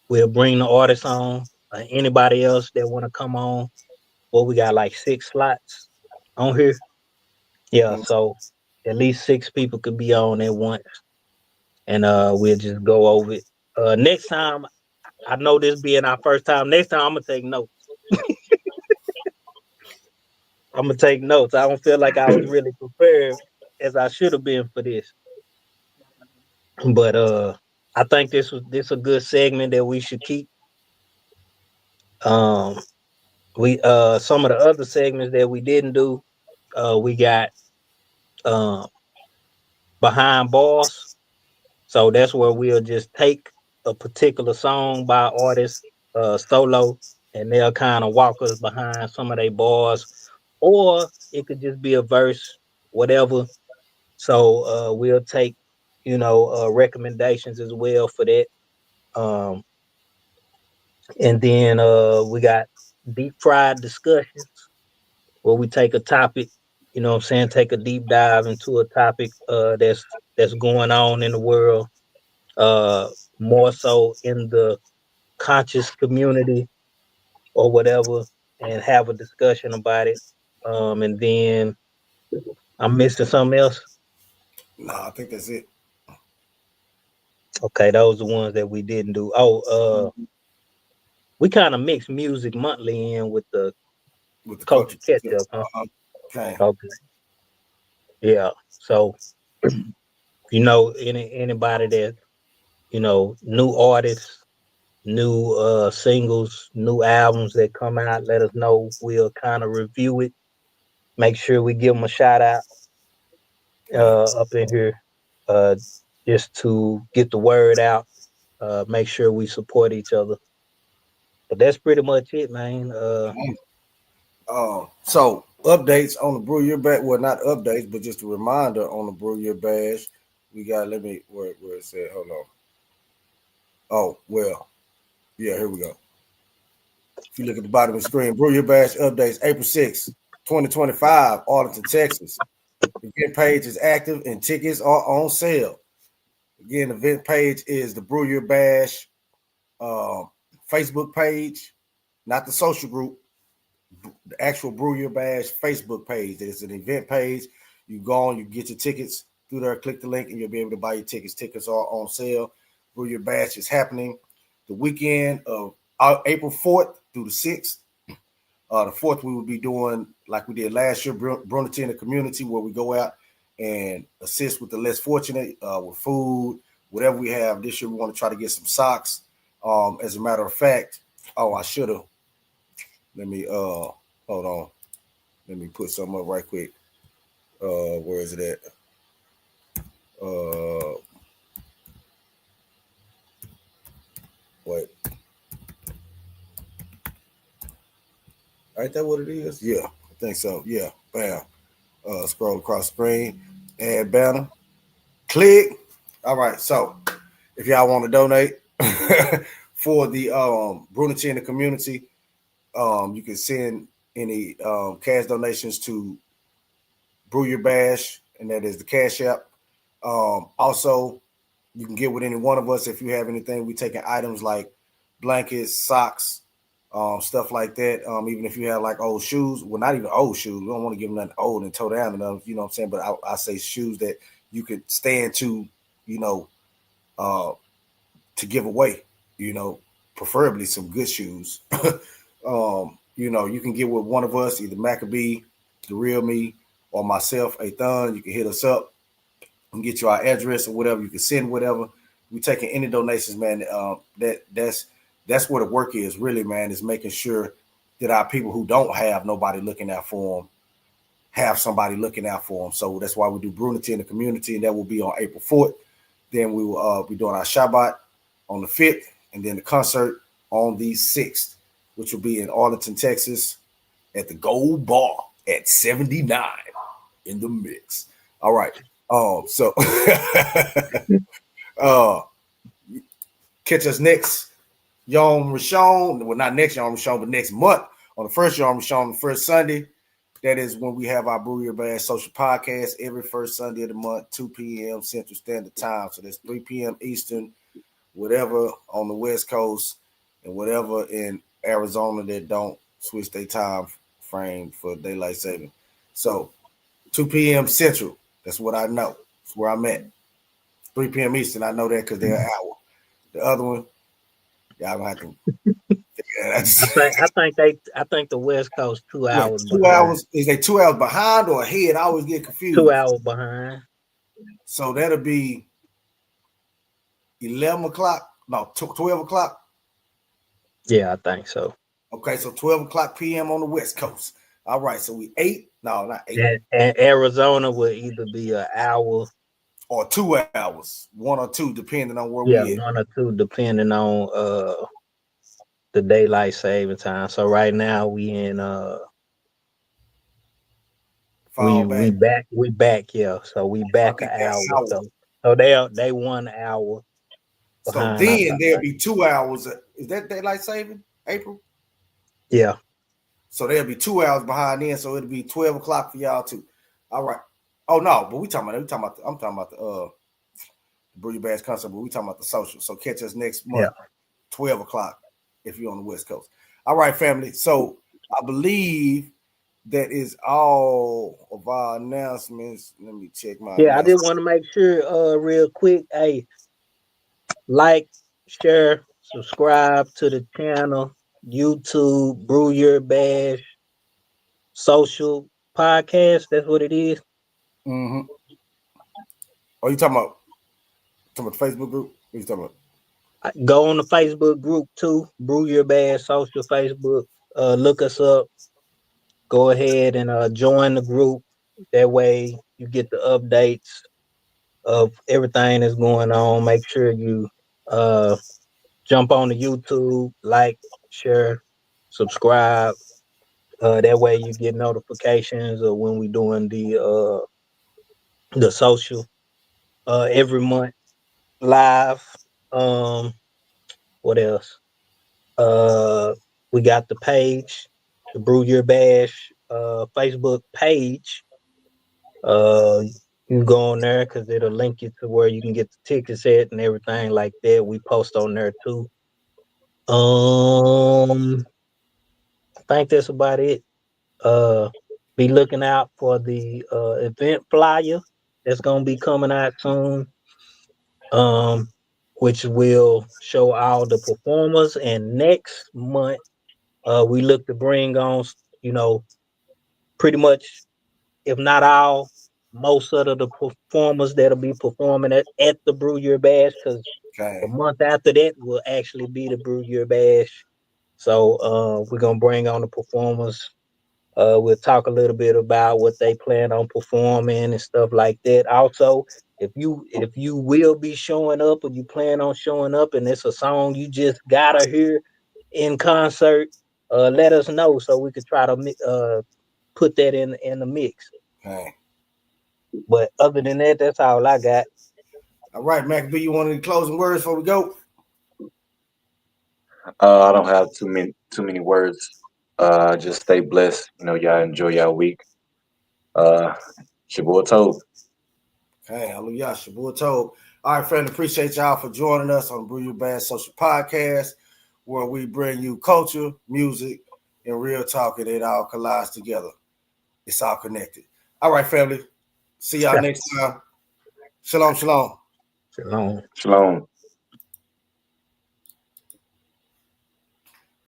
Speaker 5: we'll bring the artist on. Anybody else that want to come on? Well, we got like 6 slots on here. Yeah, so at least 6 people could be on at once, and we'll just go over it. Next time, I know this being our first time. Next time, I'm gonna take notes. I'm gonna take notes. I don't feel like I was really prepared as I should have been for this. But I think this a good segment that we should keep. Um, we some of the other segments that we didn't do, we got um behind bars. So that's where we'll just take a particular song by artist solo, and they'll kind of walk us behind some of their bars, or it could just be a verse, whatever. So we'll take recommendations as well for that. And then we got deep fried discussions where we take a topic, take a deep dive into a topic that's going on in the world, more so in the conscious community or whatever, and have a discussion about it. And then I'm missing something else.
Speaker 7: No, I think that's it.
Speaker 5: Okay, those are the ones that we didn't do. We kind of mix music monthly in with the culture catch up, huh?
Speaker 7: Okay.
Speaker 5: Okay. Yeah. So anybody that new artists, new singles, new albums that come out, let us know. We'll kind of review it. Make sure we give them a shout out up in here, just to get the word out. Make sure we support each other. But that's pretty much it, man.
Speaker 7: So updates on the Brew Year Bash. Well, not updates, but just a reminder on the Brew Year Bash. We got. Let me where it said. Hold on. Oh well, yeah. Here we go. If you look at the bottom of the screen, Brew Year Bash updates April 6th, 2025, Arlington, Texas. Event page is active and tickets are on sale. Again, the event page is the Brew Year Bash Facebook page, not the social group. The actual Brew Year Bash Facebook page. There's an event page. You go on, you get your tickets through there, click the link, and you'll be able to buy your tickets. Tickets are on sale. Brew Year Bash is happening the weekend of April 4th through the 6th. The 4th, we will be doing like we did last year, Brunity in the community, where we go out and assist with the less fortunate with food, whatever we have. This year, we want to try to get some socks. As a matter of fact, I should have. Let me hold on. Let me put something up right quick. Where is it at? Wait. Ain't that what it is? Yeah, I think so. Yeah, bam. Scroll across the screen, add banner, click. All right, so if y'all want to donate for the Brunity in the community, you can send any cash donations to Brew Year Bash, and that is the Cash App. Also, you can get with any one of us if you have anything. We taking items like blankets, socks, stuff like that. Even if you have like old shoes, well, not even old shoes. We don't want to give them nothing old and toe down enough, you know what I'm saying? But I say shoes that you could stand to, to give away, preferably some good shoes. You can get with one of us, either Maccabee, The Real Me, or myself, Athan. You can hit us up and get you our address or whatever. You can send whatever. We taking any donations, man. That's where the work is, really, man, is making sure that our people who don't have nobody looking out for them have somebody looking out for them. So that's why we do Brunity in the community, and that will be on April 4th. Then we will be doing our Shabbat on the 5th, and then the concert on the 6th, which will be in Arlington, Texas, at the Gold Bar at 79 in the mix. All right. So catch us next Yom Rishon. Well, not next Yom Rishon, but next month on the first Yom Rishon, the first Sunday. That is when we have our Brew Year Bash Social Podcast every first Sunday of the month, 2 p.m. Central Standard Time. So that's 3 p.m. Eastern, whatever on the West Coast, and whatever in Arizona that don't switch their time frame for daylight saving. So 2 p.m. Central, that's what I know. That's where I'm at. 3 p.m. Eastern, I know that because they're an hour. The other one, y'all don't have to.
Speaker 5: I think the West Coast 2 hours.
Speaker 7: 2 hours. Is they 2 hours behind or ahead? I always get confused.
Speaker 5: 2 hours behind.
Speaker 7: So that'll be 11 o'clock. No, 12 o'clock.
Speaker 5: Yeah, I think so.
Speaker 7: Okay, so 12 o'clock p.m. on the West Coast. All right, so we 8. No, not 8.
Speaker 5: And Arizona will either be an hour
Speaker 7: or 2 hours, 1 or 2, depending on where
Speaker 5: we
Speaker 7: at.
Speaker 5: 1 or 2, depending on the daylight saving time. So right now we in we back, yeah. So we back an hour. So So they 1 hour
Speaker 7: So
Speaker 5: behind.
Speaker 7: then there'll be 2 hours. Is that daylight saving, April?
Speaker 5: Yeah.
Speaker 7: So there'll be 2 hours behind then. So it'll be 12 o'clock for y'all too. All right. Oh no, but I'm talking about the Brew Year Bash concert, but we talking about the social. So catch us next month, 12 o'clock, if you're on the West Coast. All right, family. So I believe that is all of our announcements. Let me check my
Speaker 5: I did want to make sure real quick. Hey, like, share, subscribe to the channel, YouTube, Brew Year Bash, Social Podcast. That's what it is.
Speaker 7: Mm-hmm. Oh, you talking about the Facebook group? What you talking about?
Speaker 5: Go on the Facebook group too, Brew Year Bash Social Facebook. Look us up. Go ahead and join the group. That way you get the updates of everything that's going on. Make sure you jump on the YouTube, like, share, subscribe. That way you get notifications of when we doing the social every month live. What else? We got the page, the Brew Year Bash Facebook page. You can go on there because it'll link you to where you can get the tickets at and everything like that. We post on there too. I think that's about it. Be looking out for the event flyer that's gonna be coming out soon. Which will show all the performers, and next month we look to bring on, pretty much, if not all, most of the performers that'll be performing at the Brew Year Bash, because the month after that will actually be the Brew Year Bash. So we're gonna bring on the performers. We'll talk a little bit about what they plan on performing and stuff like that. Also, if you will be showing up or you plan on showing up and it's a song you just gotta hear in concert, let us know so we could try to put that in the mix.
Speaker 7: Okay.
Speaker 5: But other than that, that's all I got.
Speaker 7: All right, Mac B, you want any closing words before we go?
Speaker 10: I don't have too many words. Just stay blessed. Y'all enjoy y'all week. Shabuah Tov.
Speaker 7: Okay, hallelujah, Shabuah Tov. All right, friend, appreciate y'all for joining us on the Brew Year Bash Social Podcast, where we bring you culture, music, and real talk, and it all collides together. It's all connected. All right, family. See y'all next time. Shalom, shalom.
Speaker 5: Shalom.
Speaker 10: Shalom.